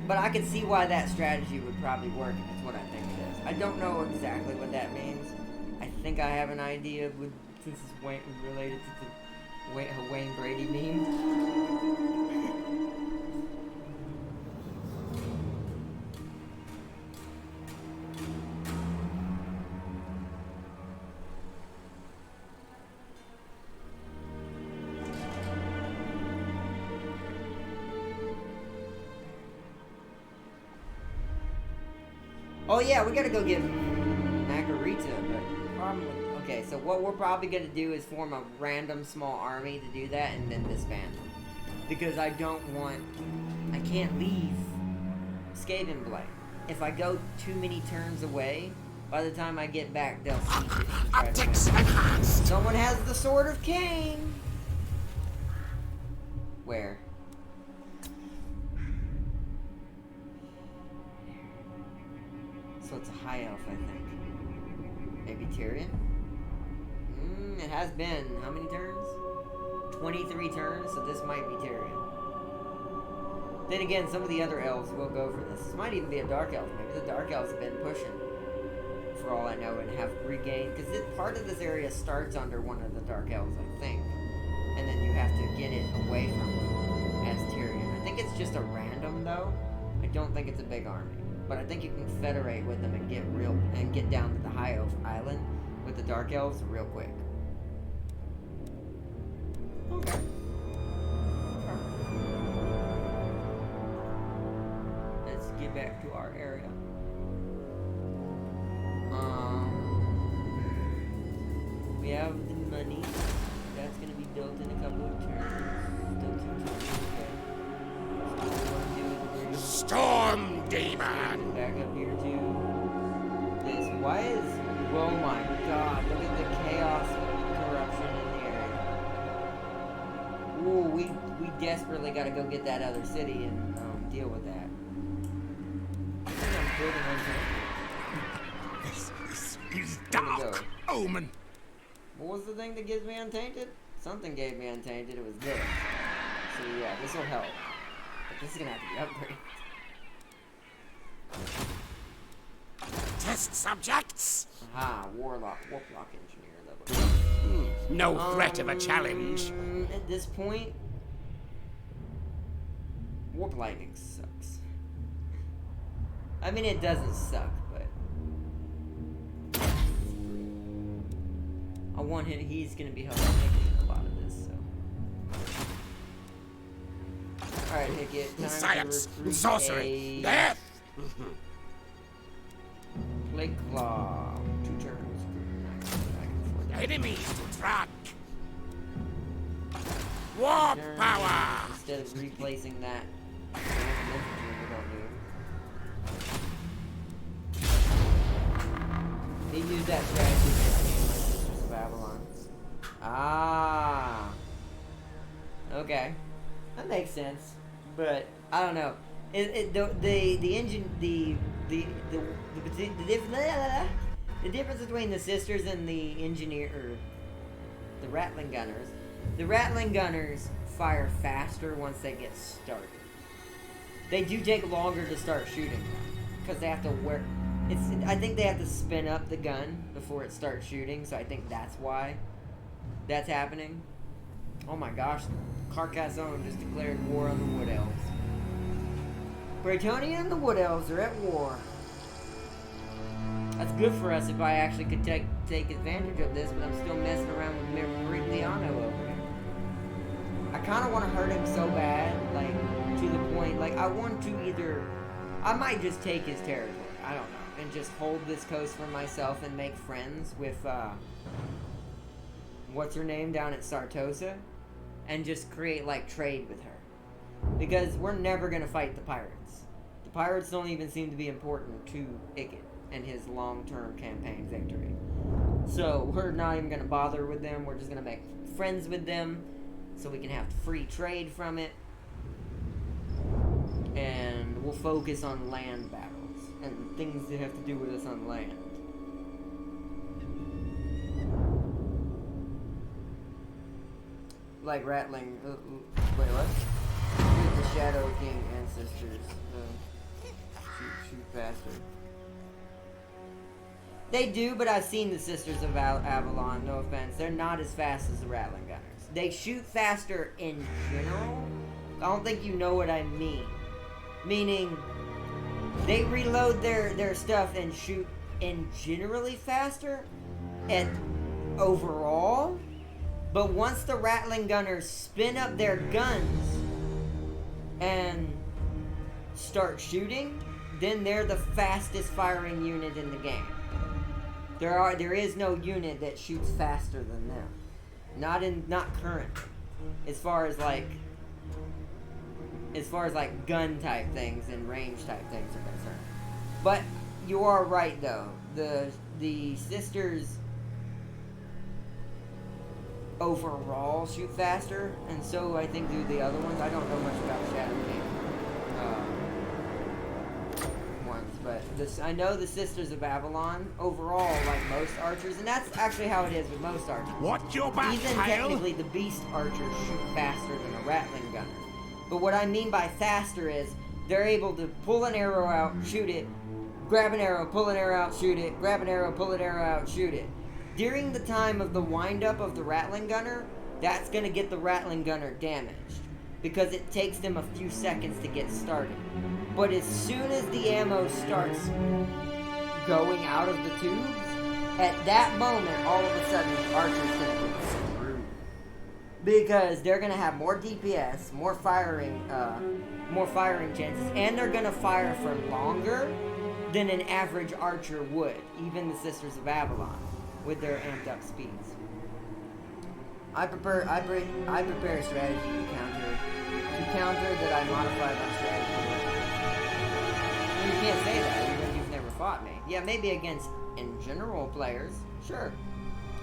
I can see why that strategy would probably work, and that's what I think it is. I don't know exactly what that means. I think I have an idea since it's related to the Wayne Brady meme. Oh yeah, we gotta go get Margarita, but okay, so what we're probably gonna do is form a random small army to do that and then disband them. Because I can't leave Skavenblight. If I go too many turns away, by the time I get back, they'll siege it and try to win. Someone has the Sword of Cain! Where? So it's a high elf, I think. Maybe Tyrion? It has been, how many turns? 23 turns, so this might be Tyrion. Then again, some of the other elves will go for this. This might even be a dark elf. Maybe the dark elves have been pushing, for all I know, and have regained. Because part of this area starts under one of the dark elves, I think. And then you have to get it away from them as Tyrion. I think it's just a random, though. I don't think it's a big army. But I think you can federate with them and get down to the High Elf Island with the Dark Elves real quick. Okay. Let's get back to our area. We have the money. That's gonna be built in a couple of turns. Still 2 turns. Okay. So what we want to do is we're gonna Storm Demon! back up here to this. Why is... Oh my god, look at the chaos corruption in the area. Ooh, we desperately gotta go get that other city and deal with that. I think I'm building on This is dark omen. What was the thing that gives me Untainted? Something gave me Untainted, it was this. So yeah, this will help. But this is gonna have to be upgraded. Test subjects. Aha, Warlock Engineer level. No threat of a challenge. At this point, Warp Lightning sucks. I mean, it doesn't suck, but I want him. He's gonna be helping making a lot of this. So, all right, Hickett. Time Science, to recruit sorcery, a death. Plague Claw. 2 turns. Enemies to track. Warp Turn. power. Instead of replacing that. He used that strategy against me and my Sisters of Babylon. Ah. Okay. That makes sense. But I don't know. The engine the difference between the sisters and the engineer or the Rattling Gunners. The Rattling Gunners fire faster once they get started. They do take longer to start shooting because they have to wear. I think they have to spin up the gun before it starts shooting, so I think that's why that's happening. Oh my gosh, Carcassonne just declared war on the Wood Elves. Bretonnia and the Wood Elves are at war. That's good for us if I actually could take advantage of this, but I'm still messing around with Merigliano over here. I kind of want to hurt him so bad, like, to the point, like, I want to either... I might just take his territory, I don't know, and just hold this coast for myself and make friends with, what's her name down at Sartosa, and just create, like, trade with her. Because we're never going to fight the pirates. The pirates don't even seem to be important to Ikit and his long-term campaign victory. So we're not even going to bother with them. We're just going to make friends with them so we can have free trade from it. will focus on land battles and things that have to do with us on land. Like rattling. Wait, what? Use the Shadow King ancestors. Shoot faster. They do, but I've seen the Sisters of Avalon, no offense. They're not as fast as the Rattling Gunners. They shoot faster in general. I don't think you know what I mean. Meaning, they reload their stuff and shoot in generally faster at overall. But once the Rattling Gunners spin up their guns and start shooting, then they're the fastest firing unit in the game. There is no unit that shoots faster than them. Not current. As far as like gun type things and range type things are concerned. But you are right though. The Sisters overall shoot faster, and so I think do the other ones. I don't know much about Shadow King ones, but I know the Sisters of Avalon overall, like most archers, and that's actually how it is with most archers. What's your back, Even technically, the beast archers shoot faster than a Rattling Gunner. But what I mean by faster is they're able to pull an arrow out, shoot it, grab an arrow, pull an arrow out, shoot it, grab an arrow, pull an arrow out, shoot it. During the time of the wind-up of the Rattling Gunner, that's going to get the Rattling Gunner damaged, because it takes them a few seconds to get started. But as soon as the ammo starts going out of the tubes, at that moment, all of a sudden, the archer's going to get screwed. Because they're going to have more DPS, more firing chances, and they're going to fire for longer than an average archer would, even the Sisters of Avalon, with their amped up speeds. I prepare a strategy to counter that I modify my strategy. You can't say that because you've never fought me. Yeah, maybe against in general players, sure,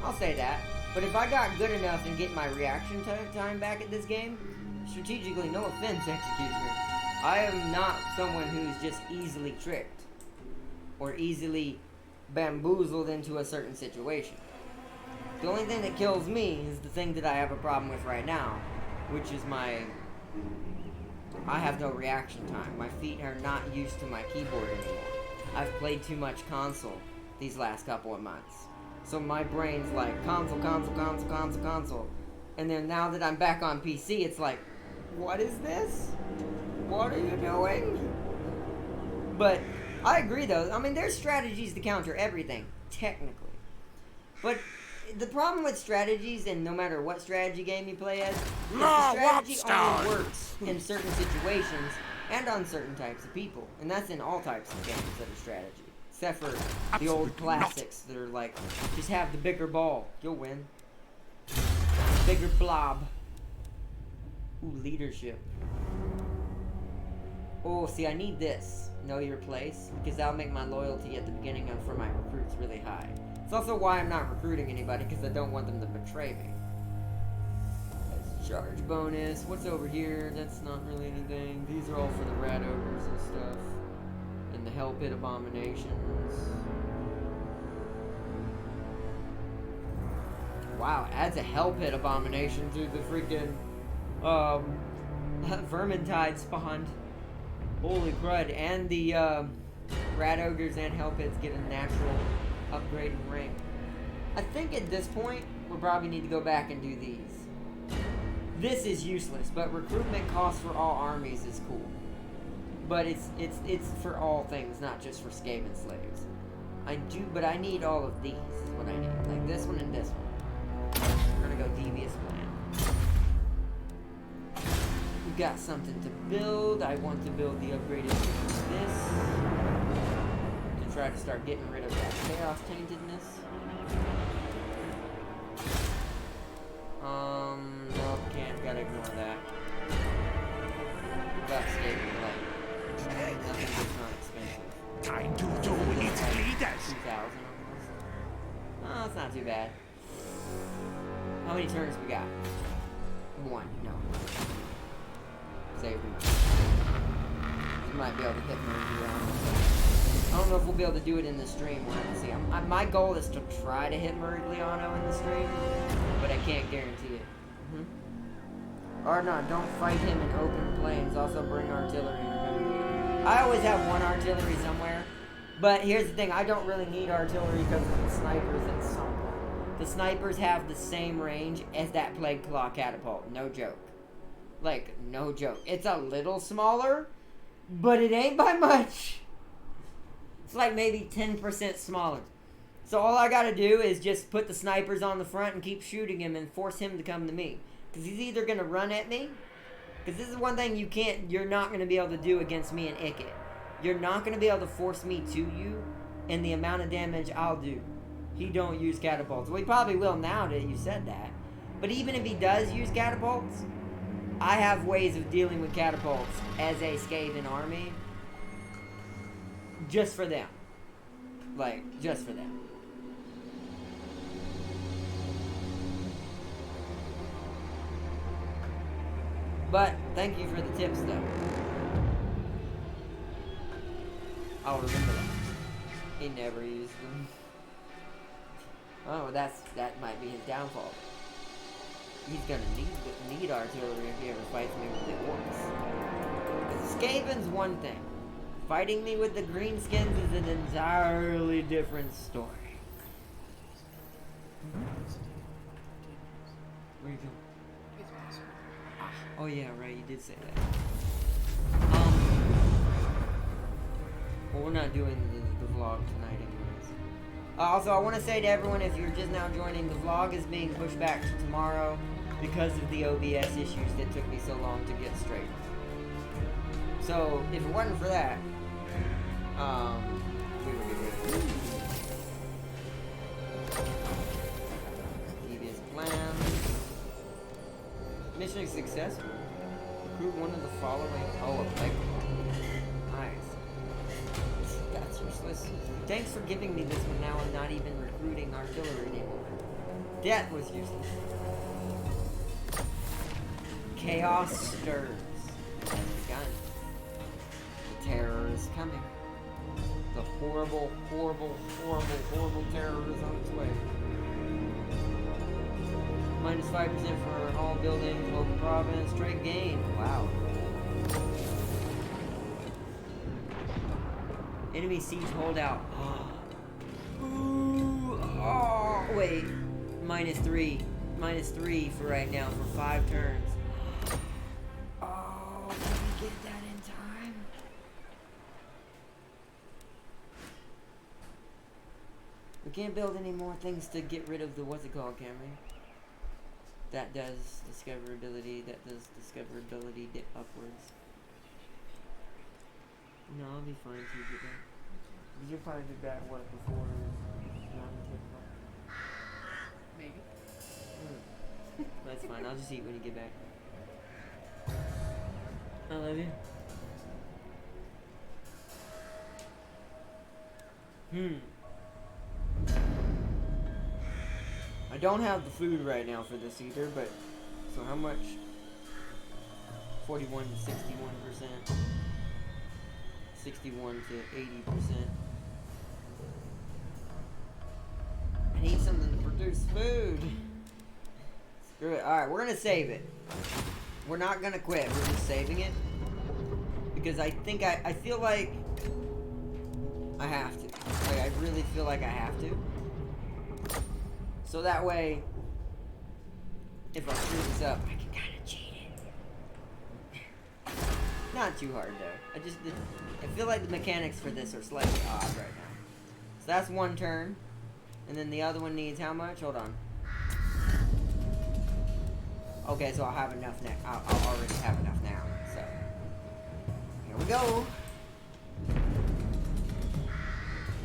I'll say that. But if I got good enough and get my reaction time back at this game, strategically, no offense, Executioner, I am not someone who's just easily tricked or easily bamboozled into a certain situation. The only thing that kills me is the thing that I have a problem with right now, which is I have no reaction time. My feet are not used to my keyboard anymore. I've played too much console these last couple of months. So my brain's like console. And then now that I'm back on PC, it's like, what is this? What are you doing? But I agree though. I mean, there's strategies to counter everything, technically. But the problem with strategies, and no matter what strategy game you play as, is the strategy only works in certain situations and on certain types of people. And that's in all types of games that are strategy. Except for the old classics that are like, just have the bigger ball, you'll win. Bigger blob. Ooh, leadership. Oh, see, I need this. Know your place, because that'll make my loyalty at the beginning for my recruits really high. It's also why I'm not recruiting anybody, because I don't want them to betray me. That's charge bonus. What's over here? That's not really anything. These are all for the rat ogres and stuff. And the hell pit abominations. Wow, adds a hell pit abomination to the freaking Vermintide spawned. Holy crud. And the rat ogres and hell pits get a natural upgrade in rank. I think at this point we'll probably need to go back and do these. This is useless, but recruitment costs for all armies is cool. But it's for all things, not just for Skaven slaves. But I need all of these is what I need. Like this one and this one. We're gonna go devious plan. We got something to build. I want to build the upgraded this. To try to start getting rid of that chaos taintedness. No, can't. Gotta ignore that. Got Skaven light. Nothing that's not expensive. Time to do its leaders. 2,000 almost. Oh, it's not too bad. How many turns we got? 1. No. Save them. we might be able to hit Mercury on it. I don't know if we'll be able to do it in the stream. We'll have to see. My goal is to try to hit Merigliano in the stream, but I can't guarantee it. Or no, don't fight him in open plains. Also bring artillery. I always have one artillery somewhere, but here's the thing. I don't really need artillery because of the snipers and some. The snipers have the same range as that Plague Claw catapult. No joke. Like, no joke. It's a little smaller, but it ain't by much. It's like maybe 10% smaller. So all I gotta do is just put the snipers on the front and keep shooting him and force him to come to me. Because he's either gonna run at me, because this is one thing you're not gonna be able to do against me and Ikit. You're not gonna be able to force me to you and the amount of damage I'll do. He don't use catapults. Well, he probably will now that you said that. But even if he does use catapults, I have ways of dealing with catapults as a Skaven army. Just for them. Like, just for them. But, thank you for the tips, though. I'll remember that. He never used them. Oh, that might be his downfall. He's gonna need artillery if he ever fights me with the orcs. Because Skaven's one thing. Fighting me with the greenskins is an entirely different story. Where you going? Oh yeah, right, you did say that. Well, we're not doing the vlog tonight anyways. Also, I want to say to everyone, if you're just now joining, the vlog is being pushed back to tomorrow because of the OBS issues that took me so long to get straight. So, if it wasn't for that, we would be good. Devious plan. Mission is successful. Recruit one of the following. Oh, a Plague Claw. Nice. That's useless. Thanks for giving me this one. Now I'm not even recruiting artillery anymore. That was useless. Chaos stirs. Has begun. The terror is coming. The horrible, horrible, horrible, horrible terror is on its way. Minus 5% for all buildings, local province, trade gain. Wow. Enemy siege holdout. Ooh. Oh, wait. -3. -3 for right now for 5 turns. Oh, can we get that in time? We can't build any more things to get rid of the what's it called, can we? That does discoverability. That does discoverability upwards. No, I'll be fine till you get back. You'll probably be back, what, before 9:10? Maybe. That's fine. I'll just eat when you get back. I love you. I don't have the food right now for this either, but so how much? 41 to 61%. 61 to 80%. I need something to produce food. Screw it. Alright, we're gonna save it. We're not gonna quit. We're just saving it. Because I think I feel like I have to. Like, I really feel like I have to. So that way, if I screw this up, I can kind of cheat it. Not too hard though. I feel like the mechanics for this are slightly odd right now. So that's one turn, and then the other one needs how much? Hold on. Okay, so I'll have enough now. I'll already have enough now. So here we go.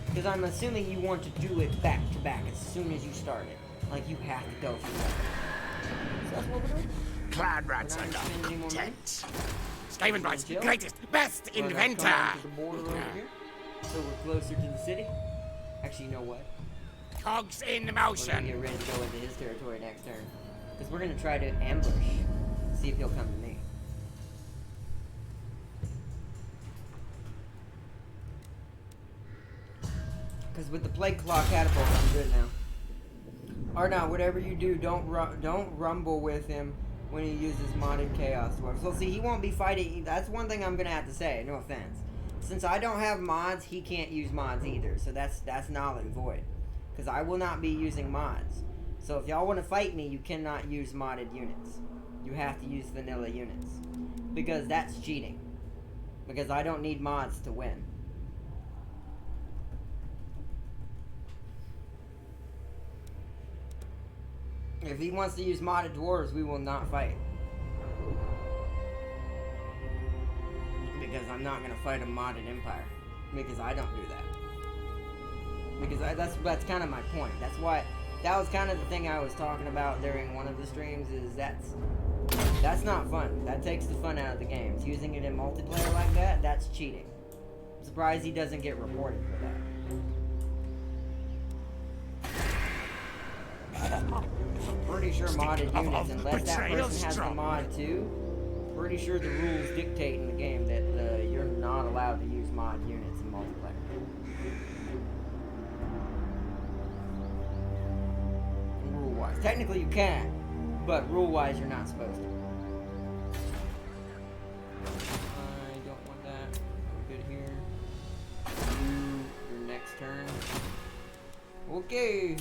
Because I'm assuming you want to do it back to back as soon as you start it. Like, you have to go through that. So that's what we're doing. Clan rats are not content. Skaven Blind's greatest, best inventor! The border over here, so we're closer to the city. Actually, you know what? Cogs in We're gonna motion. get ready to go into his territory next turn. Because we're gonna try to ambush. See if he'll come to me. Because with the plague claw catapult, I'm good now. Or no, whatever you do, don't rumble with him when he uses modded chaos dwarves. So see, he won't be fighting. That's one thing I'm gonna have to say. No offense. Since I don't have mods, he can't use mods either. So that's null and void. Because I will not be using mods. So if y'all want to fight me, you cannot use modded units. You have to use vanilla units. Because that's cheating. Because I don't need mods to win. If he wants to use modded dwarves, we will not fight. Because I'm not going to fight a modded empire. Because I don't do that. Because that's kind of my point. That's why, that was kind of the thing I was talking about during one of the streams, is that's not fun. That takes the fun out of the games. Using it in multiplayer like that, that's cheating. I'm surprised he doesn't get reported for that. Pretty sure modded units, unless that person has the mod too, pretty sure the rules dictate in the game that you're not allowed to use mod units in multiplayer. Rule-wise. Technically you can, but rule-wise you're not supposed to. I don't want that. We're good here. Your next turn. Okay.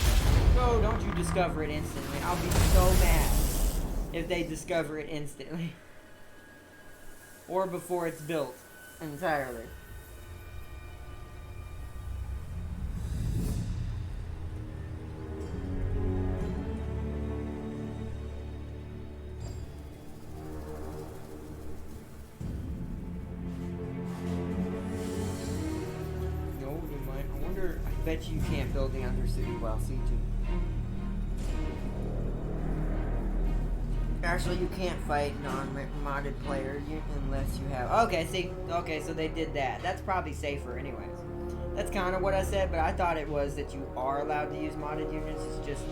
No, don't you discover it instantly. I'll be so mad if they discover it instantly. Or before it's built entirely. No, you might. I wonder, I bet you can't build the Undercity while sieging. Actually, you can't fight non-modded players unless you have... Okay, see? Okay, so they did that. That's probably safer anyways. That's kind of what I said, but I thought it was that you are allowed to use modded units. It's just...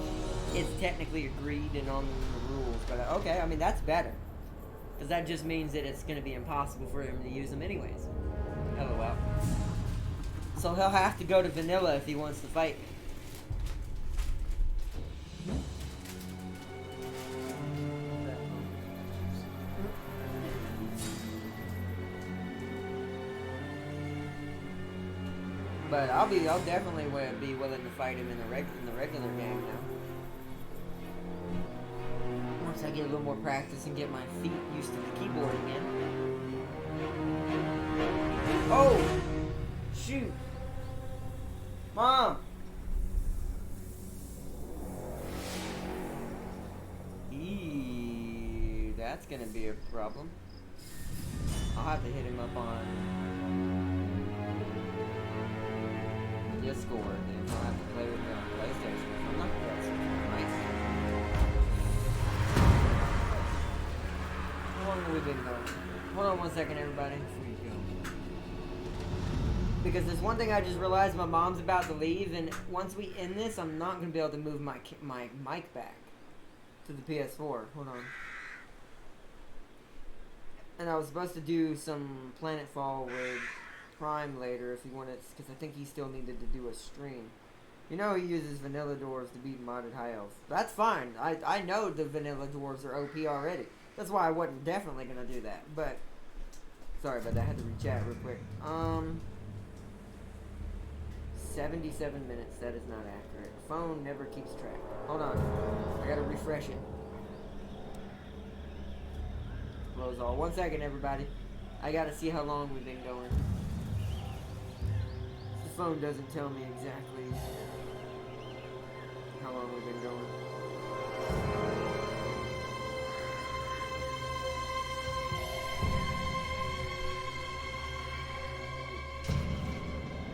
It's technically agreed and on the rules. But, okay, I mean, that's better. Because that just means that it's going to be impossible for him to use them anyways. LOL. So he'll have to go to vanilla if he wants to fight me. But I'll definitely be willing to fight him in the regular game now. Once I get a little more practice and get my feet used to the keyboard again. Oh! Shoot! Mom! Eee, that's gonna be a problem. I'll have to hit him up on Discord, and I'll have to play with me on PlayStation. I'm not that's nice. How long have we been going? Hold on 1 second, everybody, before you go. Because there's one thing I just realized: my mom's about to leave, and once we end this, I'm not gonna be able to move my mic back to the PS4. Hold on. And I was supposed to do some Planetfall with Prime later if he wanted, because I think he still needed to do a stream. You know he uses vanilla dwarves to beat modded high elves. That's fine. I know the vanilla dwarves are OP already. That's why I wasn't definitely gonna do that. But sorry about that. I had to re-chat real quick. 77 minutes. That is not accurate. Phone never keeps track. Hold on. I gotta refresh it. Close all. 1 second, everybody. I gotta see how long we've been going. The phone doesn't tell me exactly how long we've been going.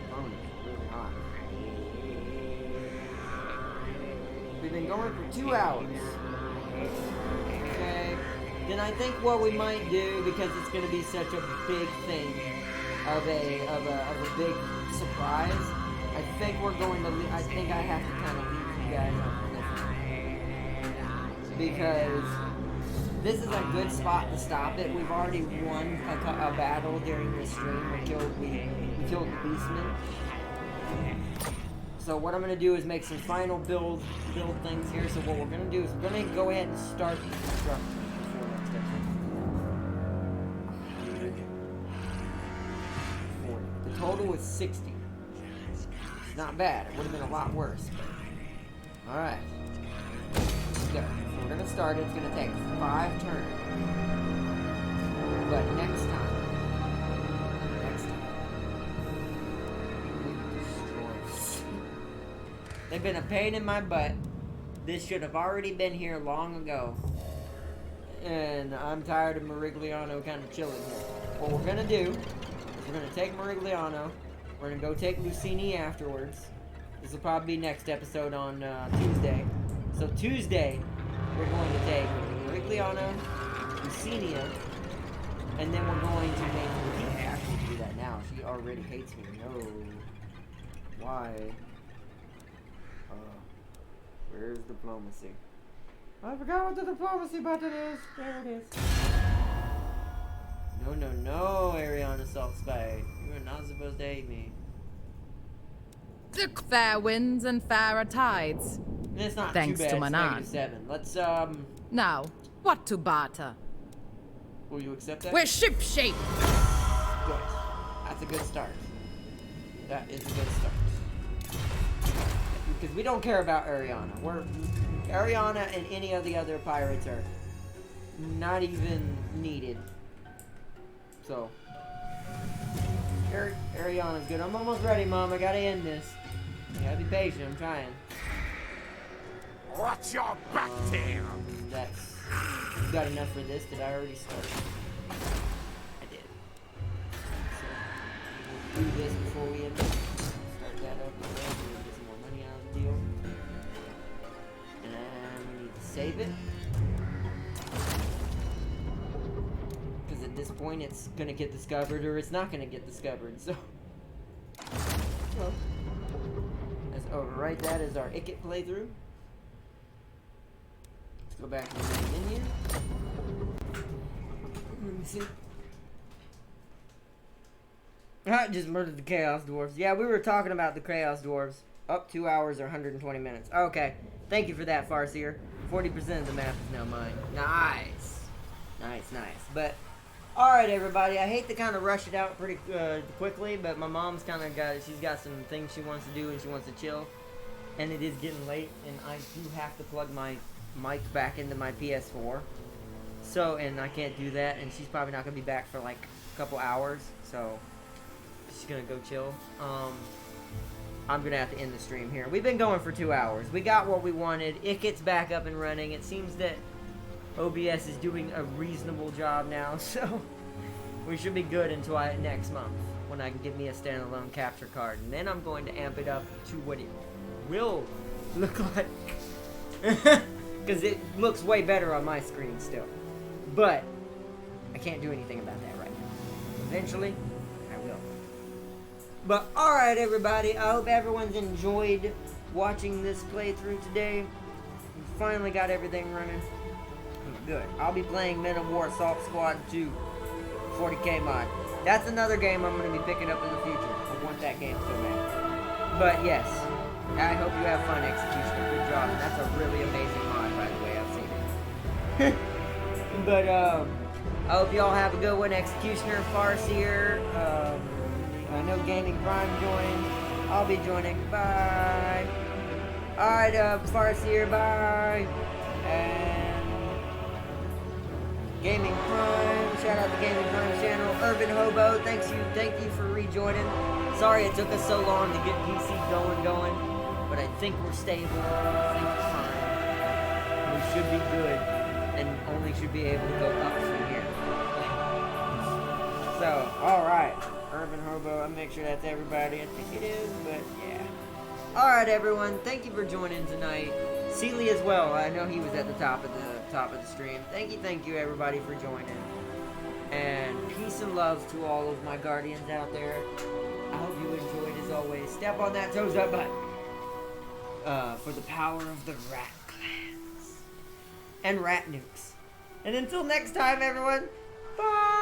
The phone is really hot. We've been going for 2 hours. Okay. Then I think what we might do, because it's going to be such a big thing, of a big surprise, I think we're going to. I think I have to kind of leave you guys on this, because this is a good spot to stop it. We've already won a battle during this stream. We killed the Beastman. So what I'm gonna do is make some final build things here. So what we're gonna do is we're gonna go ahead and start the construction before next episode. 40. The total is 60. It's not bad. It would have been a lot worse. All right. Let's go. So we're gonna start. It's gonna take 5 turns. But next time. They've been a pain in my butt. This should have already been here long ago. And I'm tired of Merigliano kind of chilling here. What we're going to do is we're going to take Merigliano. We're going to go take Lucini afterwards. This will probably be next episode on Tuesday. So Tuesday, we're going to take Merigliano, Lucinia, and then we're going to make... We can't actually do that now. She already hates me. No. Why? Where's diplomacy? I forgot what the diplomacy button is. There it is. No, no, no, Ariana Salt Spy. You are not supposed to hate me. Fair winds and fairer tides. It's not Thanks too bad. to It's Manan. -7. Let's, Now, what to barter? will you accept that? We're shipshape. Good. That's a good start. That is a good start. Because we don't care about Ariana. Ariana and any of the other pirates are not even needed. So, Ariana's good. I'm almost ready, Mom. I gotta end this. You gotta be patient. I'm trying. What's your back tail? That's... You got enough for this? Did I already start? I did. So, we'll do this before we end it. Start that up. Get some more money out of the deal. And we need to save it. Because at this point it's gonna get discovered or it's not gonna get discovered, so... Let's overwrite that as our Ikit playthrough. Let's go back to the main menu. Let me see. I just murdered the Chaos Dwarves. Yeah, we were talking about the Chaos Dwarves. Up 2 hours or 120 minutes. Okay. Thank you for that, Farseer. 40% of the map is now mine. Nice. Nice, nice. But, alright, everybody. I hate to kind of rush it out pretty quickly, but my mom's kind of she's got some things she wants to do and she wants to chill. And it is getting late, and I do have to plug my mic back into my PS4. So, and I can't do that, and she's probably not going to be back for like a couple hours. So, she's going to go chill. I'm going to have to end the stream here. We've been going for 2 hours. We got what we wanted. Ikit's back up and running. It seems that OBS is doing a reasonable job now, so we should be good until next month when I can get me a standalone capture card. And then I'm going to amp it up to what it will look like. Because it looks way better on my screen still. But I can't do anything about that right now. Eventually, I will. But alright, everybody. I hope everyone's enjoyed watching this playthrough today. We finally got everything running. Good. I'll be playing Men of War Assault Squad 2 40k mod. That's another game I'm going to be picking up in the future. I want that game so bad. But yes, I hope you have fun, Executioner. Good job. And that's a really amazing mod, by the way. I've seen it. But I hope y'all have a good one, Executioner, Farseer. I know Gaming Prime joined. I'll be joining. Bye. Alright, Farseer, bye. And Gaming Prime, shout out to Gaming Prime channel. Urban Hobo, thank you for rejoining. Sorry it took us so long to get PC going, but I think we're stable. I think we're fine. We should be good, and only should be able to go up from here. So, alright. Urban Hobo, I'll make sure that's everybody. I think it is, but yeah. Alright, everyone, thank you for joining tonight. Sealy as well, I know he was at the top of the stream. Thank you everybody for joining. And peace and love to all of my guardians out there. I hope you enjoyed as always. Step on that toes up button. For the power of the rat clans. And rat nukes. And until next time, everyone, bye!